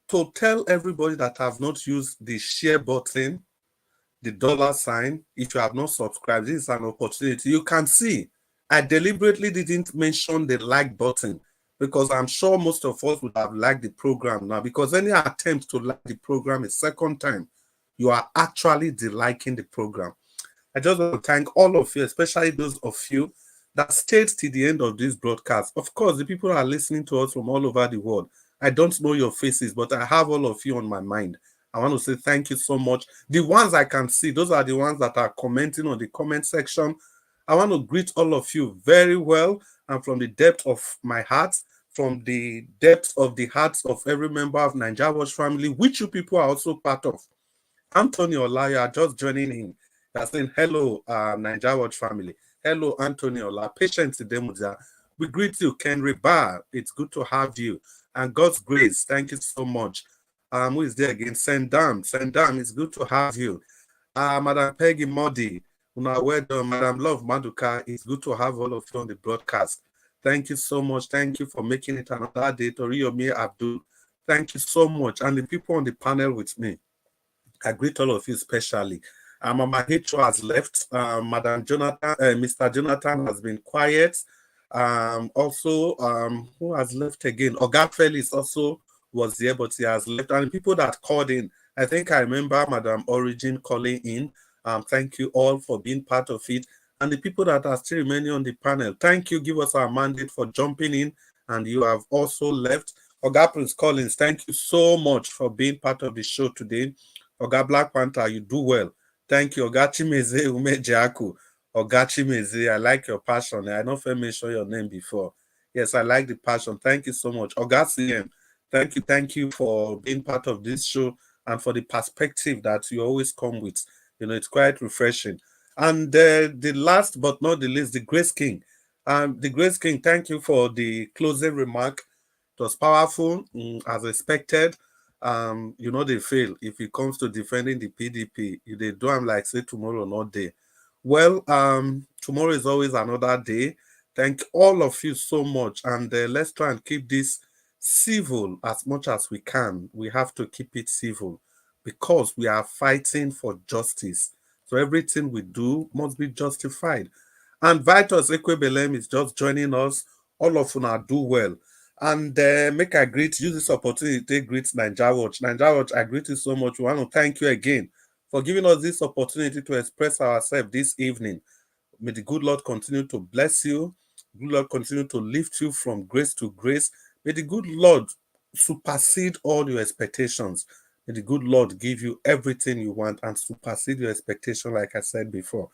Speaker 4: to tell everybody that have not used the share button, the $sign, if you have not subscribed, this is an opportunity. You can see I deliberately didn't mention the like button because I'm sure most of us would have liked the program now, because any attempt to like the program a second time, you are actually disliking the program. I just want to thank all of you, especially those of you that stayed to the end of this broadcast. Of course, the people are listening to us from all over the world. I don't know your faces, but I have all of you on my mind. I want to say thank you so much. The ones I can see, those are the ones that are commenting on the comment section. I want to greet all of you very well, and from the depth of my heart, from the depth of the hearts of every member of Nigeria Watch family, which you people are also part of. Anthony Olaya just joining in. They're saying, hello, Nigeria Watch family. Hello, Anthony Ola. Patience Demuza. We greet you, Kenry Bar. It's good to have you. And God's grace, thank you so much. Who is there again? Sendam. Sendam, it's good to have you. Madam Peggy Modi. Well done. Madam Love Maduka, it's good to have all of you on the broadcast. Thank you so much. Thank you for making it another day. Toriyomi Abdul, thank you so much. And the people on the panel with me, I greet all of you especially. Mama H has left. Madam Jonathan, Mr. Jonathan has been quiet. Also, who has left again? Oga Felix also was there, but he has left. And people that called in, I think I remember Madam Origin calling in. Thank you all for being part of it. And the people that are still remaining on the panel, thank you. Give us our mandate for jumping in. And you have also left. Oga Prince Collins, thank you so much for being part of the show today. Oga Black Panther, you do well. Thank you. Oga Chimeze Umejaku. Oga Chimeze, I like your passion. I know if I mentioned your name before. Yes, I like the passion. Thank you so much. Oga CM, thank you for being part of this show and for the perspective that you always come with. You know, it's quite refreshing. And the last but not the least, the Grace King. The Grace King, thank you for the closing remark. It was powerful, as expected. You know, they fail if it comes to defending the PDP. If they do, I'm like, say tomorrow, not day. Well, tomorrow is always another day. Thank all of you so much. And let's try and keep this civil as much as we can. We have to keep it civil because we are fighting for justice. So everything we do must be justified. And Vitus Ekwebelem is just joining us. All of you do well. And make I use this opportunity to greet Nigeria Watch. Nigeria Watch, I greet you so much. We want to thank you again for giving us this opportunity to express ourselves this evening. May the good Lord continue to bless you. Good Lord continue to lift you from grace to grace. May the good Lord supersede all your expectations. May the good Lord give you everything you want and supersede your expectation, like I said before.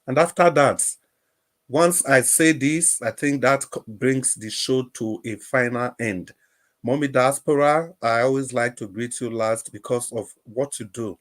Speaker 4: And after that, once I say this, I think that brings the show to a final end. Mommy Diaspora, I always like to greet you last because of what you do.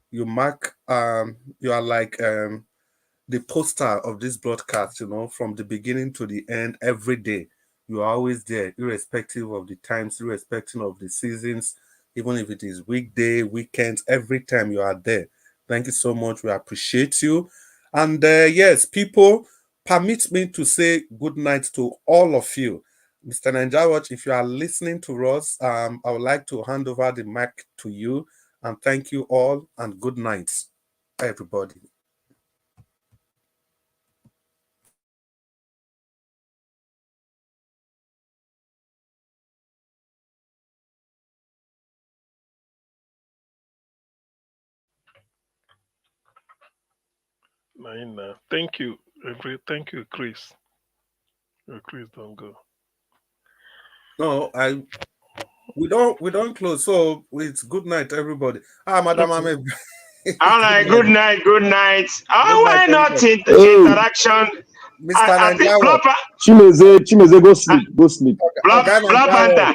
Speaker 4: You mark, you are like the poster of this broadcast, you know, from the beginning to the end, every day. You are always there, irrespective of the times, irrespective of the seasons, even if it is weekday, weekends, every time you are there. Thank you so much. We appreciate you. And yes, people, permit me to say good night to all of you. Mr. Nigeria Watch, if you are listening to us, I would like to hand over the mic to you. And thank you all, and good night, everybody.
Speaker 5: Thank you. Thank you, Chris. Chris, don't go.
Speaker 4: No, we don't close. So it's good night, everybody. Madam Ame.
Speaker 8: All right, good night. Why not interaction?
Speaker 4: Mr.
Speaker 10: Chimeze, go sleep.
Speaker 8: Black Panther.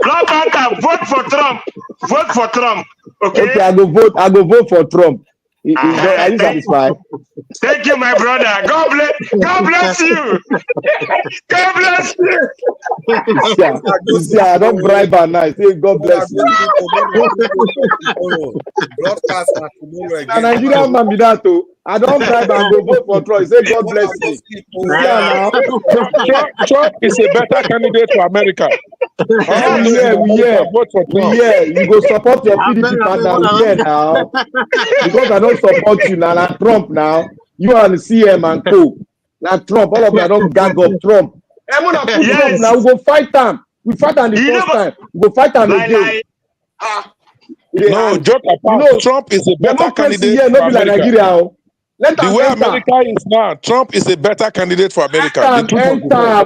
Speaker 8: Black Panther, vote for Trump. Okay,
Speaker 10: I go vote for Trump. Are you satisfied?
Speaker 8: Thank you, my brother. God bless you. God bless you.
Speaker 10: I don't bribe her now. Say God bless you.
Speaker 4: Broadcast tomorrow again.
Speaker 10: Nigerian man be that too. I don't bribe and go vote for Trump. Say God bless you.
Speaker 12: Trump is a better candidate for America.
Speaker 10: We hear. You go support your PDP partner. We hear now. Because I don't support you now. Like Trump now. You and CM and co. Like Trump. All of you don't gang up Trump. Trump now. We go fight them. We fight them the first time. We go fight them again.
Speaker 12: No, joke apart. Trump is a better candidate for America.
Speaker 10: Nigeria.
Speaker 12: The way America is now, Trump is a better candidate for America.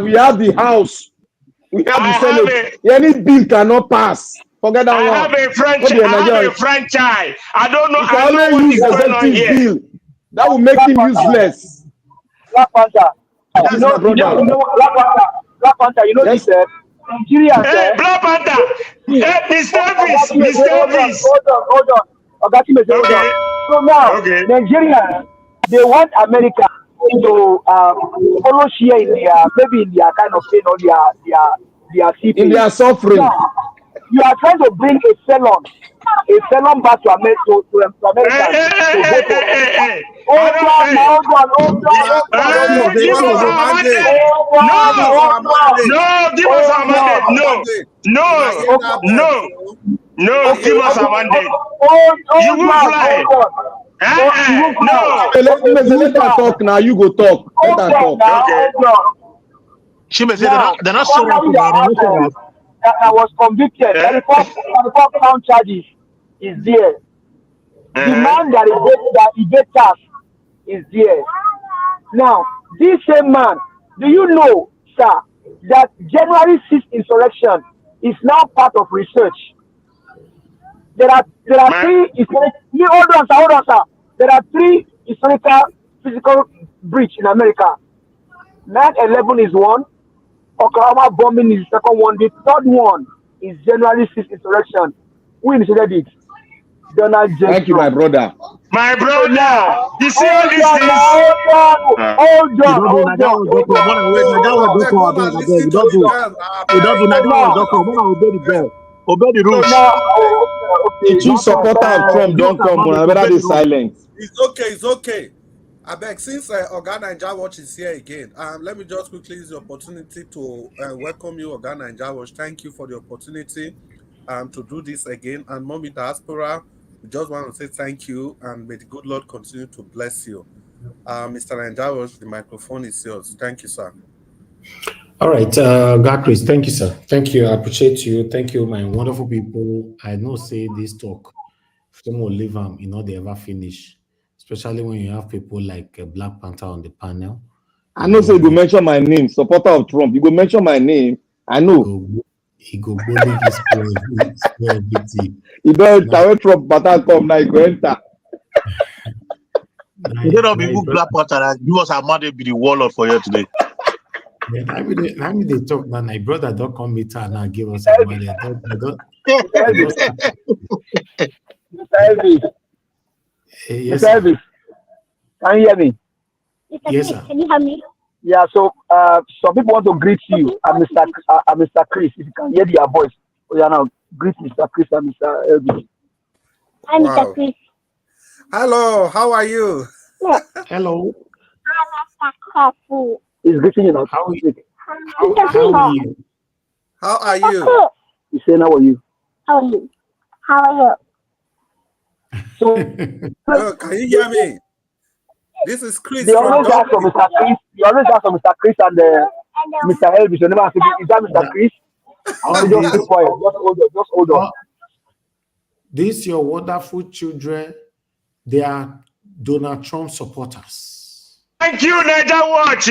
Speaker 10: We have the House. We have the Senate. Any bill cannot pass. Forget that one.
Speaker 8: I have a franchise. I don't know.
Speaker 10: I don't know what is going on here. Bill. That will make him useless.
Speaker 11: Black Panther. You know Black Panther. You know this. Nigerians.
Speaker 8: Hey, Black Panther. Mr. Elvis.
Speaker 11: Hold on. Okay. So now, Nigerians, they want America to follow share in their kind of thing or their city.
Speaker 10: In their suffering.
Speaker 11: Now, you are trying to bring a felon back to America. To America. Hold on.
Speaker 8: Give us our mandate. No, give us our mandate. No, give us our mandate. You will fly. No.
Speaker 10: Let her talk now. You go talk. Let her talk.
Speaker 9: They're not so
Speaker 11: I was convicted. The four count charges is there. The man that evaded tax is there. Now, this same man, do you know, sir, that January 6th insurrection is now part of research? There are three hold on, sir. There are three historical physical breach in America. 9/11 is one. Oklahoma bombing is the second one. The third one is January 6th insurrection. Who initiated it? Donald J.
Speaker 10: Thank you, my brother.
Speaker 8: My brother, you see all these things?
Speaker 11: Hold on.
Speaker 9: Obey the rules.
Speaker 10: The chief supporter of Trump don't come, but I better be silent.
Speaker 4: It's okay. I beg, since Oga Naija Watch is here again, let me just quickly use the opportunity to welcome you, Oga Naija Watch. Thank you for the opportunity to do this again. And Mommy Diaspora, we just want to say thank you, and may the good Lord continue to bless you. Mr. Naija Watch, the microphone is yours. Thank you, sir.
Speaker 2: All right, God Chris, thank you, sir. Thank you. I appreciate you. Thank you, my wonderful people. I know say this talk, some will leave them, they ever finish. Especially when you have people like Black Panther on the panel.
Speaker 10: I know, so you go mention my name, supporter of Trump. You go mention my name. I know.
Speaker 2: He go bully his everything.
Speaker 10: You don't tell Trump Panther come now. You go enter.
Speaker 9: Instead of people Black Panther, give us a mandate be the warlord for you today.
Speaker 2: I mean, they talk now. My brother don't come meet her and give us a mandate.
Speaker 11: Yes, Elvis. Can you hear me?
Speaker 2: Yes, sir.
Speaker 13: Can you hear me?
Speaker 11: Yeah, so some people want to greet you and Mr. Chris. If you can hear their voice, now greet Mr. Chris and Mr. Elvis.
Speaker 13: Hi, Mr. Chris.
Speaker 4: Hello, how are you?
Speaker 13: Yeah.
Speaker 2: Hello.
Speaker 13: Hi,
Speaker 11: He's greeting you now.
Speaker 2: How are you? How are you?
Speaker 4: How are you?
Speaker 11: He's saying, how are you?
Speaker 13: How are you? How are you?
Speaker 11: So,
Speaker 4: can you hear me? This is Chris.
Speaker 11: They always ask for Mr. Chris. You always ask for Mr. Chris and Mr. Elvis. You never ask, is that Mr. Chris? Just keep quiet. Just hold on.
Speaker 2: These your wonderful children, they are Donald Trump supporters.
Speaker 8: Thank you, Naija Watch.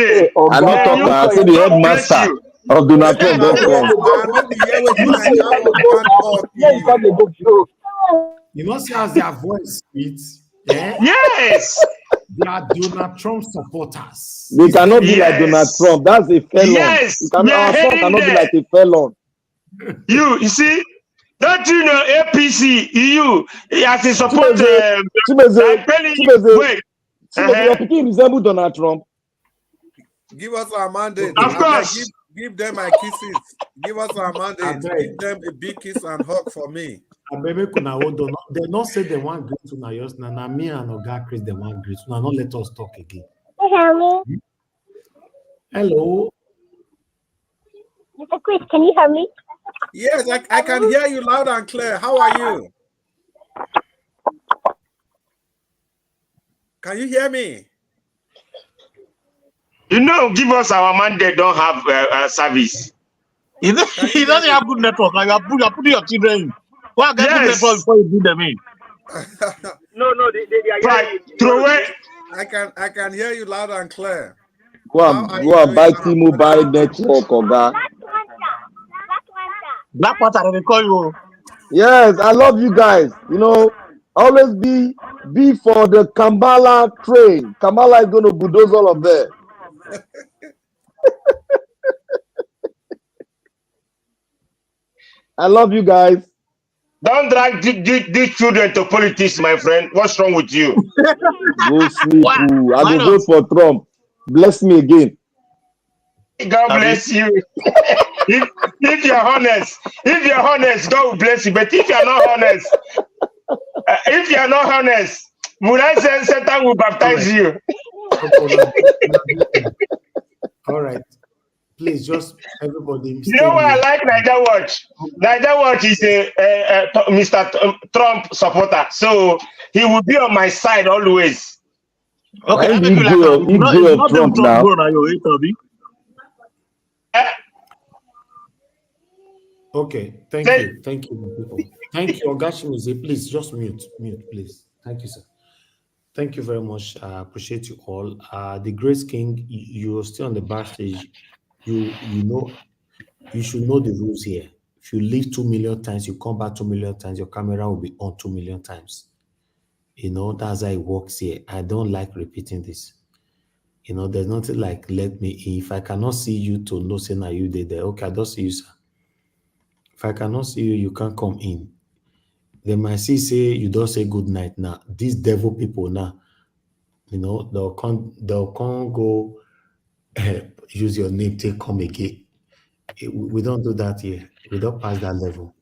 Speaker 10: I'm not talking. I say the headmaster. Of Donald Trump, don't come.
Speaker 4: Maybe here with
Speaker 2: You see how they
Speaker 4: Nigeria can't talk.
Speaker 2: You know, see as their voice speaks. Yeah?
Speaker 8: Yes.
Speaker 2: They are Donald Trump supporters.
Speaker 10: They cannot be like
Speaker 8: Yes.
Speaker 10: Donald Trump. That's a felon.
Speaker 8: Yes.
Speaker 10: You cannot,
Speaker 8: We are
Speaker 10: our son
Speaker 8: heading
Speaker 10: cannot be
Speaker 8: there.
Speaker 10: like a felon.
Speaker 8: You see, don't you know APC, you, as a support,
Speaker 10: Chibeze,
Speaker 8: wait.
Speaker 10: your pikin resemble Donald Trump.
Speaker 4: Give us our mandate.
Speaker 8: Of course.
Speaker 4: Give them my kisses. Give us our mandate. Give them a big kiss and hug for me.
Speaker 2: They not say they want great to now. Now me and Oga Chris they want great. Now not let us talk again. Hello.
Speaker 13: Mr. Chris, can you hear me?
Speaker 4: Yes, I can hear you loud and clear. How are you? Can you hear me?
Speaker 8: You know, give us our mandate, don't have service.
Speaker 9: He doesn't have good network. Like you're putting your children in. Well, get good network before you do them in.
Speaker 11: No, they are
Speaker 8: right. Throw away.
Speaker 4: I can hear you loud and clear.
Speaker 10: Go and buy T-Mobile network, Oga.
Speaker 9: Black Panther, they call you.
Speaker 10: Yes, I love you guys. You know, always be for the Kamala train. Kamala is going to bulldoze all of them. I love you guys.
Speaker 8: Don't drag these children to politics, my friend. What's wrong with you?
Speaker 10: Go sleep. I will vote for Trump. Bless me again.
Speaker 8: God bless you. if you're honest, God will bless you. But if you're not honest, would I say Satan will baptize you?
Speaker 2: All right. Please, just everybody.
Speaker 8: You know why I like Niger Watch? Niger Watch is a Mr. Trump supporter, so he will be on my side always.
Speaker 9: Okay,
Speaker 10: let me go Trump now.
Speaker 2: Okay, thank you, people. Thank you, Ogashimize. Please just mute, please. Thank you, sir. Thank you very much. I appreciate you all. The Grace King, you're still on the backstage. You know, you should know the rules here. If you leave 2 million times, you come back 2 million times, your camera will be on 2 million times. You know, that's how it works here. I don't like repeating this. You know, there's nothing like let me in. If I cannot see you to know, say now you did there. Okay, I don't see you, sir. If I cannot see you, you can't come in. They might say you don't say good night now. These devil people now, you know, they'll come go use your name to come again. We don't do that here. We don't pass that level.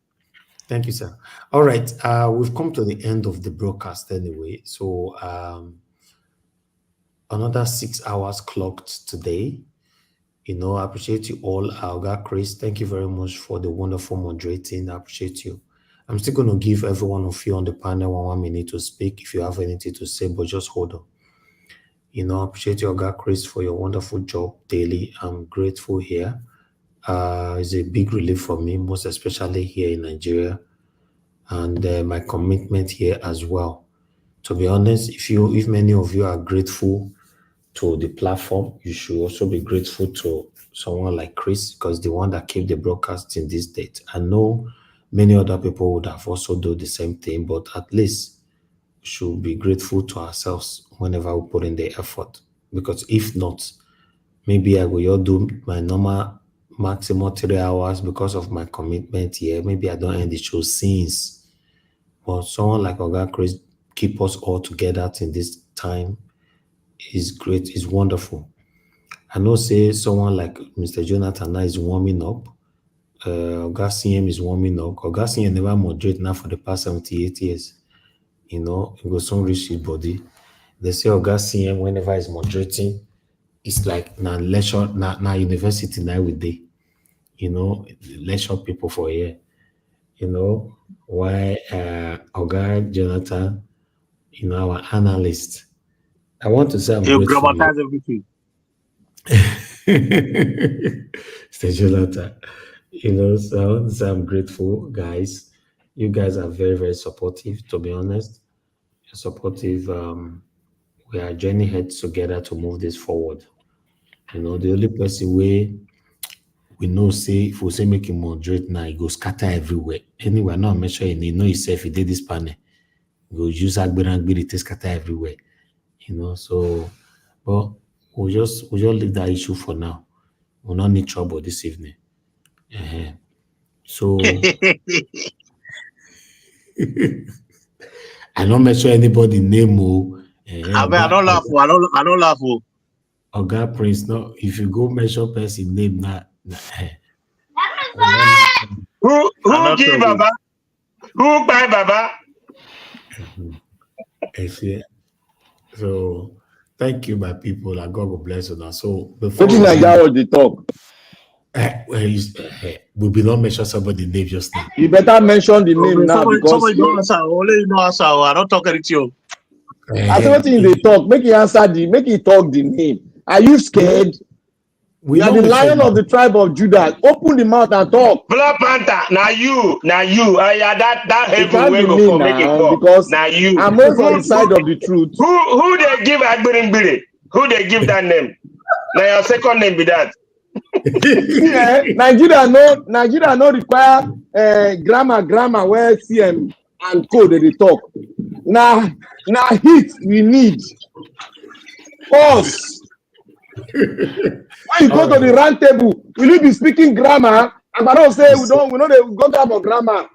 Speaker 2: Thank you, sir. All right, we've come to the end of the broadcast anyway. So another 6 hours clocked today. You know, I appreciate you all. Oga Chris, thank you very much for the wonderful moderating. I appreciate you. I'm still going to give every one of you on the panel 1 minute to speak if you have anything to say, but just hold on. You know, I appreciate you, Oga Chris, for your wonderful job daily. I'm grateful here. It's a big relief for me, most especially here in Nigeria, and my commitment here as well. To be honest, if many of you are grateful to the platform, you should also be grateful to someone like Chris, because the one that kept the broadcast in this date. I know many other people would have also do the same thing, but at least we should be grateful to ourselves whenever we put in the effort. Because if not, maybe I will do my normal maximum 3 hours because of my commitment here. Maybe I don't end the show since. But someone like Oga Chris keep us all together in this time is great, is wonderful. I know say someone like Mr. Jonathan now is warming up. Oga CM is warming up. Oga CM never moderate now for the past 78 years. You know, he goes on reach his body. They say Oga CM whenever he's moderating, it's like na lecture, na university now with day. You know, lecture people for here. You know, why Oga Jonathan, you know, our analyst. I want to say I'm grateful.
Speaker 9: Dramatize everything.
Speaker 2: Mr. Jonathan, you know, so I want to say I'm grateful, guys. You guys are very, very supportive, to be honest. You're supportive. We are joining heads together to move this forward. You know, the only person we we know say if we say make him moderate now, he go scatter everywhere. Anyway, now make sure he know himself. He did this panel. He go use Agbera to scatter everywhere. So but we'll just leave that issue for now. We'll not need trouble this evening. So I don't make sure anybody name
Speaker 9: I don't laugh. I don't laugh.
Speaker 2: Oga Prince, no, if you go measure person name
Speaker 8: Who give Baba? Who buy Baba?
Speaker 2: So thank you, my people. And God will bless you now. So
Speaker 10: before the talk.
Speaker 2: We will not mention somebody name just now.
Speaker 10: You better mention the name now because
Speaker 9: somebody don't answer. Only you know answer. I don't talk at you.
Speaker 10: I said what they talk. Make you answer make you talk the name. Are you scared? We are the lion of the tribe of Judah. Open the mouth and talk.
Speaker 8: Black Panther, now you. That heaven will go for make it call.
Speaker 10: Because
Speaker 8: now you.
Speaker 10: I'm always on the side of the truth.
Speaker 8: Who they give Agbiringbiri? Who they give that name? Now your second name be that.
Speaker 10: Yeah, Nigeria no require grammar where CM and code they talk. Now hit we need. Pause. When you go to the round table, will you be speaking grammar? And I don't say we know they go to about grammar.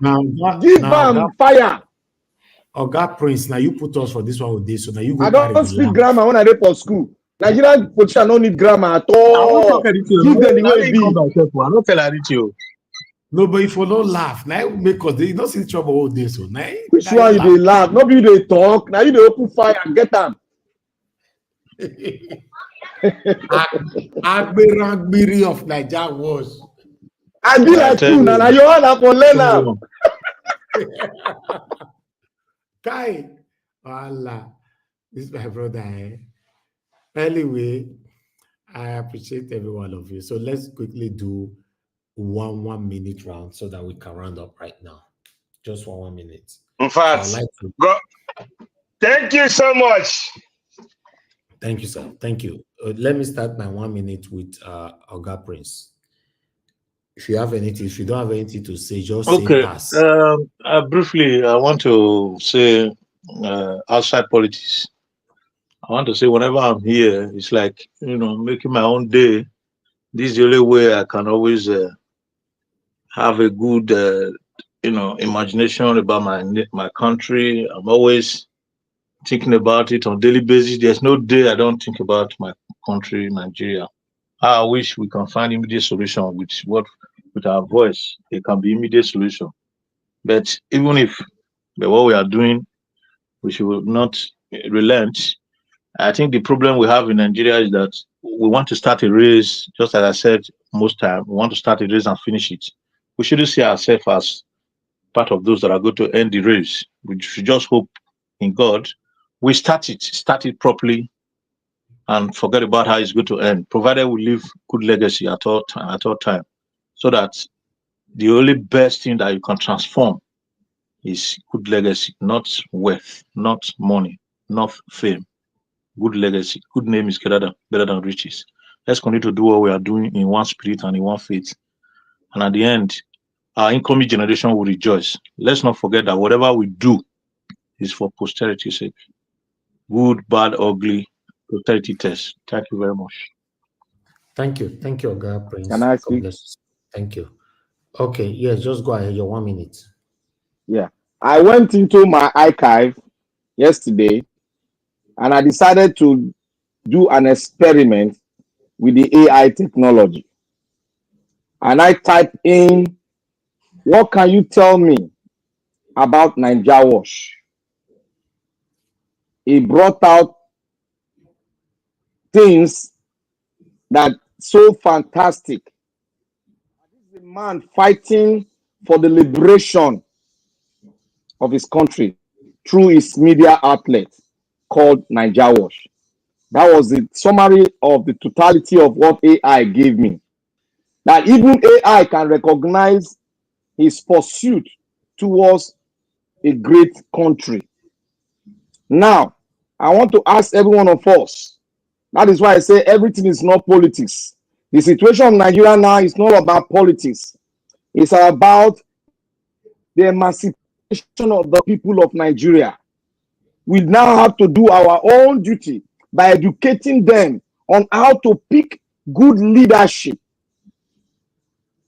Speaker 10: Give them fire.
Speaker 2: Oga Prince, now you put us for this one with this, so now you go.
Speaker 10: I don't speak grammar when I go for school. Nigerian politicians don't need grammar at all. Give them the way it be.
Speaker 9: I don't tell you.
Speaker 2: No, but if you don't laugh, now make us they don't see trouble all day. So now
Speaker 10: which one you they laugh? Nobody they talk. Now you they open fire and get them.
Speaker 2: Agberangbiri of Nigeria was.
Speaker 10: I be like you now. You all up on Lena.
Speaker 2: Kai, Allah, this is my brother. Anyway, I appreciate every one of you. So let's quickly do one minute round so that we can round up right now. Just 1 minute.
Speaker 8: In fact, thank you so much.
Speaker 2: Thank you, sir. Thank you. Let me start my 1 minute with Oga Prince. If you have anything, if you don't have anything to say, just say pass.
Speaker 9: Briefly, I want to say outside politics. I want to say whenever I'm here, it's like, making my own day. This is the only way I can always have a good, imagination about my country. I'm always thinking about it on a daily basis. There's no day I don't think about my country, Nigeria. I wish we can find immediate solution with our voice. It can be immediate solution. But even if what we are doing, we should not relent. I think the problem we have in Nigeria is that we want to start a race, just as I said most time, we want to start a race and finish it. We shouldn't see ourselves as part of those that are going to end the race. We should just hope in God. We start it properly and forget about how it's going to end, provided we leave good legacy at all time, so that the only best thing that you can transform is good legacy, not wealth, not money, not fame. Good legacy, good name is better than riches. Let's continue to do what we are doing in one spirit and in one faith. And at the end, our incoming generation will rejoice. Let's not forget that whatever we do is for posterity's sake. Good, bad, ugly, posterity test. Thank you very much.
Speaker 2: Thank you, Oga Prince.
Speaker 10: Can I speak?
Speaker 2: Thank you. Okay, yes, just go ahead. Your 1 minute.
Speaker 10: Yeah, I went into my archive yesterday, and I decided to do an experiment with the AI technology. And I typed in, what can you tell me about Naija Wash? It brought out things that so fantastic. This is a man fighting for the liberation of his country through his media outlet called Naija Wash. That was the summary of the totality of what AI gave me. That even AI can recognize his pursuit towards a great country. Now, I want to ask every one of us. That is why I say everything is not politics. The situation of Nigeria now is not about politics. It's about the emancipation of the people of Nigeria. We now have to do our own duty by educating them on how to pick good leadership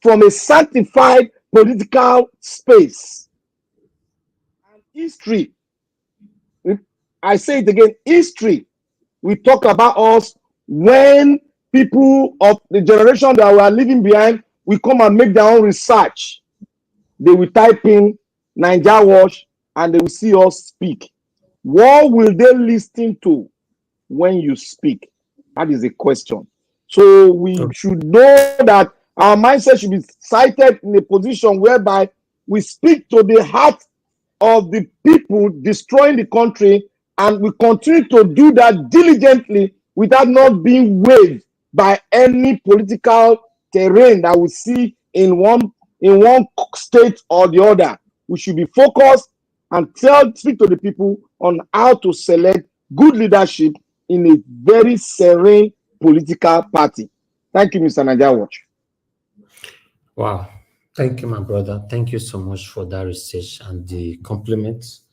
Speaker 10: from a sanctified political space. And history, I say it again, history, we talk about us when people of the generation that we are leaving behind will come and make their own research. They will type in Naija Watch and they will see us speak. What will they listen to when you speak? That is a question. So we should know that our mindset should be cited in a position whereby we speak to the heart of the people destroying the country, and we continue to do that diligently without not being weighed by any political terrain that we see in one state or the other. We should be focused and speak to the people on how to select good leadership in a very serene political party. Thank you, Mr. Naija Watch.
Speaker 2: Wow. Thank you, my brother. Thank you so much for that research and the compliments.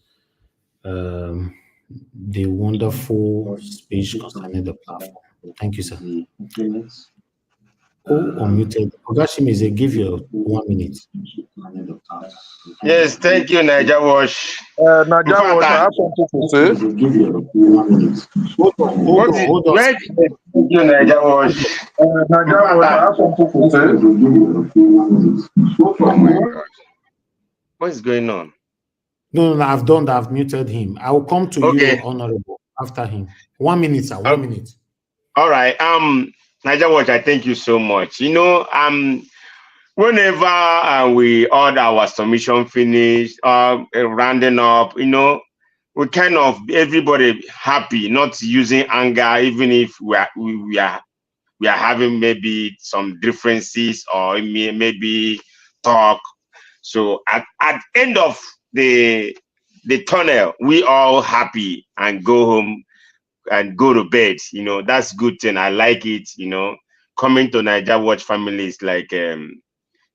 Speaker 2: The wonderful speech concerning the platform. Thank you, sir. Who unmuted? Ogashimize, give you 1 minute.
Speaker 8: Yes, thank you, Naija Watch.
Speaker 12: Naija Watch, I have something to say.
Speaker 2: Hold on.
Speaker 8: Thank you, Naija Watch.
Speaker 12: Naija Watch, I have something to say.
Speaker 8: Oh my God. What is going on?
Speaker 2: No, I've done that. I've muted him. I will come to you, Honorable, after him. 1 minute, sir. 1 minute.
Speaker 8: All right. Naija Watch, I thank you so much. You know, whenever we order our submission finished, rounding up, you know, we kind of everybody happy, not using anger, even if we are having maybe some differences or maybe talk. So at end of the tunnel, we all happy and go home and go to bed. You know, that's good thing. I like it. You know, coming to Naija Watch family is like you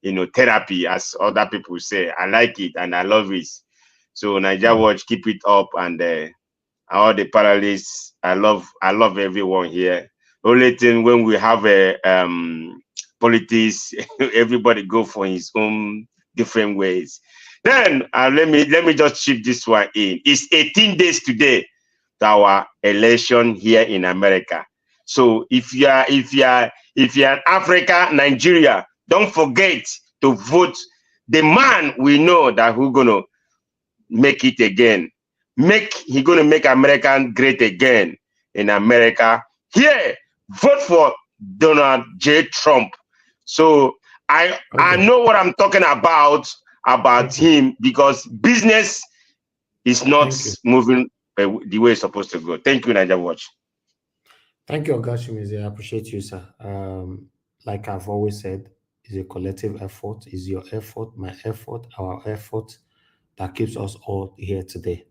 Speaker 8: know, therapy, as other people say. I like it and I love it. So Naija Watch, keep it up, and all the panelists, I love everyone here. Only thing, when we have a politics, everybody go for his own different ways. Then let me just chip this one in. It's 18 days today to our election here in America. So if you are in Africa, Nigeria, don't forget to vote the man we know that who's gonna make it again. He's gonna make America great again in America. Here, vote for Donald J. Trump. So I know what I'm talking about him, because business is not moving the way it's supposed to go. Thank you, Naija Watch.
Speaker 2: Thank you, Ogashimize. I appreciate you, sir. Like I've always said, it's a collective effort. It's your effort, my effort, our effort that keeps us all here today.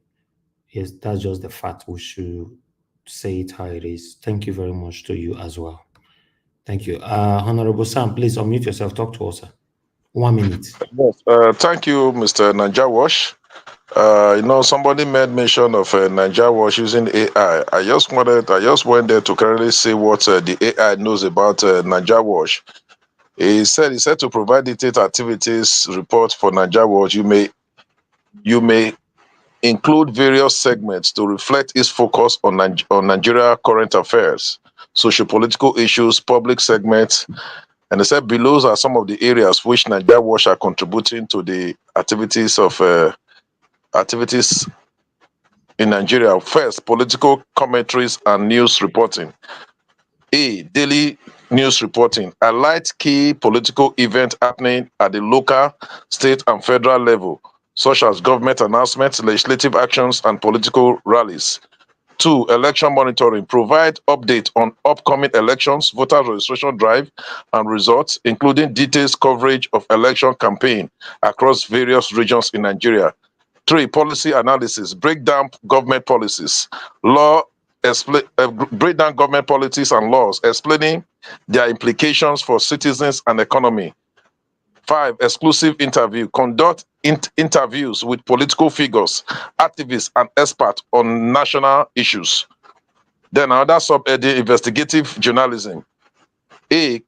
Speaker 2: Yes, that's just the fact. We should say it how it is. Thank you very much to you as well. Thank you. Honorable Sam, please unmute yourself. Talk to us, sir. 1 minute.
Speaker 12: Yes. Thank you, Mr. Naija Watch. You know, somebody made mention of Naija Watch using AI. I just went there to currently see what the AI knows about Naija Watch. He said to provide detailed activities report for Naija Watch. You may include various segments to reflect its focus on Nigeria current affairs, socio-political issues, public segments. And they said below are some of the areas which Naija Watch are contributing to the activities in Nigeria. First, political commentaries and news reporting. A, daily news reporting. Highlight key political events happening at the local, state, and federal level, such as government announcements, legislative actions, and political rallies. 2, election monitoring. Provide update on upcoming elections, voter registration drive, and results, including details coverage of election campaign across various regions in Nigeria. 3, policy analysis. Break down government policies, law break down government policies and laws, explaining their implications for citizens and economy. 5, exclusive interview. Conduct interviews with political figures, activists, and experts on national issues. Then another subheading, investigative journalism. A,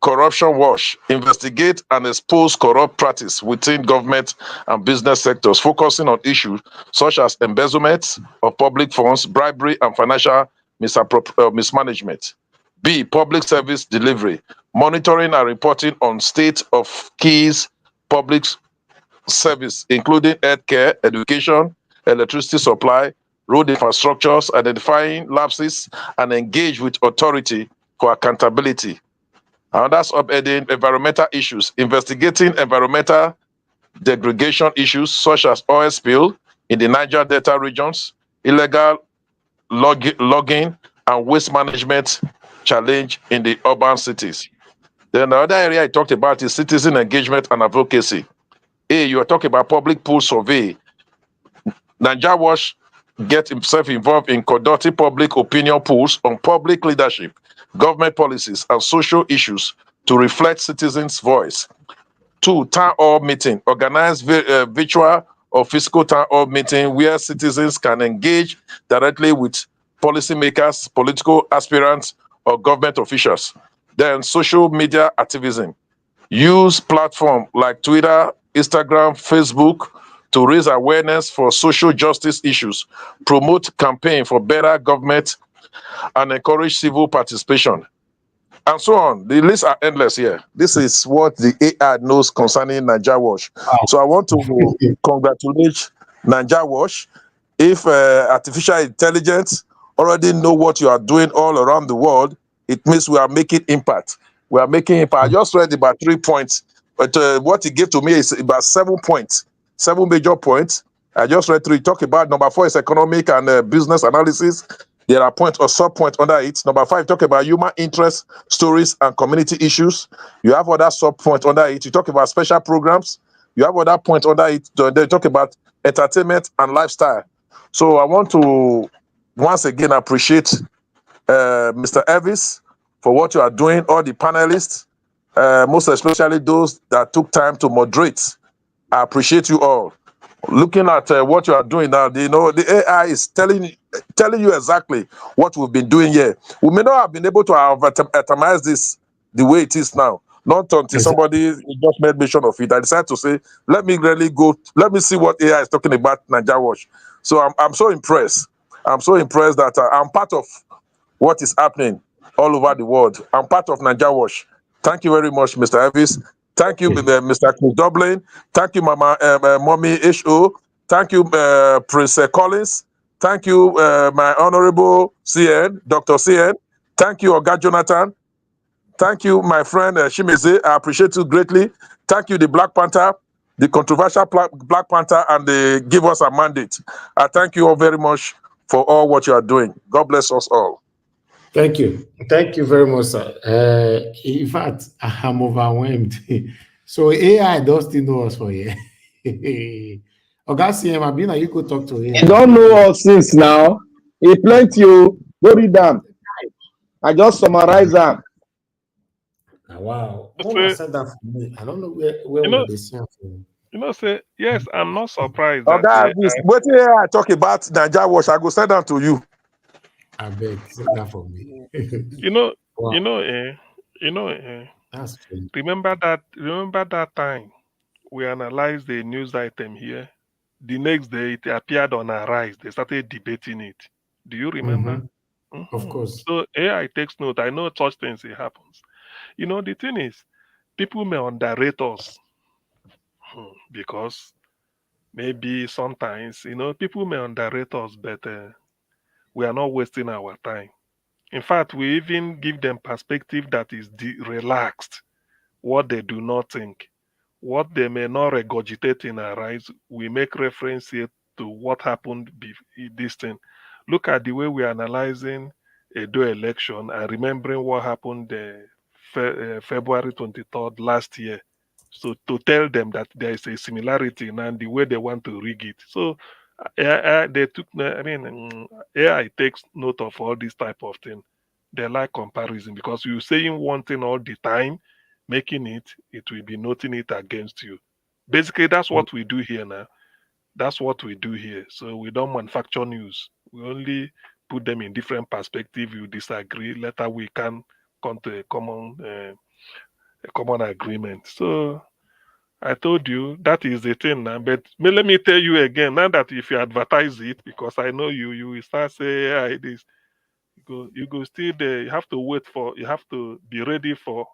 Speaker 12: corruption watch. Investigate and expose corrupt practice within government and business sectors, focusing on issues such as embezzlement of public funds, bribery, and financial mismanagement. B, public service delivery. Monitoring and reporting on state of keys public service, including healthcare, education, electricity supply, road infrastructures, identifying lapses, and engage with authority for accountability. Another subheading, environmental issues, investigating environmental degradation issues such as oil spill in the Niger Delta regions, illegal logging, and waste management challenge in the urban cities. Then another area I talked about is citizen engagement and advocacy. A, you are talking about public poll survey. Nigeria Watch get himself involved in conducting public opinion polls on public leadership, government policies, and social issues to reflect citizens' voice. 2, town hall meeting. Organize virtual or physical town hall meeting where citizens can engage directly with policymakers, political aspirants, or government officials. Then social media activism. Use platforms like Twitter, Instagram, Facebook to raise awareness for social justice issues, promote campaign for better government, and encourage civil participation, and so on. The lists are endless here. This is what the AI knows concerning Nigeria Watch. So I want to congratulate Nigeria Watch. If artificial intelligence already know what you are doing all around the world, it means we are making impact. We are making impact. I just read about 3 points, but what he gave to me is about 7 points, 7 major points. I just read 3. Talk about number 4 is economic and business analysis. There are points or sub-points under it. Number 5, talk about human interest, stories, and community issues. You have other sub-points under it. You talk about special programs. You have other points under it. They talk about entertainment and lifestyle. So I want to once again appreciate Mr. Elvis for what you are doing, all the panelists, most especially those that took time to moderate. I appreciate you all. Looking at what you are doing now, the AI is telling you exactly what we've been doing here. We may not have been able to have atomize this the way it is now. Not until somebody just made mention of it. I decided to say, let me see what AI is talking about Nigeria Watch. So I'm so impressed. I'm so impressed that I'm part of what is happening all over the world. I'm part of Nigeria Watch. Thank you very much, Mr. Elvis. Thank you, Mr. Chris Dublin. Thank you, Mommy H.O. Thank you, Prince Collins. Thank you, my Honorable CN, Dr. CN. Thank you, Oga Jonathan. Thank you, my friend Shimeze. I appreciate you greatly. Thank you, the Black Panther, the controversial Black Panther, and the give us a mandate. I thank you all very much for all what you are doing. God bless us all.
Speaker 2: Thank you. Thank you very much, sir. In fact, I'm overwhelmed. So AI does still know us for here. Oga CM, Abina, you could talk to him.
Speaker 10: You don't know us since now. He plenty you. Go read them. I just summarize them.
Speaker 2: Wow. Mama said that for me. I don't know where were they seeing from.
Speaker 5: Yes, I'm not surprised
Speaker 12: that what I talk about Nigeria Watch, I go send that to you.
Speaker 2: I beg, say that for me.
Speaker 5: That's true. Remember that time we analyzed the news item here. The next day it appeared on Arise. They started debating it. Do you remember?
Speaker 2: Of course.
Speaker 5: So AI takes note. I know such things it happens. The thing is, people may underrate us because maybe sometimes people may underrate us, but we are not wasting our time. In fact, we even give them perspective that is relaxed, what they do not think, what they may not regurgitate in our eyes. We make reference here to what happened this thing. Look at the way we are analyzing Edo election and remembering what happened February 23rd last year. So to tell them that there is a similarity and the way they want to rig it. So They took, AI takes note of all this type of thing. They like comparison because you're saying one thing all the time, making it will be noting it against you. Basically, that's what we do here now. That's what we do here. So we don't manufacture news. We only put them in different perspective. You disagree, later we can come to a common agreement. So I told you that is the thing now. But let me tell you again, now that if you advertise it, because I know you will start saying, yeah, this. You go still there. You have to wait for. You have to be ready for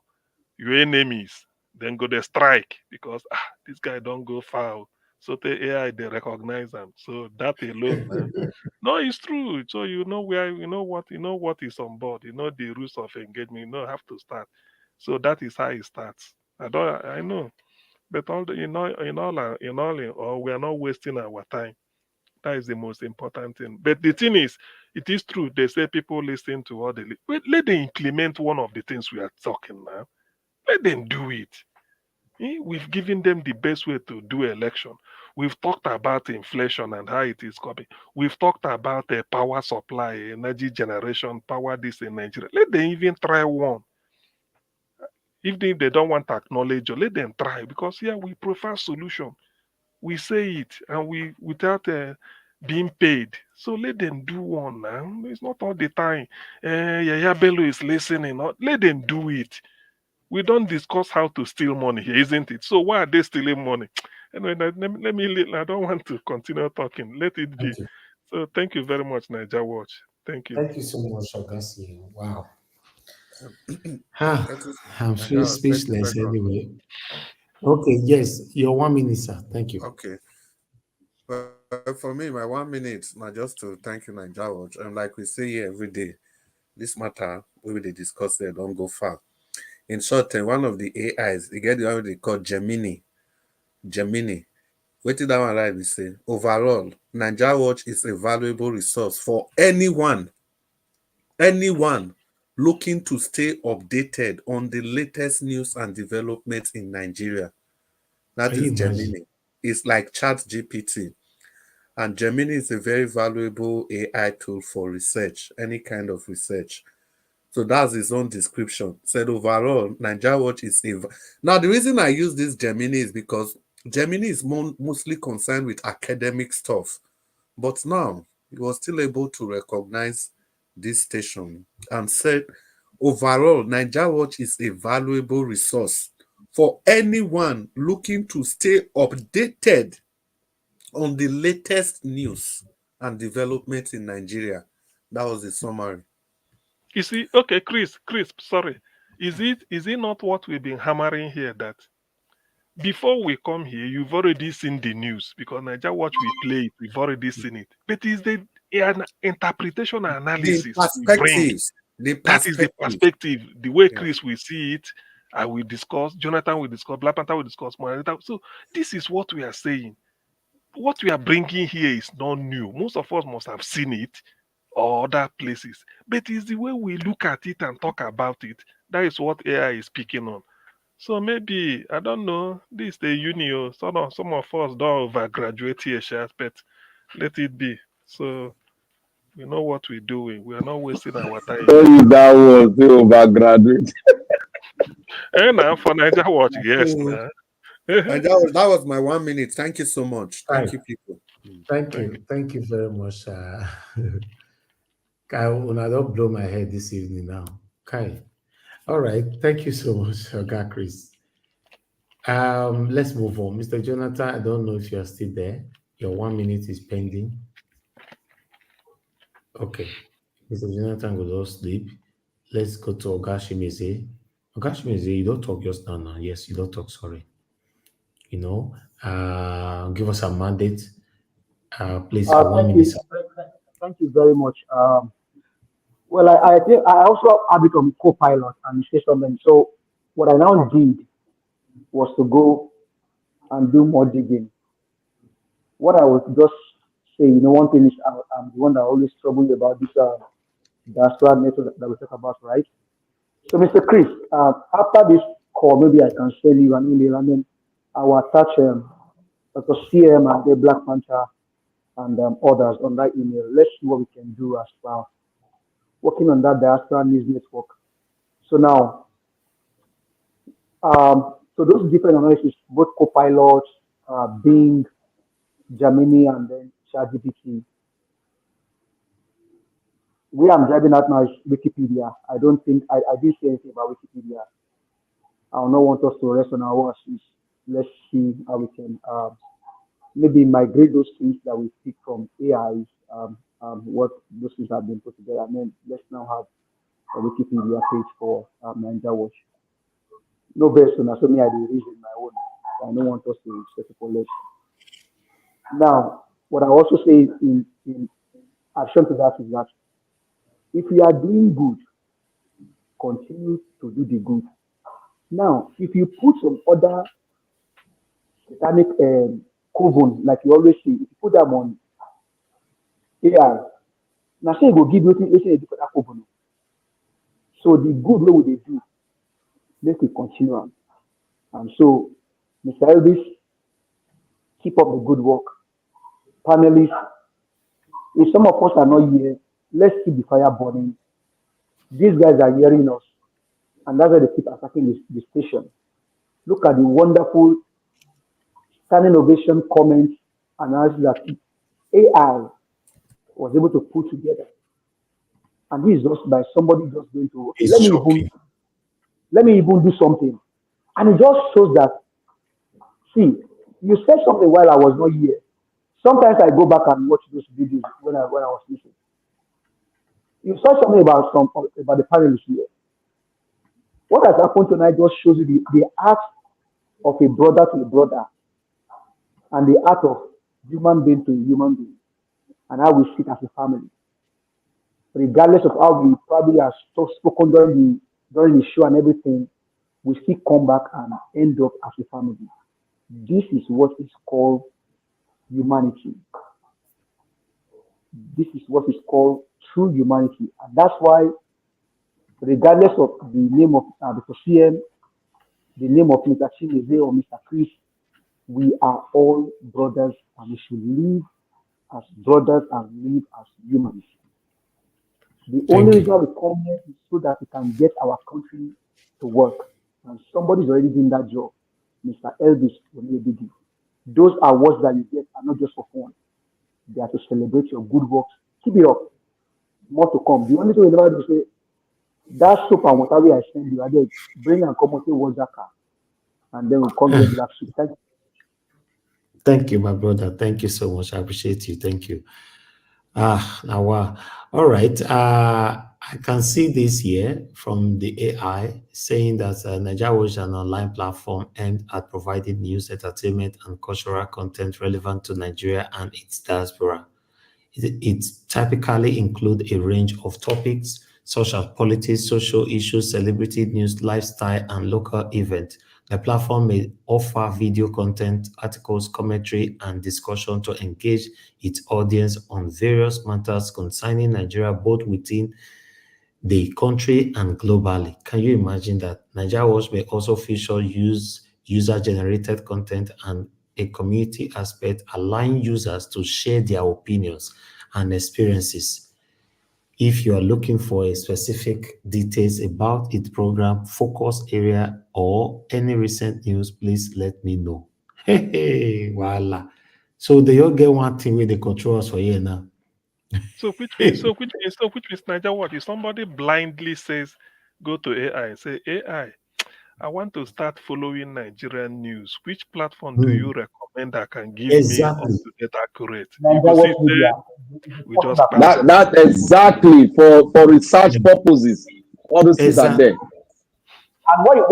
Speaker 5: your enemies. Then go the strike because this guy don't go foul. So the AI they recognize them. So that alone, man. No, it's true. So you know where you know what is on board. You know the rules of engagement. You know have to start. So that is how it starts. I know. But all the, in all, we are not wasting our time. That is the most important thing. But the thing is, it is true. They say people listen to all the. Wait, let them implement one of the things we are talking now. Let them do it. We've given them the best way to do election. We've talked about inflation and how it is coming. We've talked about the power supply, energy generation, power this in Nigeria. Let them even try one. If they don't want to acknowledge, let them try because here we prefer solution. We say it and we without being paid. So let them do one now. It's not all the time. Yaya Bello is listening. Let them do it. We don't discuss how to steal money here, isn't it? So why are they stealing money? Anyway, I don't want to continue talking. Let it be.
Speaker 2: Thank you.
Speaker 5: So thank you very much, Niger Watch. Thank you.
Speaker 2: Thank you so much, Augustine. Wow.
Speaker 4: That is,
Speaker 2: I'm
Speaker 4: my
Speaker 2: still
Speaker 4: God, thank you
Speaker 2: speechless
Speaker 4: very much.
Speaker 2: anyway. Okay, yes, your 1 minute, sir. Thank you.
Speaker 4: Okay. Well, for me, my 1 minute, now just to thank you, Niger Watch. And like we say here every day, this matter, we will discuss it, don't go far. In short, one of the AIs, you get the one they call Gemini. What did that one right? We say overall, Niger Watch is a valuable resource for anyone looking to stay updated on the latest news and developments in Nigeria. That
Speaker 2: Can you
Speaker 4: is
Speaker 2: imagine?
Speaker 4: Gemini. It's like ChatGPT. And Gemini is a very valuable AI tool for research, any kind of research. So that's his own description. Said overall, Niger Watch is a. Now, the reason I use this Gemini is because Gemini is mostly concerned with academic stuff. But now, he was still able to recognize this station and said, overall, Niger Watch is a valuable resource for anyone looking to stay updated on the latest news and developments in Nigeria. That was the summary.
Speaker 5: You see, okay, Chris, sorry. Is it not what we've been hammering here that before we come here, you've already seen the news because Niger Watch we play it, we've already seen it. But is the an interpretation and
Speaker 4: The
Speaker 5: analysis we bring?
Speaker 4: perspectives.
Speaker 5: That is the perspective, the way Chris will see it. I will discuss, Jonathan will discuss, Black Panther will discuss, Marita. So this is what we are saying. What we are bringing here is not new. Most of us must have seen it or other places. But it's the way we look at it and talk about it. That is what AI is picking on. So maybe I don't know. This the uni. Some of us don't overgraduate here, but let it be. So we know what we're doing. We are not wasting our time.
Speaker 10: That was the overgraduate.
Speaker 5: And now for Niger Watch, yes, now.
Speaker 4: And that was my 1 minute. Thank you so much. Thank you, people.
Speaker 2: Thank you very much. I don't blow my head this evening now. Okay. All right. Thank you so much, Oga Chris. Let's move on. Mr. Jonathan, I don't know if you're still there. Your 1 minute is pending. Okay. Mr. Jonathan will just sleep. Let's go to Oga Shimize. Oga Shimize, you don't talk just now. Yes, you don't talk, sorry. Give us a mandate. Please, for 1 minute.
Speaker 11: Thank you very much. Well, I think I also have become co-pilot and say something. So what I now did was to go and do more digging. What I would just say, one thing is I'm the one that always trouble about this diaspora network that we talk about, right? So, Mr. Chris, after this call, maybe I can send you an email and then I will attach Dr. CM and the Black Panther and others on that email. Let's see what we can do as well. Working on that diaspora news network. So now, so those different analysis, both Copilot, Bing, Gemini, and then ChatGPT. Where I'm driving at now is Wikipedia. I don't think I didn't say anything about Wikipedia. I do not want us to rest on our horses. Let's see how we can maybe migrate those things that we pick from AI, what those things have been put together. And then let's now have a Wikipedia page for Nigeria Watch. No best on assuming I did reason my own. I don't want us to set up a list. Now, what I also say in addition to that is that if we are doing good, continue to do the good. Now, if you put some other satanic coven, like you always say, if you put them on AI, now say it will give you a different coven. So the good what they do, let it continue on. And so, Mr. Elvis, keep up the good work. Panelists, if some of us are not here, let's keep the fire burning. These guys are hearing us, and that's why they keep attacking the station. Look at the wonderful standing ovation comments analysis that AI was able to put together. And this is just by somebody just going to, let me even do something. And it just shows that, see, you said something while I was not here. Sometimes I go back and watch those videos when I was listening. You said something about the panelists here. What has happened tonight just shows you the art of a brother to a brother and the art of human being to a human being and how we sit as a family. Regardless of how we probably have spoken during the show and everything, we still come back and end up as a family. This is what is called humanity. This is what is called true humanity. And that's why, regardless of the name of Mr. CM, the name of Mr. Chineze or Mr. Chris, we are all brothers and we should live as brothers and live as humans. The only reason we come here is so that we can get our country to work. And somebody's already doing that job. Mr. Elvis Onyedighi. Those awards that you get are not just for fun. They are to celebrate your good works. Keep it up. More to come. The only thing we never do is say, that soap and whatever I send you, I did bring and come and say what's that car. And then we'll come here and black soup. Thank you.
Speaker 2: Thank you, my brother. Thank you so much. I appreciate you. Thank you. Now, wow. All right. I can see this here from the AI saying that Nigeria Watch is an online platform aimed at providing news, entertainment, and cultural content relevant to Nigeria and its diaspora. It typically includes a range of topics such as politics, social issues, celebrity news, lifestyle, and local events. The platform may offer video content, articles, commentary, and discussion to engage its audience on various matters concerning Nigeria, both within the country and globally. Can you imagine that? Nigeria Watch may also feature user-generated content and a community aspect, allowing users to share their opinions and experiences. If you are looking for a specific details about its program, focus area, or any recent news, please let me know. Hey, voila. So they all get one thing where they control us for here now.
Speaker 5: So which means Nigeria Watch? If somebody blindly says, go to AI and say, AI, I want to start following Nigerian news. Which platform do you recommend that can give me up to date accurate? You go see we just
Speaker 10: that exactly for research purposes. All those things are there.
Speaker 11: And what you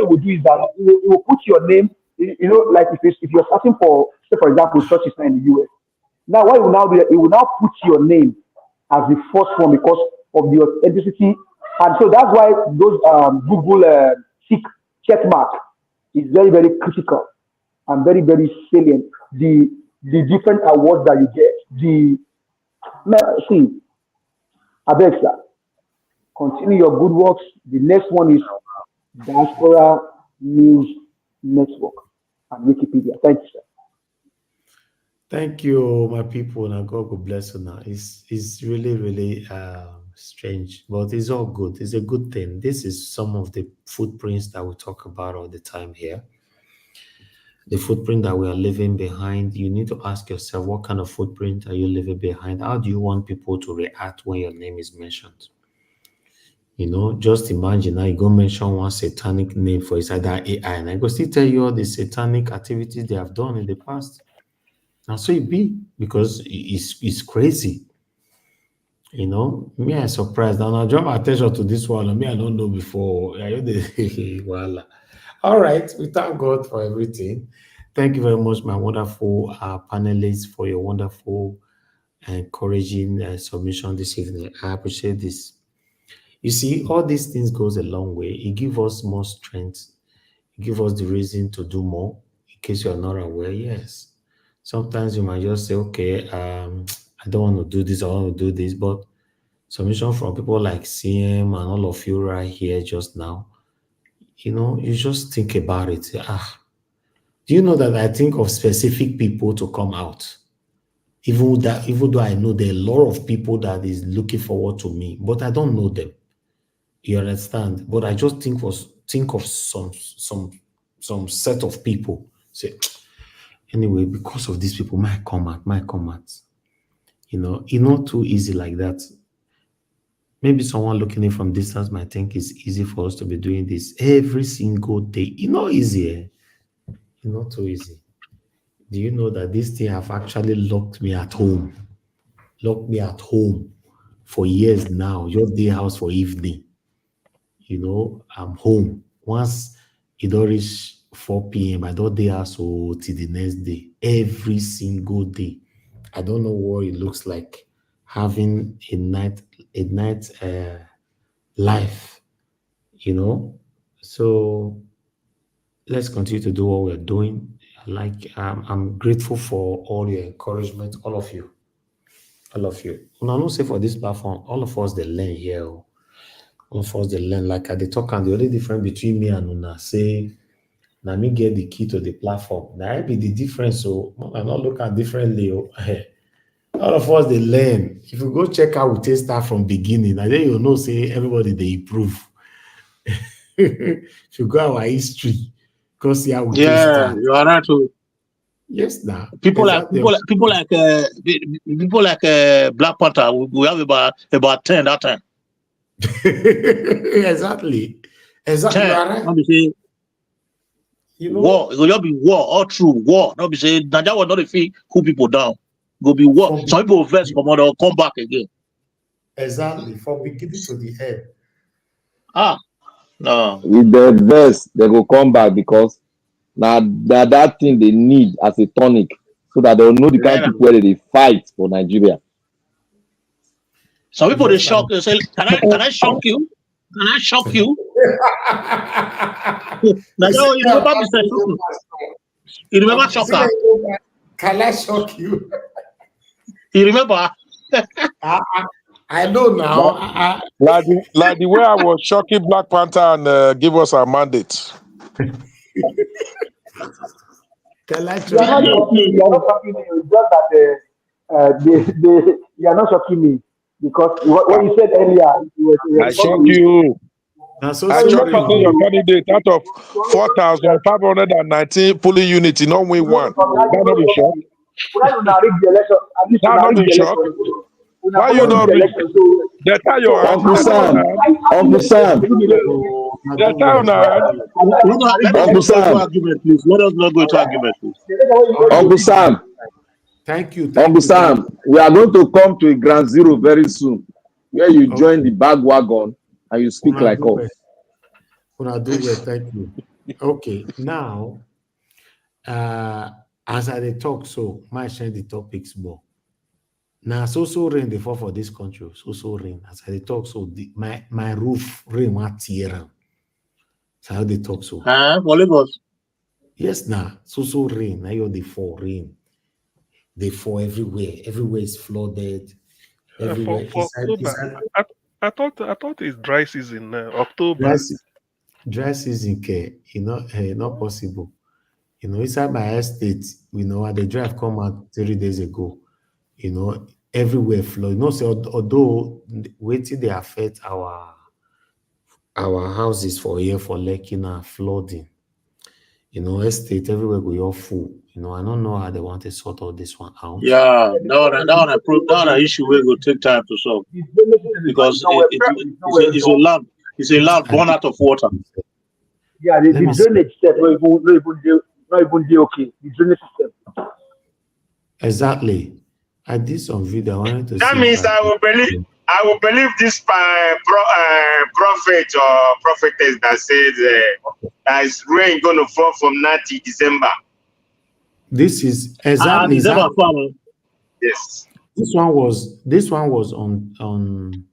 Speaker 11: will do is that you will put your name, you know, like if you're searching for, say for example, church is in the US. Now what you will now do, it will now put your name as the first one because of the authenticity. And so that's why those Google check mark is very, very critical and very, very salient. The different awards that you get, see, Alexa, continue your good works. The next one is Diaspora News Network and Wikipedia. Thank you, sir.
Speaker 2: Thank you, my people. Now God will bless you. Now it's really strange, but it's all good. It's a good thing. This is some of the footprints that we talk about all the time here. The footprint that we are leaving behind. You need to ask yourself, what kind of footprint are you leaving behind? How do you want people to react when your name is mentioned? You know, just imagine now you go mention one satanic name for it's either AI, and I go still tell you all the satanic activities they have done in the past. And so it be because it's crazy. You know, me I surprised. And I draw my attention to this one. Me, I don't know before. Voila. All right, we thank God for everything. Thank you very much, my wonderful panelists, for your wonderful, encouraging submission this evening. I appreciate this. You see, all these things goes a long way. It gives us more strength. It gives us the reason to do more. In case you're not aware, yes. Sometimes you might just say, okay, I don't want to do this, I want to do this, but submission from people like CM and all of you right here just now, you know, you just think about it. Do you know that I think of specific people to come out? Even though I know there are a lot of people that is looking forward to me, but I don't know them. You understand? But I just think of some set of people. Say, anyway, because of these people, might come out. You know, it's not too easy like that. Maybe someone looking in from distance might think it's easy for us to be doing this every single day. It's not easy. It's not too easy. Do you know that this thing have actually locked me at home? Locked me at home for years now. Just day house for evening. You know, I'm home. Once it don't reach 4 p.m., I don't day house till the next day. Every single day. I don't know what it looks like having a night life, you know. So let's continue to do what we're doing. I'm grateful for all your encouragement, all of you. And I don't say for this platform, all of us they learn here. All of us they learn. Like at the talk, and the only difference between me and Una say, now me get the key to the platform. Now I be the difference. So I not look at differently. All of us they learn. If you go check out, we take start from beginning. And then you know, say everybody they improve. If you go our history, go see how we take start.
Speaker 9: You are right. Too.
Speaker 2: Yes, now
Speaker 9: People like Black Panther. We have about 10 that time.
Speaker 2: Exactly. You are right.
Speaker 9: Not be say,
Speaker 2: you know,
Speaker 9: war. It will just be war all through war. Not be say Nigeria will not defeat cool people down. Go be war. Some people first come out or come back again.
Speaker 2: Exactly. From beginning to the end.
Speaker 9: No.
Speaker 10: With the verse, they will come back because now that thing they need as a tonic so that they'll know the kind of people where they fight for Nigeria.
Speaker 9: Some people they shock you. Say, can I shock you? Can I shock you? You remember Mr. Shock? You remember Shocker?
Speaker 2: Can I shock you?
Speaker 9: You remember?
Speaker 2: I know now.
Speaker 12: Like the way I was shocking Black Panther and give us our mandate.
Speaker 2: Can I
Speaker 11: You are not shocking me. You are not shocking me. It's just that you are not shocking me because what you said earlier.
Speaker 12: I shock you. I shock you say your candidate out of 4,519 polling units, you don't win one. That not be shock. That not be shock. Why you not read? They tell your
Speaker 10: Uncle Sam.
Speaker 9: Uncle Sam. Please. Let us not go into argument, please.
Speaker 10: Uncle Sam.
Speaker 2: Thank you.
Speaker 10: Uncle Sam, we are going to come to a ground zero very soon, where you join the bandwagon and you speak like us.
Speaker 2: Thank you. Okay, now, as I talk, so my share the topics more. Now, so rain they fall for this country. So rain. As I talk, so my roof rain what tear. So how they talk so? Yes, now so rain. Now you they fall rain. They fall everywhere. Everywhere is flooded. Everywhere.
Speaker 5: For October, I thought it's dry season. October.
Speaker 2: Dry season, care. Not possible. inside my estate, the drive come out 3 days ago, everywhere flood. So although waiting they affect our houses for here for Lekki now flooding. Estate everywhere go all full. I don't know how they want to sort all this one out.
Speaker 9: Yeah, that one an issue will go take time to solve because it's a land born out of water.
Speaker 11: Yeah, the drainage system not even the okay. The drainage system.
Speaker 2: Exactly. I did some video. I wanted to
Speaker 8: That
Speaker 2: see
Speaker 8: means I will believe this prophet or prophetess that says that rain going to fall from now till December.
Speaker 2: This is exactly.
Speaker 8: Yes.
Speaker 2: This one was on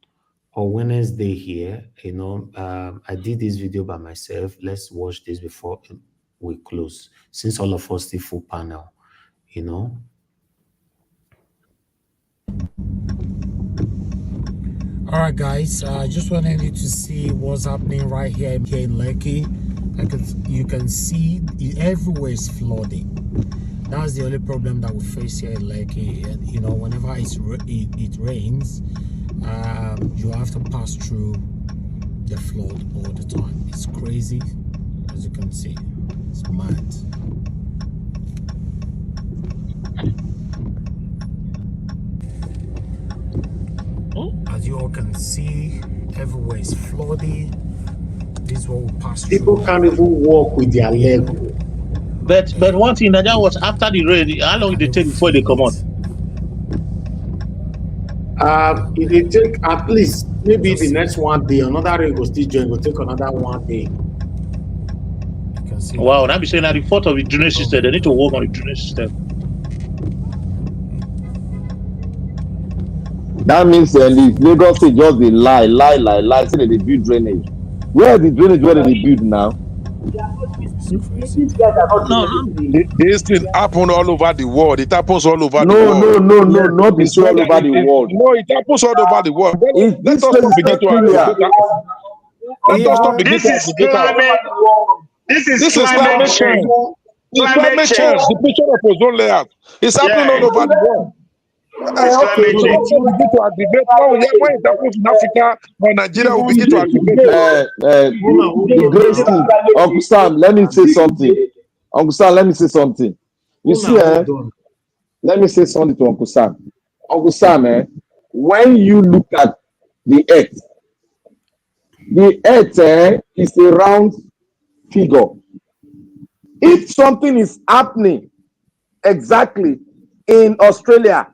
Speaker 2: Wednesday here. I did this video by myself. Let's watch this before we close, since all of us the full panel.
Speaker 14: All right, guys. I just wanted you to see what's happening right here in Lekki. You can see everywhere is flooding. That's the only problem that we face here in Lekki. And whenever it rains, you have to pass through the flood all the time. It's crazy, as you can see. It's mad. As you all can see, everywhere is flooding. This is what we pass through.
Speaker 2: People can't even walk with their leg.
Speaker 9: But one thing that was after the rain, how long did it take before they come out?
Speaker 2: It take at least maybe the next 1 day. Another rain will still join. Will take another 1 day.
Speaker 9: Wow, that be saying that the fault of the drainage system. They need to work on the drainage system.
Speaker 10: That means Lagos State just they lie, say they build drainage. Where is the drainage where they build now?
Speaker 12: This thing happen all over the world. It happens all over the world.
Speaker 10: No, not be so all over the world.
Speaker 12: No, it happens all over the world. Let us not begin to
Speaker 8: This is climate change.
Speaker 12: Climate change. The picture of ozone layer. It's happening all over the world. When it happens in Africa or Nigeria, we begin to aggregate.
Speaker 10: The great thing, Uncle Sam, let me say something. You see, let me say something to Uncle Sam. Uncle Sam, when you look at the earth is a round figure. If something is happening exactly in Australia,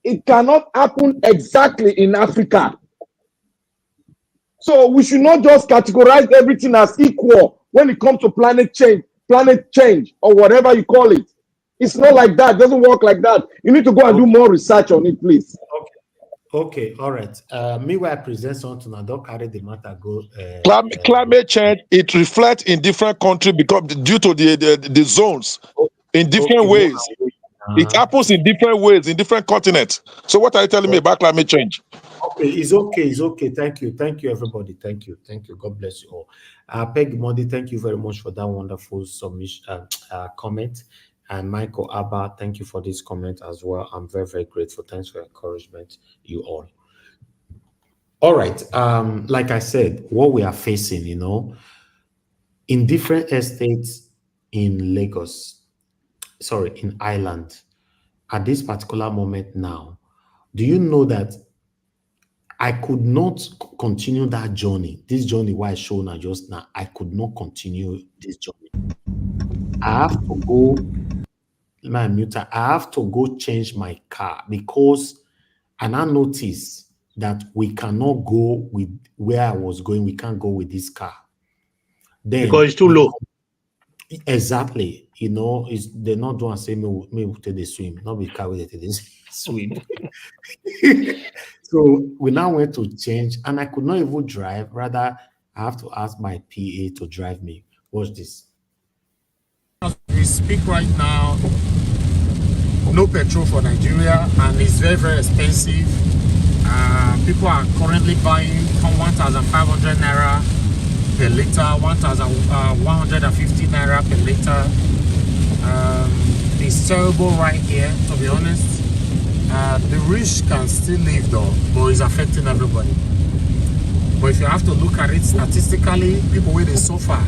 Speaker 10: it cannot happen exactly in Africa. So we should not just categorize everything as equal when it comes to planet change, or whatever you call it. It's not like that. It doesn't work like that. You need to go and do more research on it, please.
Speaker 2: Okay, all right. Meanwhile, I present something. I don't carry the matter. Go.
Speaker 12: Climate change, it reflects in different countries because due to the zones in different ways. It happens in different ways, in different continents. So what are you telling me about climate change?
Speaker 2: Okay, it's okay. Thank you, everybody. Thank you. God bless you all. Peg Mondi, thank you very much for that wonderful submission, comment. And Michael Abba, thank you for this comment as well. I'm very, very grateful. Thanks for your encouragement, you all. All right. Like I said, what we are facing, in different estates in in Ireland, at this particular moment now, do you know that I could not continue that journey? This journey why I shown now just now, I could not continue this journey. I have to go, I have to go change my car because I now notice that we cannot go with where I was going. We can't go with this car. Then,
Speaker 9: because it's too low.
Speaker 2: Exactly. They're not doing say me take the swim, not be carried to this swim. So we now went to change, and I could not even drive. Rather, I have to ask my PA to drive me. Watch this.
Speaker 14: As we speak right now, no petrol for Nigeria, and it's very, very expensive. People are currently buying 1,500 naira per liter, 1,150 naira per liter. terrible right here, to be honest. The rich can still live though, but it's affecting everybody. But if you have to look at it statistically, people where they suffer.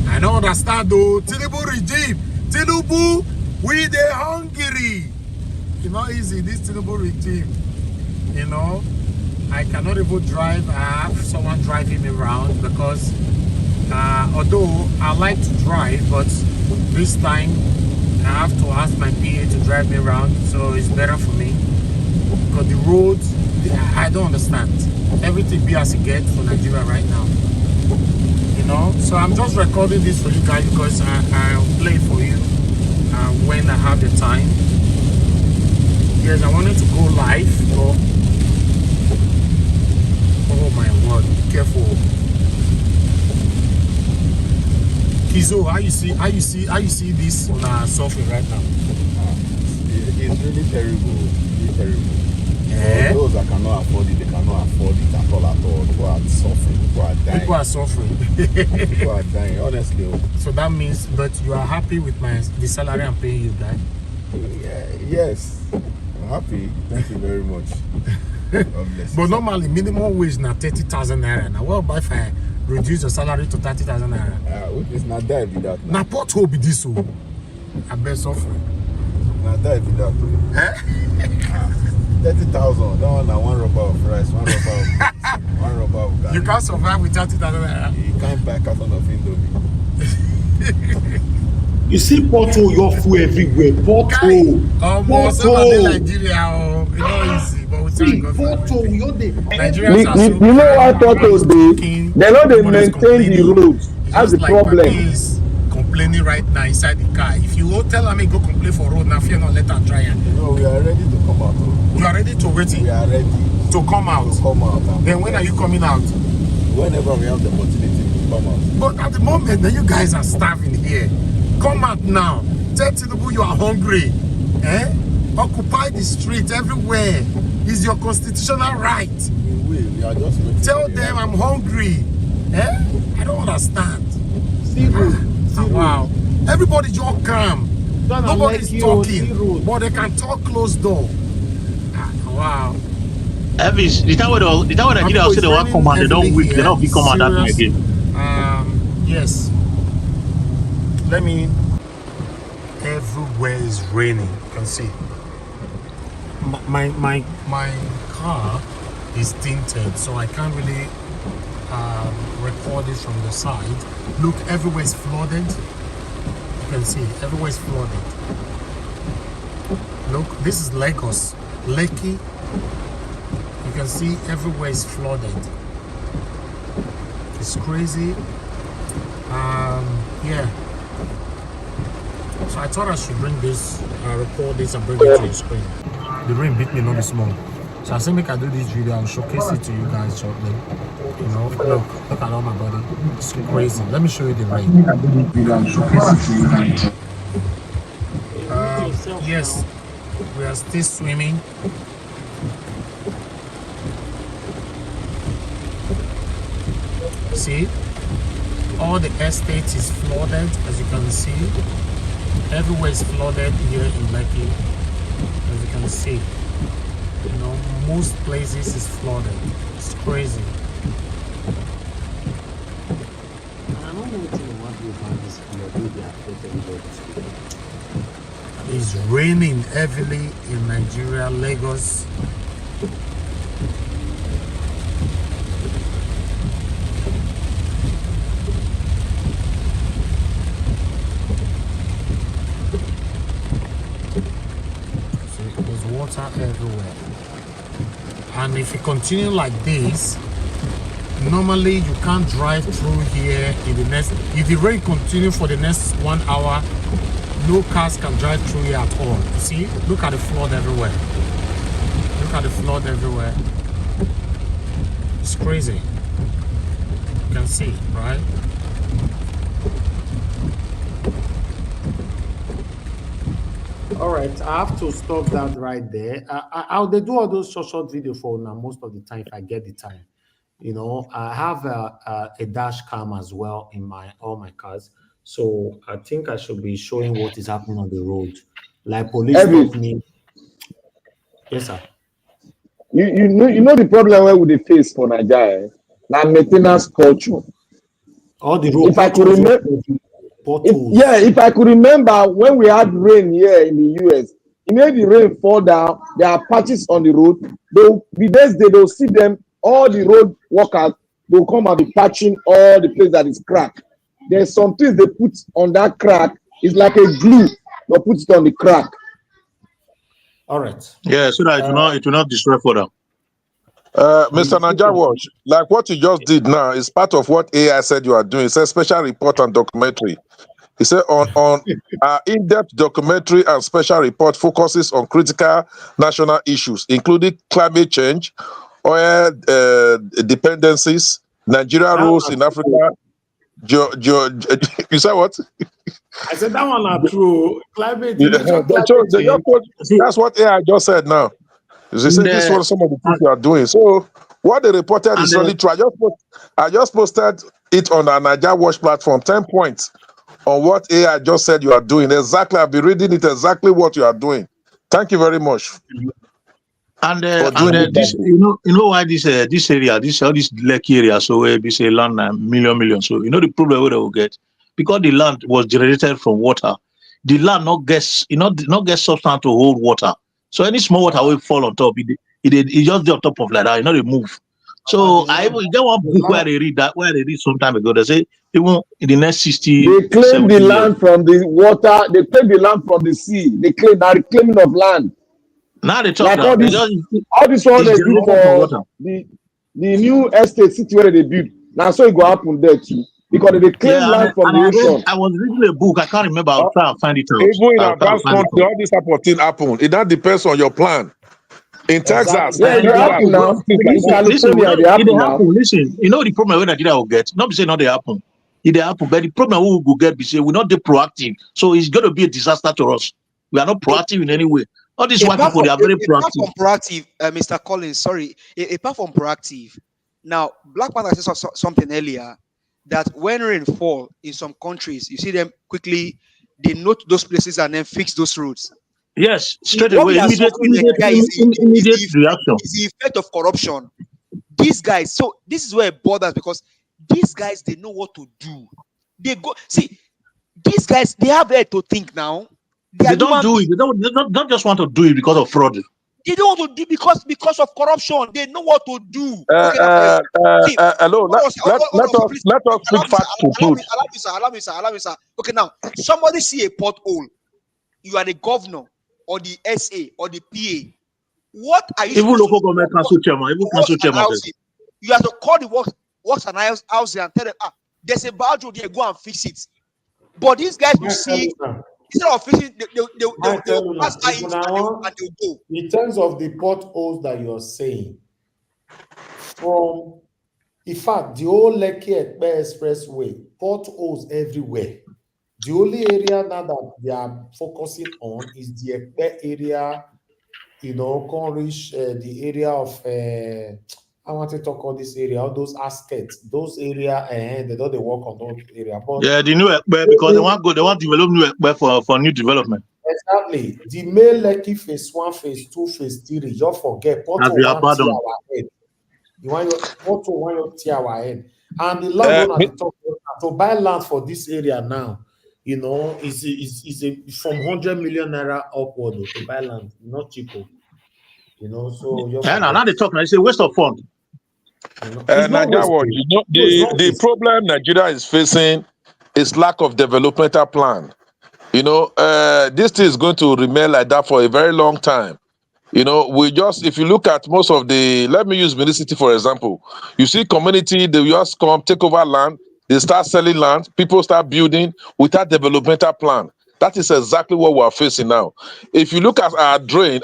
Speaker 14: I don't understand though. Tinubu regime, Tinubu, we they hungry. It's not easy, this Tinubu regime. You know, I cannot even drive. I have someone driving me around because although I like to drive, but this time I have to ask my PA to drive me around, so it's better for me. Because the roads, I don't understand. Everything be as it gets for Nigeria right now. You know, so I'm just recording this for you guys because I'll play it for you when I have the time. Yes, I wanted to go live, but oh my word, be careful. Kizo, how you see this suffering right now?
Speaker 15: It's really terrible. Really terrible. For those that cannot afford it, they cannot afford it at all. People are suffering. People are dying.
Speaker 14: People are suffering.
Speaker 15: People are dying, honestly.
Speaker 14: So that means, but you are happy with the salary I'm paying you, guys?
Speaker 15: Yes, I'm happy. Thank you very much.
Speaker 14: But normally, minimum wage now 30,000 naira. Now, what about if I reduce your salary to 30,000 naira?
Speaker 15: It's not that be that.
Speaker 14: Now, what will be this? I bet suffering.
Speaker 15: Not that be that. 30,000. That one, one rubber of rice, one rubber of garlic.
Speaker 14: You can't survive with 30,000 naira.
Speaker 15: You can't buy a carton of Indomie.
Speaker 2: You see pothole, your food everywhere. Pothole.
Speaker 14: Pothole. Nigeria, you know, easy, but we thank God for
Speaker 2: pothole.
Speaker 14: Nigerians are so
Speaker 10: you know what potholes do? They know they maintain the roads. That's the problem.
Speaker 14: Complaining right now inside the car. If you go tell me go complain for road now, fear not let her try it.
Speaker 15: No, we are ready to come out.
Speaker 14: You are ready to wait?
Speaker 15: We are ready
Speaker 14: to come out. Then when are you coming out?
Speaker 15: Whenever we have the opportunity to come out.
Speaker 14: But at the moment, then you guys are starving here. Come out now. Tell Tinubu you are hungry. Occupy the street everywhere. It's your constitutional right.
Speaker 15: We are just waiting.
Speaker 14: Tell them I'm hungry. I don't understand. Wow. Everybody just calm. Nobody's talking. But they can talk closed door. Wow.
Speaker 9: Elvis, the time when Nigeria say they want to come out, they don't win. They don't come out that thing again.
Speaker 14: Yes. Let me. Everywhere is raining. You can see. My car is tinted, so I can't really record it from the side. Look, everywhere is flooded. You can see everywhere is flooded. Look, this is Lagos, Lekki. You can see everywhere is flooded. It's crazy. Yeah. So I thought I should bring this, record this and bring it to the screen. The rain beat me not this morning. So I said make I do this video and showcase it to you guys shortly. You know, look at all my body. It's crazy. Let me show you the rain. Yes, we are still swimming. See, all the estate is flooded, as you can see. Everywhere is flooded here in Lekki, as you can see. You know, most places is flooded. It's crazy.
Speaker 2: I don't know what you find this flood.
Speaker 14: It's raining heavily in Nigeria, Lagos. Water everywhere, and if you continue like this, normally you can't drive through here in the next, if the rain continue for the next 1 hour, no cars can drive through here at all. You see, look at the flood everywhere. Look at the flood everywhere. It's crazy. You can see, right? All right, I have to stop that right there. I'll do all those short video for now most of the time if I get the time. You know, I have a dash cam as well in all my cars, so I think I should be showing what is happening on the road.
Speaker 2: like police
Speaker 10: Every
Speaker 2: stop me. Yes, sir.
Speaker 10: you know the problem where we dey face for Nigeria, na maintenance culture.
Speaker 2: All the road
Speaker 10: If I could
Speaker 2: potholes,
Speaker 10: remember,
Speaker 2: potholes.
Speaker 10: if I could remember when we had rain here in the US, you know the rain fall down, there are patches on the road. The next day they'll see them, all the road workers, they'll come and be patching all the place that is cracked. There's some things they put on that crack, it's like a glue, they'll put it on the crack.
Speaker 2: All right.
Speaker 9: Yeah, so that it will not destroy further.
Speaker 12: Mr. Najawash, like what you just did now is part of what AI said you are doing. It's a special report and documentary. He said on in-depth documentary and special report focuses on critical national issues, including climate change, oil dependencies, Nigeria roles in Africa. You said what?
Speaker 2: I said that one are true. Climate,
Speaker 12: Yeah, that's what AI just said now. They said this was some of the things you are doing. So what they reported is only true. I just posted it on our Niger Watch platform, 10 points on what AI just said you are doing. Exactly, I'll be reading it exactly what you are doing. Thank you very much.
Speaker 9: And this, you know why this area, all this Lekki area, so where we say land million. So you know the problem where they will get because the land was generated from water. The land not get substance to hold water. So any small water will fall on top. It just on top of like that. You know they move. So I even get one book where they read some time ago. They say even in the next 60.
Speaker 10: They claim the land from the water. They claim the land from the sea. They claim that the claiming of land.
Speaker 9: Now they talk
Speaker 10: like
Speaker 9: now.
Speaker 10: all this one they do for the new estate city where they build. Now so it go happen there too because they claim land from the ocean.
Speaker 9: I was reading a book. I can't remember. I'll try and find it out.
Speaker 12: Even in advanced country, all this type of thing happen. It that depends on your plan. In Texas,
Speaker 10: yeah, it happen now. In California, they happen now.
Speaker 9: Listen, you know the problem where Nigeria will get. Not be say not they happen. It happen, but the problem we will get be say we're not proactive. So it's going to be a disaster to us. We are not proactive in any way. All these white people, they are very proactive.
Speaker 16: Apart from proactive, Mr. Collins, sorry, apart from proactive, now Black Panther said something earlier that when rain fall in some countries, you see them quickly, they note those places and then fix those roads.
Speaker 9: Yes, straight away, immediate reaction.
Speaker 16: It's the effect of corruption. These guys, so this is where it bothers because these guys, they know what to do. They go, see, these guys, they have there to think now.
Speaker 9: They don't do it. They don't just want to do it because of fraud.
Speaker 16: They don't want to do because of corruption. They know what to do.
Speaker 12: Hello, let us speak facts to truth.
Speaker 16: Allow me, sir. Okay, now somebody see a pothole. You are the governor or the SA or the PA. What are you?
Speaker 9: Even local government council chairman,
Speaker 16: you have to call the works and house and tell them, there's a bad road there, go and fix it. But these guys will see. Instead of fishing, they'll pass by it and they'll go.
Speaker 2: In terms of the potholes that you're saying, in fact, the whole Lekki Expressway, potholes everywhere. The only area now that they are focusing on is the Ekpe area, can reach the area of, I want to talk on this area, all those askets, those area, they don't work on those area. But
Speaker 9: yeah, the new Ekpe, because they want to develop new Ekpe for new development.
Speaker 2: Exactly. The main Lekki phase 1, phase 2, phase 3, just forget. Porto one tear our head. You want your Porto one your tear our head. And the land at the top to buy land for this area now, is from 100 million naira upward to buy land, not cheaper. So
Speaker 9: now they talk now. It's a waste of fund.
Speaker 12: The problem Nigeria is facing is lack of developmental plan. This thing is going to remain like that for a very long time. If you look at most of let me use Minicity for example. You see community, they just come take over land, they start selling land, people start building without developmental plan. That is exactly what we are facing now. If you look at our drain,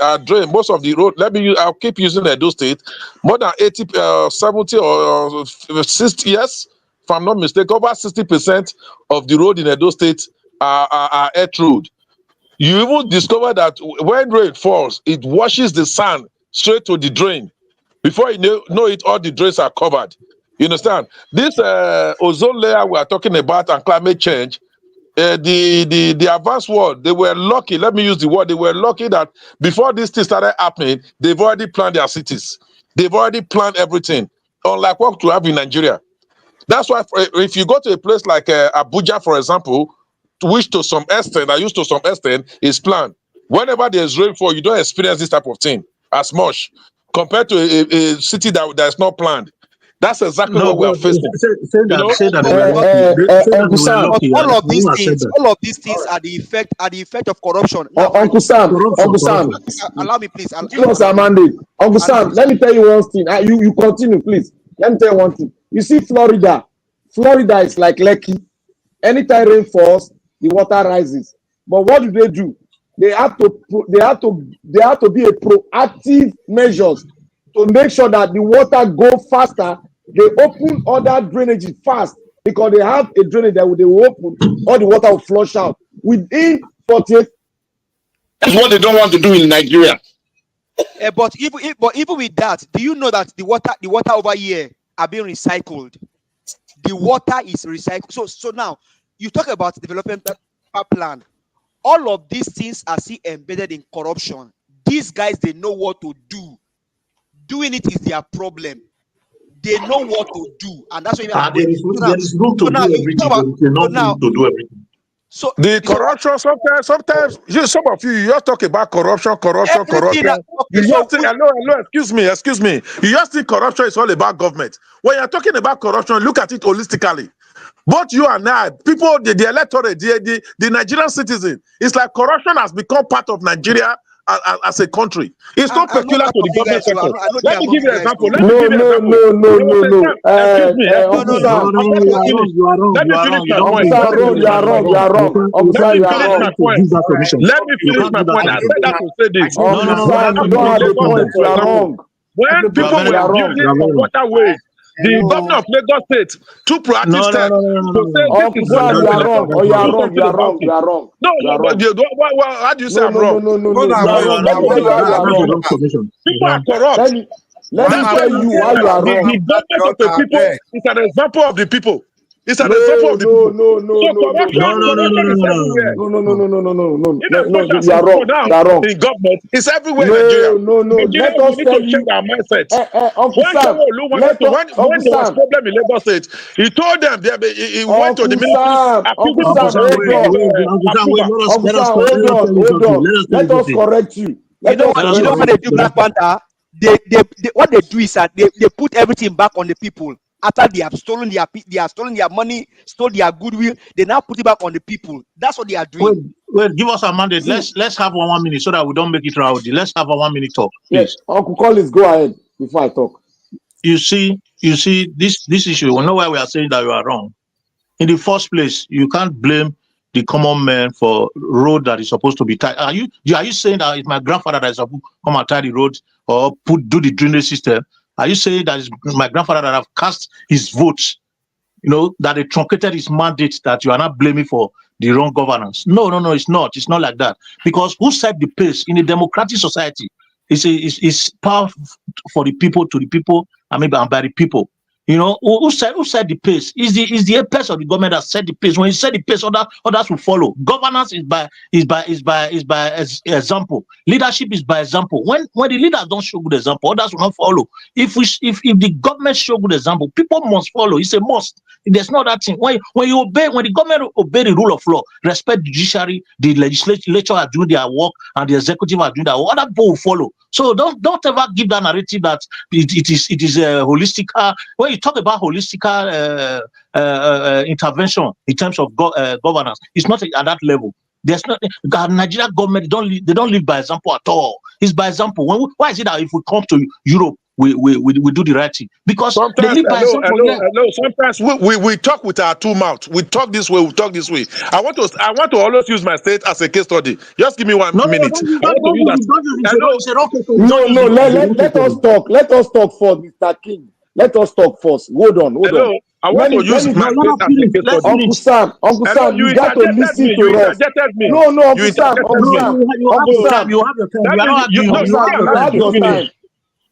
Speaker 12: most of the road, I'll keep using Edo State, more than 80, 70 or 60 years, if I'm not mistaken, over 60% of the road in Edo State are earth road. You even discover that when rain falls, it washes the sand straight to the drain. Before you know it, all the drains are covered. You understand? This ozone layer we are talking about and climate change, the advanced world, they were lucky. Let me use the word. They were lucky that before this thing started happening, they've already planned their cities. They've already planned everything. Unlike what we have in Nigeria. That's why if you go to a place like Abuja, for example, which to some extent, I used to some extent, is planned. Whenever there's rainfall, you don't experience this type of thing as much compared to a city that's not planned. That's exactly
Speaker 9: No,
Speaker 12: what we are
Speaker 9: but
Speaker 12: facing.
Speaker 9: say that they were
Speaker 16: But,
Speaker 9: lucky. Say that
Speaker 10: Uncle
Speaker 9: they were
Speaker 10: Sam,
Speaker 9: lucky.
Speaker 16: all of these things are the effect of corruption. Now,
Speaker 10: Uncle Sam, Uncle Sam,
Speaker 16: allow me, please.
Speaker 10: give us a mandate. Uncle Sam, let me tell you one thing. You continue, please. Let me tell you one thing. You see, Florida is like Lekki. Anytime rain falls, the water rises. But what do? They have to be a proactive measures to make sure that the water go faster. They open other drainage fast because they have a drainage that they will open, all the water will flush out within 48. That's what they don't want to do in Nigeria.
Speaker 16: But even with that, do you know that the water over here are being recycled? The water is recycled. So now you talk about development plan. All of these things are still embedded in corruption. These guys, they know what to do. Doing it is their problem. They know what to do, and that's why
Speaker 9: there is room to do everything. There is enough room to do everything.
Speaker 12: So the corruption, sometimes some of you just talk about corruption. You just think, hello, excuse me. You just think corruption is all about government. When you're talking about corruption, look at it holistically. Both you and I, people, the electorate, the Nigerian citizen, it's like corruption has become part of Nigeria as a country. It's not peculiar to the government sector. Let me give you an example.
Speaker 10: No.
Speaker 12: Excuse me.
Speaker 10: You are wrong.
Speaker 12: Let me finish my point.
Speaker 10: You are wrong.
Speaker 12: Let me finish my point. I said that to say this.
Speaker 10: You don't have a point. You are wrong.
Speaker 12: When people were building some waterways, the governor of Lagos State took proactive steps to say this is what
Speaker 10: you are wrong. You are wrong.
Speaker 12: No, how do you say I'm wrong? People are corrupt.
Speaker 10: Let me tell you why you are wrong.
Speaker 12: The government of the people is an example of the people. It's an example of the people.
Speaker 10: No.
Speaker 12: You are wrong. In government, it's everywhere in Nigeria.
Speaker 10: Let us tell you.
Speaker 12: Change our mindset. When Sanwo-Olu when there was problem in Lagos State, he told them he went to the ministry.
Speaker 10: Hold on. Let us correct you.
Speaker 16: You know what they do, Black Panther? What they do is that they put everything back on the people. After they have stolen their money, stole their goodwill, they now put it back on the people. That's what they are doing.
Speaker 9: Wait, give us a mandate. Let's have 1 minute so that we don't make it rowdy. Let's have a 1 minute talk, please.
Speaker 10: Yes, Uncle Collins, go ahead before I talk.
Speaker 9: You see this issue. We know why we are saying that you are wrong. In the first place, you can't blame the common man for road that is supposed to be tied. Are you saying that it's my grandfather that is supposed to come and tie the road or do the drainage system? Are you saying that it's my grandfather that have cast his votes, that they truncated his mandate, that you are not blaming for the wrong governance? No, it's not. It's not like that. Because who set the pace in a democratic society? It's power for the people, to the people, and by the people. Who set the pace? Is the apex of the government that set the pace. When you set the pace, others will follow. Governance is by example. Leadership is by example. When the leaders don't show good example, others will not follow. If the government show good example, people must follow. It's a must. There's no other thing. When the government obey the rule of law, respect the judiciary, the legislature are doing their work, and the executive are doing their work, other people will follow. So don't ever give that narrative that it is holistic. When you talk about holistic intervention in terms of governance, it's not at that level. There's not Nigeria government. They don't live by example at all. It's by example. Why is it that if we come to Europe, we do the right thing? Because they live by example.
Speaker 12: Hello. Sometimes we talk with our two mouths. We talk this way. We talk this way. I want to always use my state as a case study. Just give me 1 minute.
Speaker 10: Let us talk. Let us talk first, Mr. King. Let us talk first. Hold on.
Speaker 12: I want to use my state as a case study.
Speaker 10: Uncle Sam, you got to listen to us. No, Uncle Sam.
Speaker 9: You have your time.
Speaker 10: You have your time.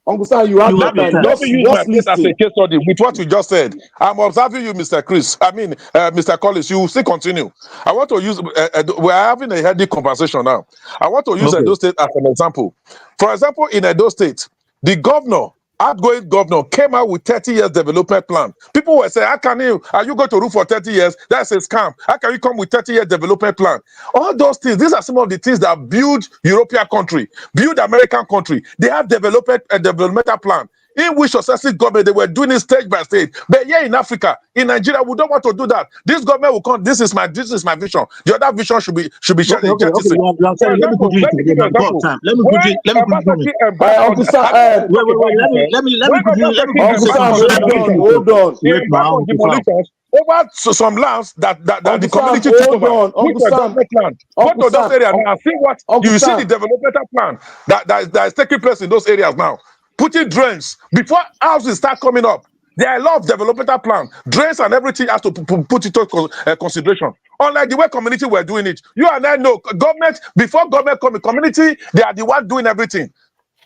Speaker 10: Uncle Sam, you have your
Speaker 9: have your
Speaker 10: time.
Speaker 9: time.
Speaker 3: Let me use my
Speaker 10: Just
Speaker 3: state as a
Speaker 10: listen.
Speaker 3: case study with what you just said. I'm observing you, Mr. Chris. Mr. Collins. You will still continue. I want to use. We are having a healthy conversation now. I want to use
Speaker 9: Okay.
Speaker 3: Edo State as an example. For example, in Edo State, the outgoing governor, came out with 30 years development plan. People were saying, are you going to rule for 30 years? That's a scam. How can you come with 30 years development plan? All those things, these are some of the things that build European country, build American country. They have developmental plan in which successive government, they were doing it stage by stage. But here in Africa, in Nigeria, we don't want to do that. This government will come. This is my vision. The other vision should be shared
Speaker 9: Okay.
Speaker 3: in jettisoned.
Speaker 9: You are
Speaker 3: For
Speaker 9: saying, let me
Speaker 3: example,
Speaker 9: quickly
Speaker 3: let me give
Speaker 9: intervene
Speaker 3: you
Speaker 9: now.
Speaker 3: an
Speaker 9: God
Speaker 3: example.
Speaker 9: time. Let me
Speaker 3: When
Speaker 9: quickly come in.
Speaker 3: Obaseki embarked on,
Speaker 10: Uncle Sam,
Speaker 3: I don't want to talk
Speaker 9: Wait.
Speaker 3: about this.
Speaker 9: Let me
Speaker 3: When
Speaker 9: quickly
Speaker 3: Obaseki
Speaker 10: Uncle
Speaker 9: say
Speaker 3: embarked
Speaker 10: Sam,
Speaker 3: on
Speaker 9: something so that
Speaker 10: hold
Speaker 9: other
Speaker 10: on,
Speaker 9: people
Speaker 3: demolition,
Speaker 9: can
Speaker 10: hold
Speaker 9: talk.
Speaker 10: on.
Speaker 3: he
Speaker 9: Wait
Speaker 3: embarked
Speaker 9: now,
Speaker 3: on
Speaker 9: Uncle Sam.
Speaker 3: demolitions over some lands that the
Speaker 10: Uncle Sam,
Speaker 3: community took
Speaker 10: hold
Speaker 3: over,
Speaker 10: on.
Speaker 3: which
Speaker 10: Uncle
Speaker 3: were
Speaker 10: Sam,
Speaker 3: government land. Go
Speaker 10: Uncle
Speaker 3: to those
Speaker 10: Sam,
Speaker 3: areas now. See what
Speaker 10: Uncle
Speaker 3: you see the
Speaker 10: Sam.
Speaker 3: developmental plan that is taking place in those areas now. Putting drains before houses start coming up. There are a lot of developmental plan. Drains and everything has to put into consideration. Unlike the way community were doing it. You and I know government, before government come, community, they are the one doing everything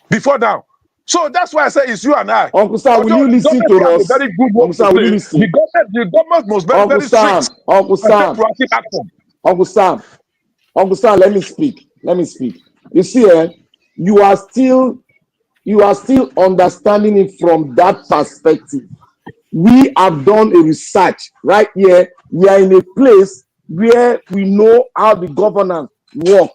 Speaker 3: before now. So that's why I say it's you and I.
Speaker 10: Uncle Sam, will
Speaker 3: Although
Speaker 10: you
Speaker 3: the
Speaker 10: listen
Speaker 3: government
Speaker 10: to
Speaker 3: has a
Speaker 10: us?
Speaker 3: very good role
Speaker 10: Uncle
Speaker 3: to
Speaker 10: Sam, will you
Speaker 3: play,
Speaker 10: listen?
Speaker 3: the government must be very,
Speaker 10: Uncle
Speaker 3: very
Speaker 10: Sam,
Speaker 3: strict
Speaker 10: Uncle
Speaker 3: and take
Speaker 10: Sam,
Speaker 3: proactive action.
Speaker 10: Uncle Sam, Uncle Sam, let me speak. Let me speak. You see, you are still understanding it from that perspective. We have done a research right here. We are in a place where we know how the governance work.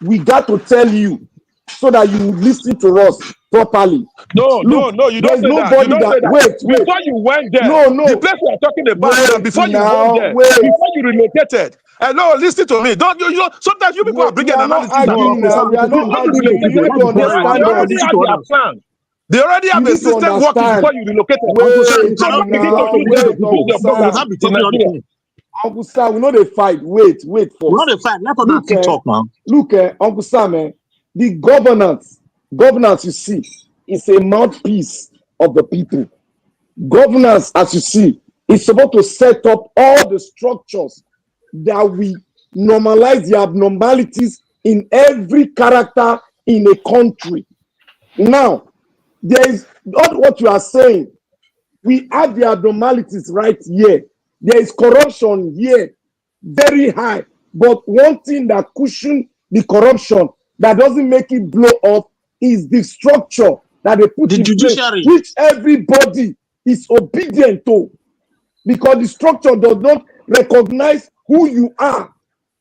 Speaker 10: We got to tell you so that you listen to us properly.
Speaker 3: No,
Speaker 10: Look,
Speaker 3: you don't
Speaker 10: there's
Speaker 3: say that. You
Speaker 10: nobody
Speaker 3: don't
Speaker 10: that
Speaker 3: say that.
Speaker 10: wait.
Speaker 3: Before you went there,
Speaker 10: No,
Speaker 3: the
Speaker 10: no.
Speaker 3: place we are talking about now,
Speaker 10: Wait
Speaker 3: before you went
Speaker 10: now,
Speaker 3: there,
Speaker 10: wait.
Speaker 3: before you relocated. Hello, listen to me. Don't you know? Sometimes you people are
Speaker 10: Wait, we
Speaker 3: bringing
Speaker 10: are not
Speaker 3: analysis and
Speaker 9: No,
Speaker 10: arguing
Speaker 9: Uncle
Speaker 10: now.
Speaker 9: Sam,
Speaker 10: We
Speaker 3: opinion.
Speaker 10: are
Speaker 9: Uncle
Speaker 10: not
Speaker 9: Sam,
Speaker 3: Not
Speaker 9: let
Speaker 3: to
Speaker 9: me quickly
Speaker 10: arguing.
Speaker 3: relocate
Speaker 10: You
Speaker 9: intervene.
Speaker 3: it.
Speaker 10: need
Speaker 9: Let
Speaker 10: to
Speaker 9: me quickly,
Speaker 3: They
Speaker 10: understand
Speaker 3: already
Speaker 10: us.
Speaker 3: have
Speaker 9: listen to
Speaker 3: their
Speaker 9: others.
Speaker 3: plan. They already
Speaker 10: You
Speaker 3: have a
Speaker 10: need to
Speaker 3: system working
Speaker 10: understand.
Speaker 3: before you relocated.
Speaker 9: Uncle Sam,
Speaker 10: Wait
Speaker 9: you
Speaker 3: So
Speaker 9: cannot
Speaker 3: don't
Speaker 9: be
Speaker 3: begin to
Speaker 10: now,
Speaker 9: talking
Speaker 3: use
Speaker 9: on the
Speaker 3: this
Speaker 9: same
Speaker 3: to
Speaker 10: wait,
Speaker 3: defuse
Speaker 9: people.
Speaker 10: Uncle
Speaker 3: your
Speaker 9: You
Speaker 3: problem
Speaker 10: Sam.
Speaker 9: can't be
Speaker 3: in
Speaker 9: talking on the
Speaker 3: Nigeria.
Speaker 9: same.
Speaker 10: Uncle Sam, we know they fight. Wait
Speaker 9: We want
Speaker 10: first.
Speaker 9: to fight. Let others
Speaker 10: Look,
Speaker 9: keep talk now.
Speaker 10: look, Uncle Sam, the governance you see, is a mouthpiece of the people. Governance, as you see, is supposed to set up all the structures that we normalize the abnormalities in every character in a country. Now, there is not what you are saying. We have the abnormalities right here. There is corruption here, very high. But one thing that cushions the corruption, that doesn't make it blow up, is the structure that they put
Speaker 9: The
Speaker 10: in place,
Speaker 9: judiciary.
Speaker 10: which everybody is obedient to, because the structure does not recognize who you are.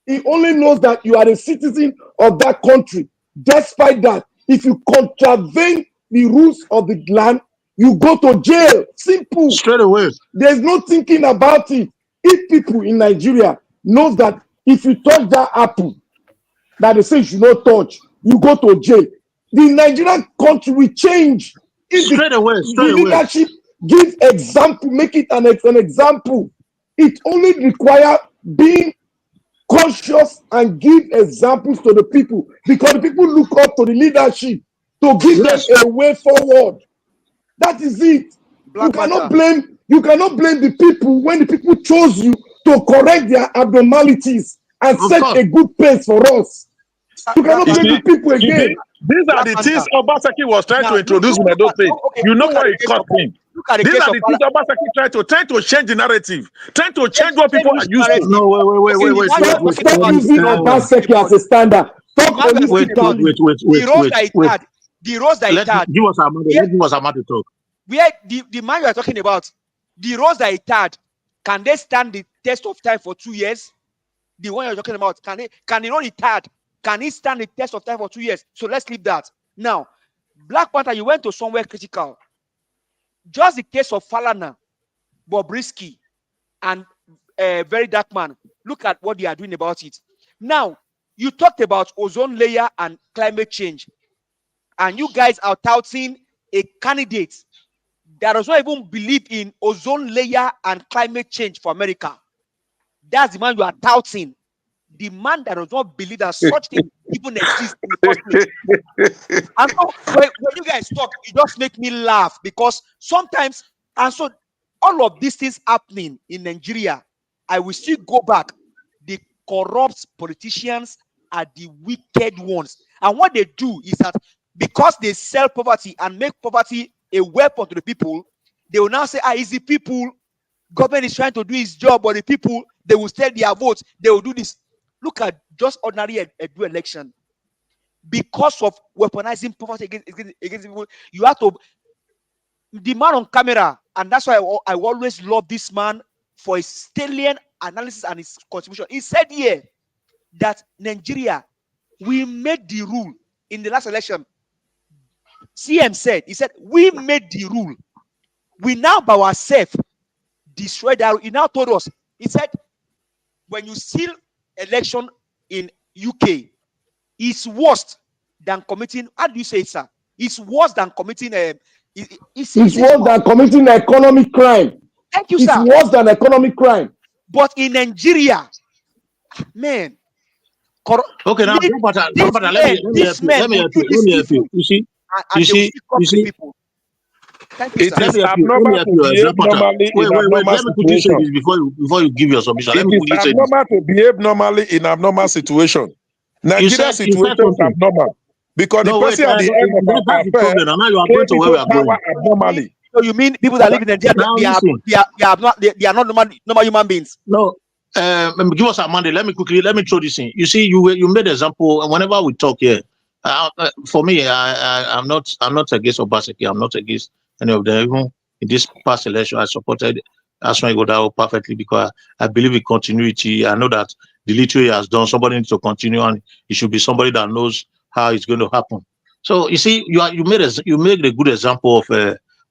Speaker 10: It only knows that you are a citizen of that country. Despite that, if you contravene the rules of the land, you go to jail. Simple.
Speaker 9: Straight away.
Speaker 10: There's no thinking about it. If people in Nigeria knows that if you touch that apple that they say you should not touch, you go to jail. The Nigerian country will change if
Speaker 9: Straight away.
Speaker 10: the
Speaker 9: Straight away.
Speaker 10: leadership give example, make it an example. It only requires being conscious and give examples to the people, because the people look up to the leadership to give them
Speaker 9: Yes.
Speaker 10: a way forward. That is it.
Speaker 16: Black Panther.
Speaker 10: You cannot blame the people when the people chose you to correct their abnormalities and
Speaker 9: Of
Speaker 10: set
Speaker 9: course.
Speaker 10: a good pace for us. You
Speaker 16: Black
Speaker 10: cannot
Speaker 3: You
Speaker 10: blame
Speaker 3: see,
Speaker 10: the
Speaker 16: Panther.
Speaker 10: people
Speaker 3: you see,
Speaker 10: again.
Speaker 3: these are
Speaker 16: Black
Speaker 3: the things
Speaker 16: Panther.
Speaker 3: Obaseki was trying to
Speaker 16: Now
Speaker 3: introduce in
Speaker 16: look
Speaker 3: Edo
Speaker 16: at
Speaker 3: State.
Speaker 16: okay.
Speaker 3: You know
Speaker 16: Look at
Speaker 3: where
Speaker 16: the
Speaker 3: it
Speaker 16: case
Speaker 3: cost
Speaker 16: of
Speaker 3: him.
Speaker 16: look at the
Speaker 3: These
Speaker 16: case
Speaker 3: are
Speaker 16: of
Speaker 3: the things Obaseki trying to change the narrative, trying to change what
Speaker 16: change
Speaker 3: people are
Speaker 16: which
Speaker 3: used to.
Speaker 16: narrative.
Speaker 9: No,
Speaker 16: Okay, the man you are
Speaker 10: Stop
Speaker 16: talking about,
Speaker 10: using
Speaker 16: the man you are talking
Speaker 10: Obaseki as
Speaker 16: about,
Speaker 10: a standard.
Speaker 16: the
Speaker 10: Talk
Speaker 16: man you are talking about,
Speaker 10: holistically.
Speaker 16: the roles that it had, the roles that it
Speaker 9: Let
Speaker 16: had,
Speaker 9: give us our money.
Speaker 16: where,
Speaker 9: Let give us our money to talk.
Speaker 16: where the man you are talking about, the roles that it had, can they stand the test of time for 2 years? The one you're talking about, can they run it hard? Can it stand the test of time for 2 years? So let's leave that. Now, Black Panther, you went to somewhere critical. Just the case of Falana, Bobrisky, and Very Dark Man. Look at what they are doing about it. Now, you talked about ozone layer and climate change, and you guys are touting a candidate that does not even believe in ozone layer and climate change for America. That's the man you are touting. The man that does not believe that such thing even exists in the first place. And so when you guys talk, it just make me laugh, because sometimes, and so all of these things happening in Nigeria, I will still go back. The corrupt politicians are the wicked ones. And what they do is that because they sell poverty and make poverty a weapon to the people, they will now say, it's the people, government is trying to do his job, but the people, they will steal their votes, they will do this. Look at just ordinary Edo election. Because of weaponizing poverty against people, you have to, the man on camera, and that's why I always love this man for his salient analysis and his contribution. He said here that Nigeria, we made the rule in the last election. CM said, he said, we made the rule. We now by ourselves destroyed that rule. He now told us, he said, when you seal election in UK, it's worse than committing, how do you say it, sir? It's worse than committing it's
Speaker 10: worse than committing economic crime.
Speaker 16: Thank you,
Speaker 10: it's
Speaker 16: sir.
Speaker 10: It's worse than economic crime.
Speaker 16: But in Nigeria, man.
Speaker 9: Okay, now let me help you. You see,
Speaker 12: it is abnormal to behave normally in abnormal situation.
Speaker 9: Before you give your submission,
Speaker 12: it is abnormal to behave normally in abnormal situation. Nigeria situation is abnormal because the person at the end of our affair came into power abnormally.
Speaker 16: So you mean people that live in Nigeria, they are not normal human beings?
Speaker 9: No. Give us a Monday. Let me throw this in. You see, you made example, and whenever we talk here, for me, I'm not against Obaseki. I'm not against any of them. Even in this past election, I supported Asue Ighodalo perfectly because I believe in continuity. I know that the little he has done, somebody needs to continue, and it should be somebody that knows how it's going to happen. So you see, you made a good example of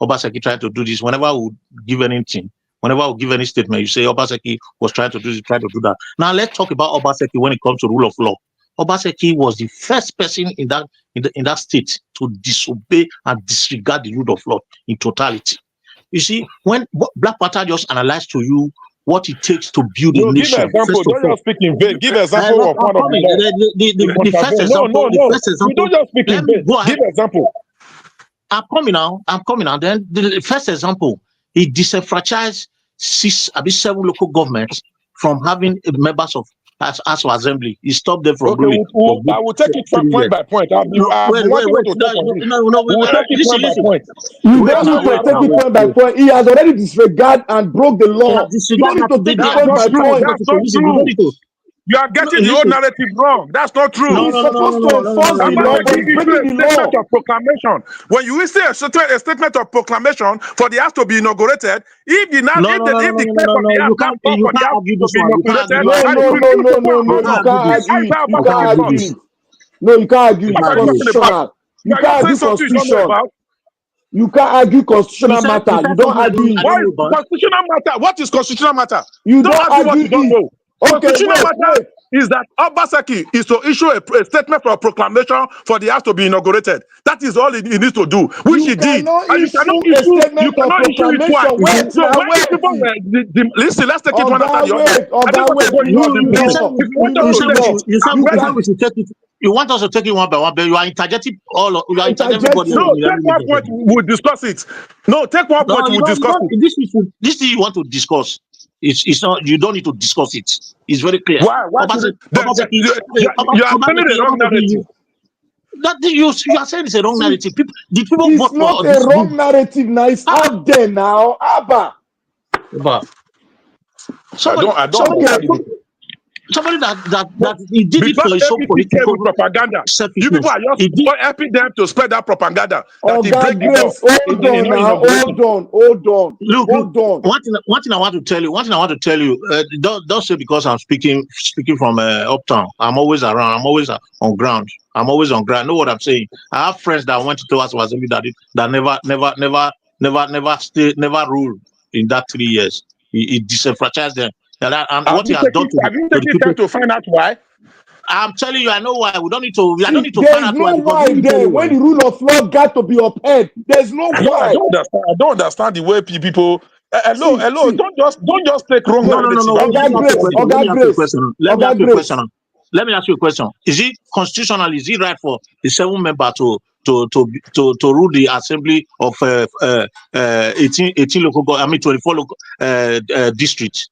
Speaker 9: Obaseki trying to do this. Whenever we give anything. Whenever I give any statement, you say Obaseki was trying to do this, trying to do that. Now let's talk about Obaseki when it comes to rule of law. Obaseki was the first person in that state to disobey and disregard the rule of law in totality. You see, when Black Panther just analyzed to you what it takes to build a nation.
Speaker 12: Give example. Don't just speak in vain. Give example of one of
Speaker 9: the first example.
Speaker 12: The first example. You don't just speak in vain. Give example.
Speaker 9: I'm coming now. Then the first example. He disenfranchised 7 local governments from having members of Asue Assembly. He stopped them from ruling.
Speaker 12: I will take it from point by point.
Speaker 9: Wait.
Speaker 12: We will take it point by point.
Speaker 10: You don't need to take it point by point. He has already disregarded and broke the law. You don't need to take it point by point.
Speaker 12: That's not true. You are getting the old narrative wrong. That's not true.
Speaker 10: He's supposed to enforce the law, but he's breaking the law.
Speaker 12: Of proclamation. When you say a statement of proclamation for the house to be inaugurated, if the case of the house can't call for the house to be inaugurated,
Speaker 10: no, you can't argue constitutional. You can't argue constitution. You can't argue constitutional matter. You don't argue.
Speaker 12: Why constitutional matter? What is constitutional matter?
Speaker 10: You don't argue
Speaker 12: what you don't know. Constitutional matter is that Obaseki is to issue a statement for a proclamation for the house to be inaugurated. That is all he needs to do, which he did. And you cannot issue it twice. So when people listen, let's take it one after the other.
Speaker 9: You want us to take it one by one, but you are interjecting everybody.
Speaker 12: No, take one point, we'll discuss it. No, take one point, we'll discuss it.
Speaker 9: This thing you want to discuss. It's not. You don't need to discuss it. It's very clear.
Speaker 12: Why? You are saying the wrong narrative.
Speaker 9: That you are saying it's a wrong narrative. The people
Speaker 10: it's
Speaker 9: vote
Speaker 10: not
Speaker 9: for
Speaker 10: a wrong narrative. Now it's out there now. Abba.
Speaker 9: Somebody that he did it for his own political
Speaker 12: propaganda. You people are just helping them to spread that propaganda.
Speaker 10: Hold on.
Speaker 9: Look. One thing I want to tell you. Don't say because I'm speaking from uptown. I'm always around. I'm always on ground. Know what I'm saying? I have friends that went to Asue Assembly that never ruled in that 3 years. He disenfranchised them. And what he has done to
Speaker 12: have you taken time to find out why?
Speaker 9: I'm telling you, I know why. We don't need to find out why.
Speaker 10: There's no why there. When the rule of law got to be upheld, there's no why.
Speaker 12: I don't understand the way people. Hello. Don't just take wrong.
Speaker 9: No. Let me ask you a question. Is it constitutional? Is it right for the 7 member to rule the assembly of 18 local? 24 local districts?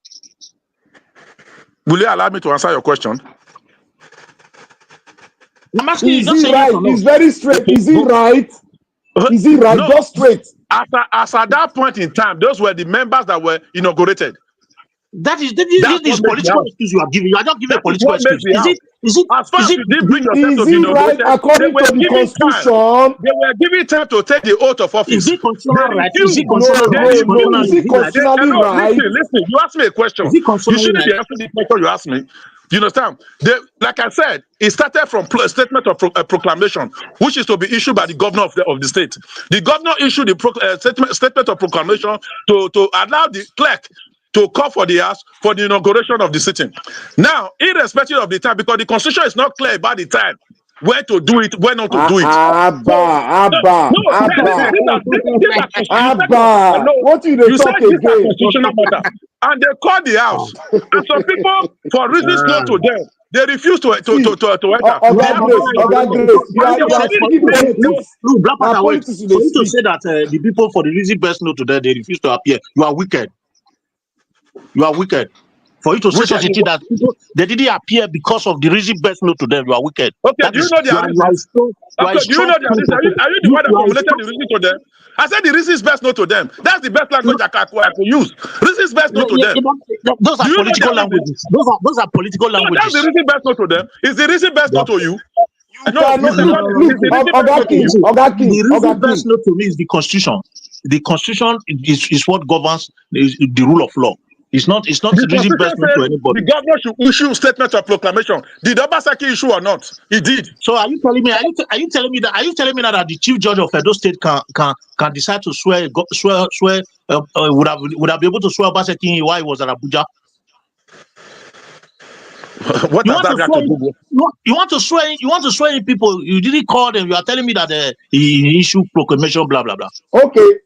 Speaker 12: Will you allow me to answer your question?
Speaker 9: I'm asking you,
Speaker 10: Is
Speaker 9: just
Speaker 10: he
Speaker 9: say yes
Speaker 10: right?
Speaker 9: or no.
Speaker 10: He's very straight. Is he right? Is he right?
Speaker 12: No.
Speaker 10: Just straight.
Speaker 12: As at that point in time, those were the members that were inaugurated.
Speaker 9: That is
Speaker 12: That's what makes the
Speaker 9: political
Speaker 12: house.
Speaker 9: excuse you are giving. You are not giving a
Speaker 12: That is
Speaker 9: political
Speaker 12: what makes
Speaker 9: excuse.
Speaker 12: the house. As far as you didn't bring yourself to
Speaker 10: Is
Speaker 12: be
Speaker 10: he right
Speaker 12: inaugurated,
Speaker 10: according to the Constitution?
Speaker 12: They were giving time to take the oath of office.
Speaker 9: Is it constitutional
Speaker 12: They
Speaker 9: right? Is it
Speaker 12: refused.
Speaker 9: constitutional
Speaker 12: They
Speaker 9: right? Is
Speaker 10: No.
Speaker 9: constitutional,
Speaker 10: Is
Speaker 12: refused.
Speaker 10: he
Speaker 9: is it right?
Speaker 10: constitutionally
Speaker 12: No,
Speaker 10: right?
Speaker 12: listen. You asked me a question.
Speaker 9: Is it
Speaker 12: You
Speaker 9: constitutionally
Speaker 12: shouldn't be
Speaker 9: right?
Speaker 12: asking the question you asked me. You understand? Like I said, it started from a statement of proclamation, which is to be issued by the governor of the state. The governor issued the statement of proclamation to allow the clerk to call for the house for the inauguration of the sitting. Now, irrespective of the time, because the constitution is not clear about the time, when to do it, when not to do it.
Speaker 10: Abba. What you
Speaker 12: You said
Speaker 10: talk
Speaker 12: these are
Speaker 10: again?
Speaker 12: constitutional matter, and they call the house. And some people, for reasons known to them, they refuse to enter.
Speaker 10: Oga Grace, you are speaking politics.
Speaker 9: No, Black Panther, wait.
Speaker 10: Politics
Speaker 9: For you to say that the people for the reason best known to them, they refuse to appear, you are wicked. You are wicked. For you to say such a thing that people they didn't appear because of the reason best known to them, you are wicked.
Speaker 12: Okay, do you know their reasons? Do you know their reasons? Are you the one that formulated the reason to them? I said the reasons best known to them. That's the best language I can use. Reasons best known to them.
Speaker 9: Those are political languages. Those are political languages.
Speaker 12: That's the reason best known to them. Is the reason best known to you?
Speaker 10: Oga King.
Speaker 9: The reason best known to me is the Constitution. The Constitution is what governs the rule of law. It's not the reason best known to anybody.
Speaker 12: The governor should issue a statement of proclamation. Did Obaseki issue or not? He did.
Speaker 9: So are you telling me that the chief judge of Edo State can decide to swear would have been able to swear Obaseki while he was at Abuja?
Speaker 12: What does that have to do?
Speaker 9: You want to swear in people. You didn't call them. You are telling me that he issued proclamation, blah blah blah.
Speaker 10: Okay.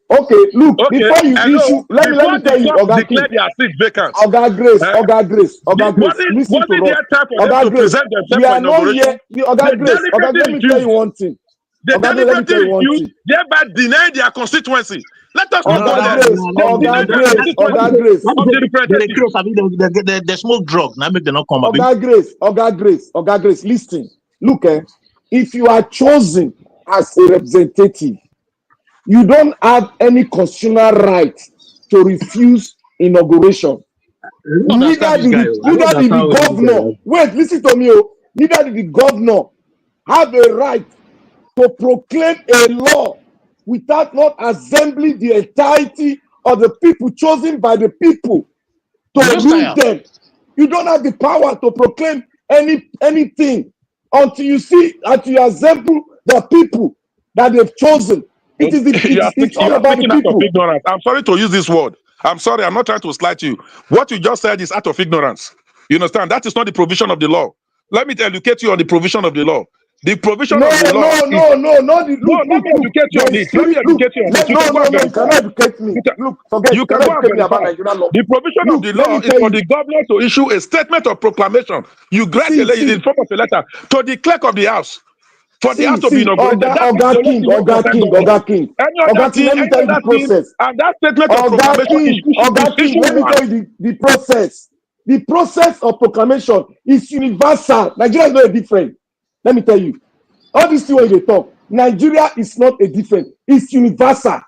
Speaker 10: Look, before you issue, let me tell you, Oga King. Oga Grace. Listen to us. Oga Grace, we are not here. Oga Grace, let me tell you one thing.
Speaker 12: They deliberately refuse, thereby deny their constituency. Let us not go there.
Speaker 9: They smoke drug. Now make them not come.
Speaker 10: Oga Grace, listen. Look, if you are chosen as a representative, you don't have any constitutional right to refuse inauguration. Neither did the governor. Wait, listen to me. Neither did the governor have a right to proclaim a law without not assembling the entirety of the people chosen by the people to rule them. You don't have the power to proclaim anything until you assemble the people that they've chosen. It's all about the people.
Speaker 12: Ignorance. I'm sorry to use this word. I'm sorry, I'm not trying to slight you. What you just said is out of ignorance. You understand? That is not the provision of the law. Let me educate you on the provision of the law. The provision of the law.
Speaker 10: Let me
Speaker 12: educate you on it.
Speaker 10: You cannot educate me. Look, forget
Speaker 12: you can
Speaker 10: educate me about Nigerian law.
Speaker 12: The provision of the law is for the governor to issue a statement of proclamation. You grant in form of a letter to the clerk of the house. For the house to be inaugurated.
Speaker 10: Oga King. Let me tell you the process.
Speaker 12: And that statement of proclamation
Speaker 10: Oga King, let me tell you the process. The process of proclamation is universal. Nigeria is not different. Let me tell you. All these things they talk. Nigeria is not a different. It's universal.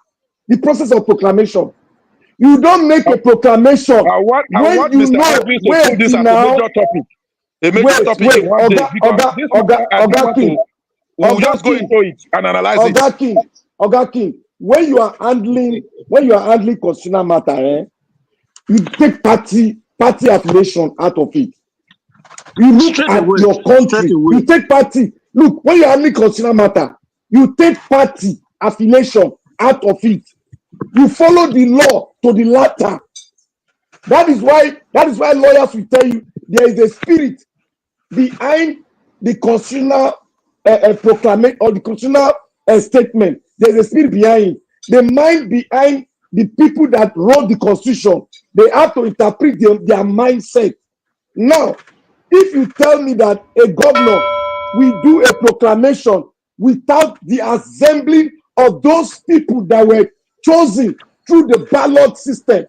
Speaker 10: The process of proclamation. You don't make a proclamation when you know. Wait now. Oga King.
Speaker 12: We'll just go into it and analyze it.
Speaker 10: Oga King, when you are handling constitutional matter, you take party affiliation out of it. You look at your country. You take party. Look, when you are handling constitutional matter, you take party affiliation out of it. You follow the law to the letter. That is why lawyers will tell you there is a spirit behind the constitutional proclamation or the constitutional statement. There's a spirit behind it. The mind behind the people that wrote the constitution, they have to interpret their mindset. Now, if you tell me that a governor will do a proclamation without the assembling of those people that were chosen through the ballot system,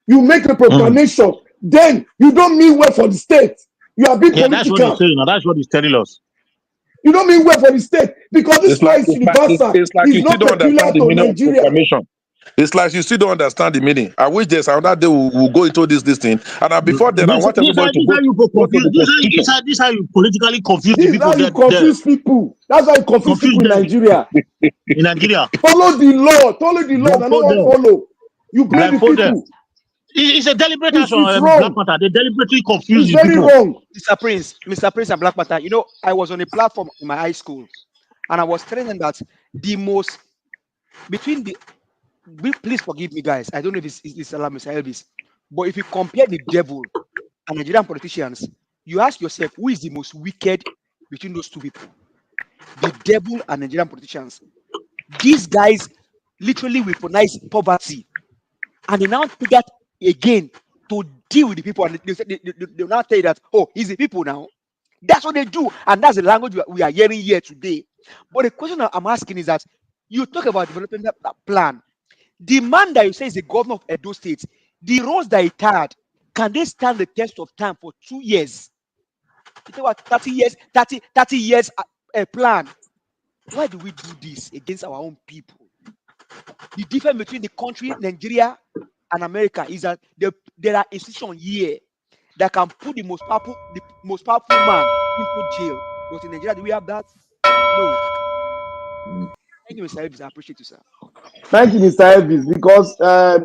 Speaker 10: you make a proclamation, then you don't mean well for the state. You are being political.
Speaker 9: That's what he's saying. Now, that's what he's telling us.
Speaker 10: You don't mean well for the state because this law is universal.
Speaker 12: It's like
Speaker 10: It's
Speaker 12: you still
Speaker 10: not
Speaker 12: don't
Speaker 10: peculiar
Speaker 12: understand the
Speaker 10: to
Speaker 12: meaning of
Speaker 10: Nigeria.
Speaker 12: proclamation. It's like you still don't understand the meaning. I wish there's another day we'll go into this thing. And before then, I want everybody to go to the constitution.
Speaker 9: This how you politically confuse
Speaker 10: This
Speaker 9: the
Speaker 10: is how
Speaker 9: people
Speaker 10: you confuse people. That's how you confuse people in
Speaker 9: them.
Speaker 10: Nigeria.
Speaker 9: In Nigeria.
Speaker 10: Follow the law. Follow the law. I don't want to follow. You blame the people.
Speaker 9: It's a deliberate action.
Speaker 10: It's
Speaker 9: Black
Speaker 10: wrong.
Speaker 9: Panther. They deliberately confuse
Speaker 10: It's
Speaker 9: the
Speaker 10: very
Speaker 9: people.
Speaker 10: wrong.
Speaker 16: Mr. Prince and Black Panther, you know, I was on a platform in my high school and I was telling them that the most between the please forgive me, guys. I don't know if it's allowed, Mr. Elvis, but if you compare the devil and Nigerian politicians, you ask yourself who is the most wicked between those two people, the devil and Nigerian politicians. These guys literally weaponize poverty, and they now figure again to deal with the people, and they now tell you that, oh, it's the people now. That's what they do, and that's the language we are hearing here today. But the question I'm asking is that you talk about developing that plan. The man that you say is the governor of Edo State, the roads that he tied, can they stand the test of time for 2 years? You talk about 30 years a plan. Why do we do this against our own people? The difference between the country, Nigeria, and America is that there are institutions here that can put the most powerful man into jail. But in Nigeria, do we have that? No. Thank you, Mr. Elvis. I appreciate you, sir.
Speaker 10: Thank you, Mr. Elvis, because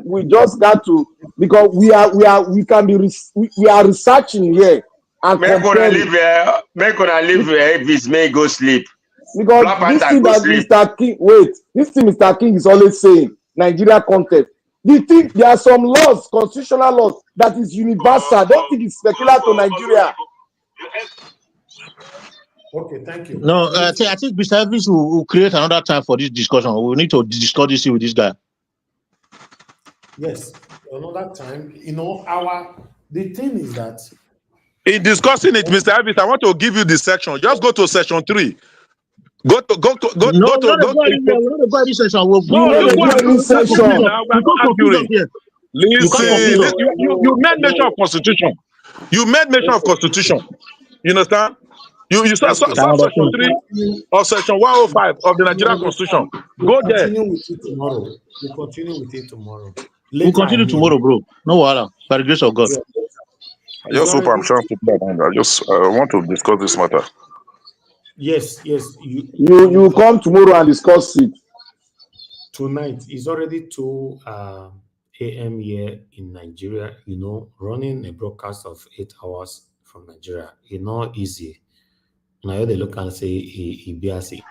Speaker 10: we just got to, because we are researching here and comparing.
Speaker 8: Make una leave Elvis, may go sleep.
Speaker 10: Because this thing that Mr. King, Mr. King is always saying, Nigeria context. There are some laws, constitutional laws, that is universal. I don't think it's peculiar to Nigeria.
Speaker 2: Okay, thank you.
Speaker 9: No, I think Mr. Elvis will create another time for this discussion. We need to discuss this with this guy.
Speaker 2: Yes, another time. You know, the thing is that
Speaker 12: in discussing it, Mr. Elvis, I want to give you the section. Just go to section 3. Go to
Speaker 9: this section.
Speaker 12: Listen, you made mention of constitution. You made mention of constitution. You understand? You saw section 3 or section 105 of the Nigerian Constitution. Go there.
Speaker 2: We'll continue with it tomorrow.
Speaker 9: We'll continue tomorrow, bro. No wahala. By the grace of God.
Speaker 12: I just hope I'm sure people are. I just want to discuss this matter.
Speaker 2: Yes.
Speaker 10: You come tomorrow and discuss it.
Speaker 2: Tonight is already 2 a.m. here in Nigeria. You know, running a broadcast of 8 hours from Nigeria, it's not easy. Now they look and say he be as he.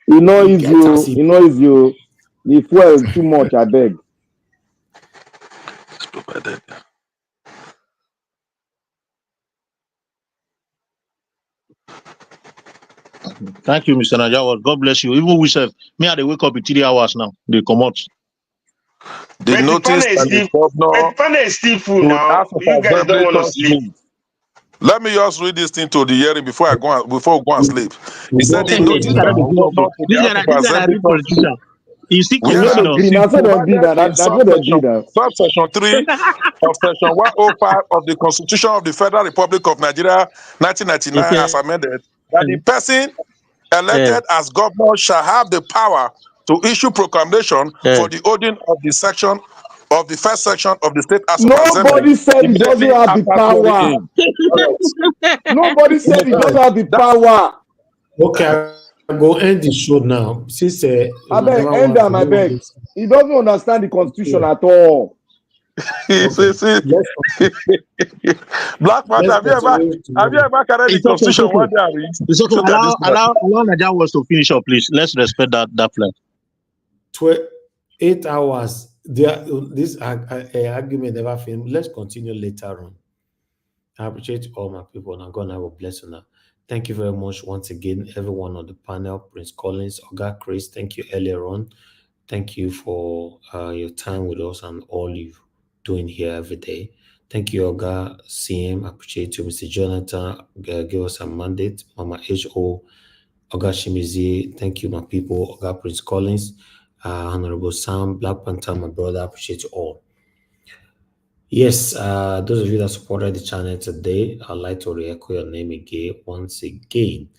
Speaker 10: You know if you the fuel is too much, I beg.
Speaker 9: Thank you, Mr. Najawa. God bless you. Even we said, me I wake up in 3 hours now. They come out.
Speaker 12: The notice and the governor
Speaker 8: is still full now. You guys don't want to sleep.
Speaker 12: Let me just read this thing to the hearing before we go and sleep. He said the notice and the governor Subsection 3 of Section 105 of the Constitution of the Federal Republic of Nigeria, 1999, as amended, that the person elected as governor shall have the power to issue proclamation for the holding of the section of the first section of the State House of Assembly.
Speaker 10: Nobody said he doesn't have the power. Nobody said he doesn't have the power.
Speaker 2: Okay, I'll go end the show now. Since
Speaker 10: I beg. He doesn't understand the Constitution at all.
Speaker 12: Black man, have you ever carried the Constitution one day?
Speaker 9: It's okay. Allow Nigerians to finish up, please. Let's respect that plan.
Speaker 2: 8 hours. This argument never finished. Let's continue later on. I appreciate all my people, and God have a blessing now. Thank you very much once again, everyone on the panel. Prince Collins, Oga Chris, thank you earlier on. Thank you for your time with us and all you doing here every day. Thank you, Oga CM. I appreciate you, Mr. Jonathan. Give us a mandate. Mama H.O. Oga Shimizi. Thank you, my people. Oga Prince Collins. Honorable Sam, Black Panther, my brother, I appreciate you all. Yes, those of you that supported the channel today, I'd like to re-echo your name again, once again.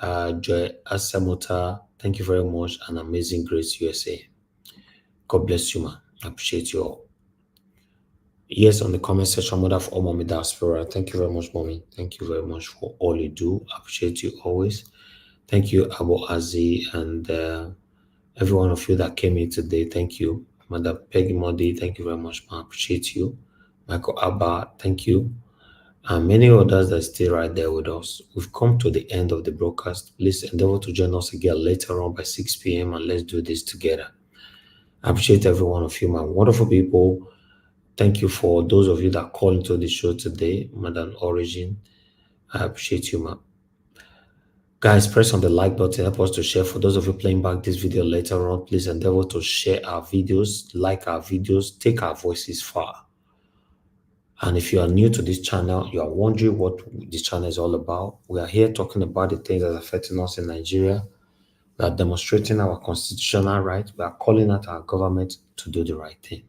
Speaker 2: Joy Asamota, thank you very much. And Amazing Grace USA. God bless you, man. I appreciate you all. Yes, on the comment section, mother of all mommy diaspora. Thank you very much, mommy. Thank you very much for all you do. I appreciate you always. Thank you, Abu Azi, and every one of you that came in today. Thank you. Mother Peggy Modi, thank you very much, man. I appreciate you. Michael Abba, thank you. And many others that are still right there with us. We've come to the end of the broadcast. Please endeavor to join us again later on by 6 p.m. and let's do this together. I appreciate every one of you, my wonderful people. Thank you for those of you that called into the show today, Madam Origin. I appreciate you, ma'am. Guys, press on the like button, help us to share. For those of you playing back this video later on, please endeavor to share our videos, like our videos, take our voices far. And if you are new to this channel, you are wondering what this channel is all about, we are here talking about the things that are affecting us in Nigeria. We are demonstrating our constitutional right. We are calling out our government to do the right thing.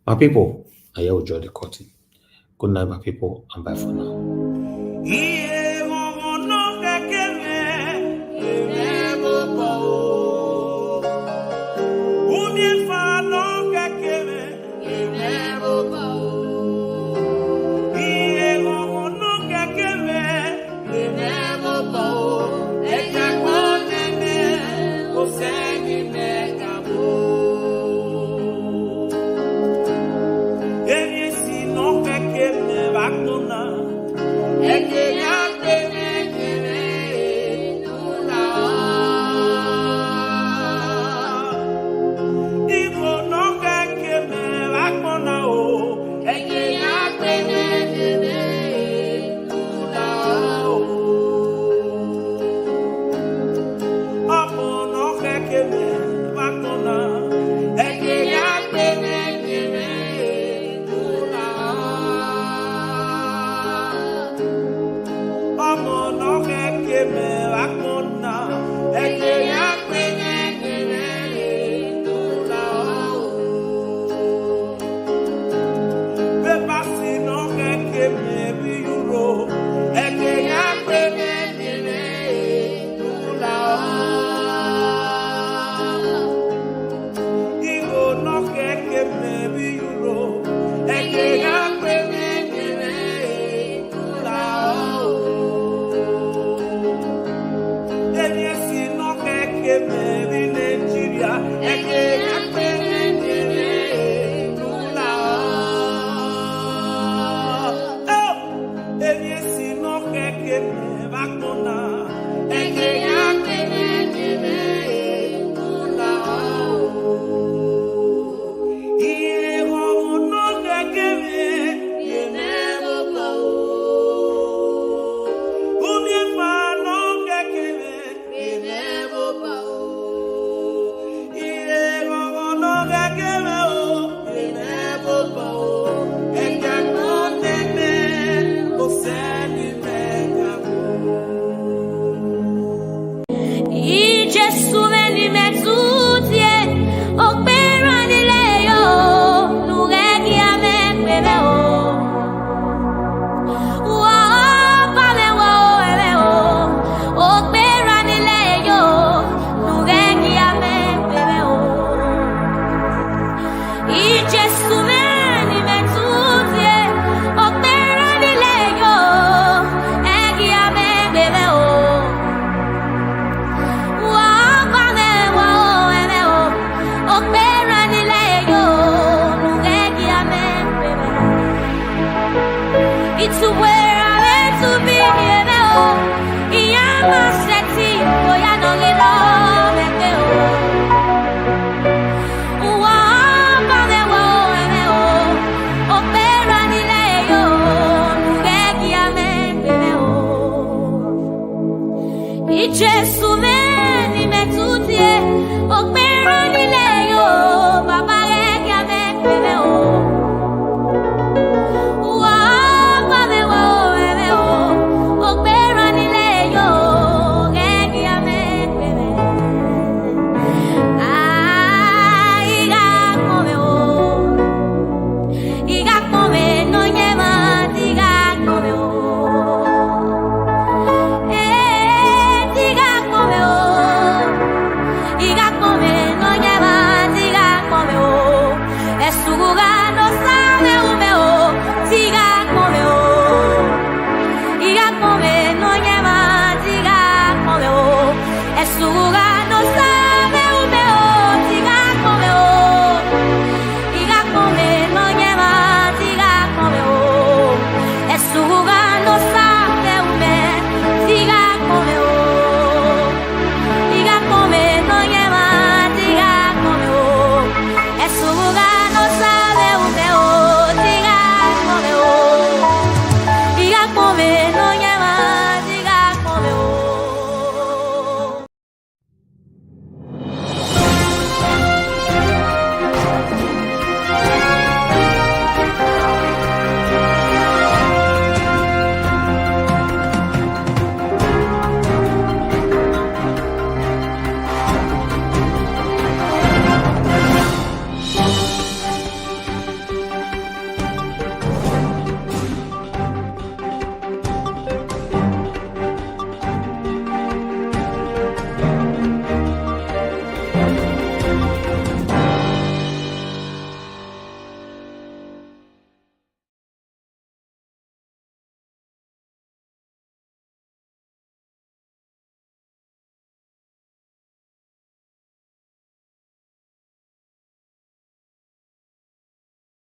Speaker 2: My people, I here will draw the curtain. Good night, my people, and bye for now.
Speaker 17: Jesu me ni metutie, okpera ni leyo.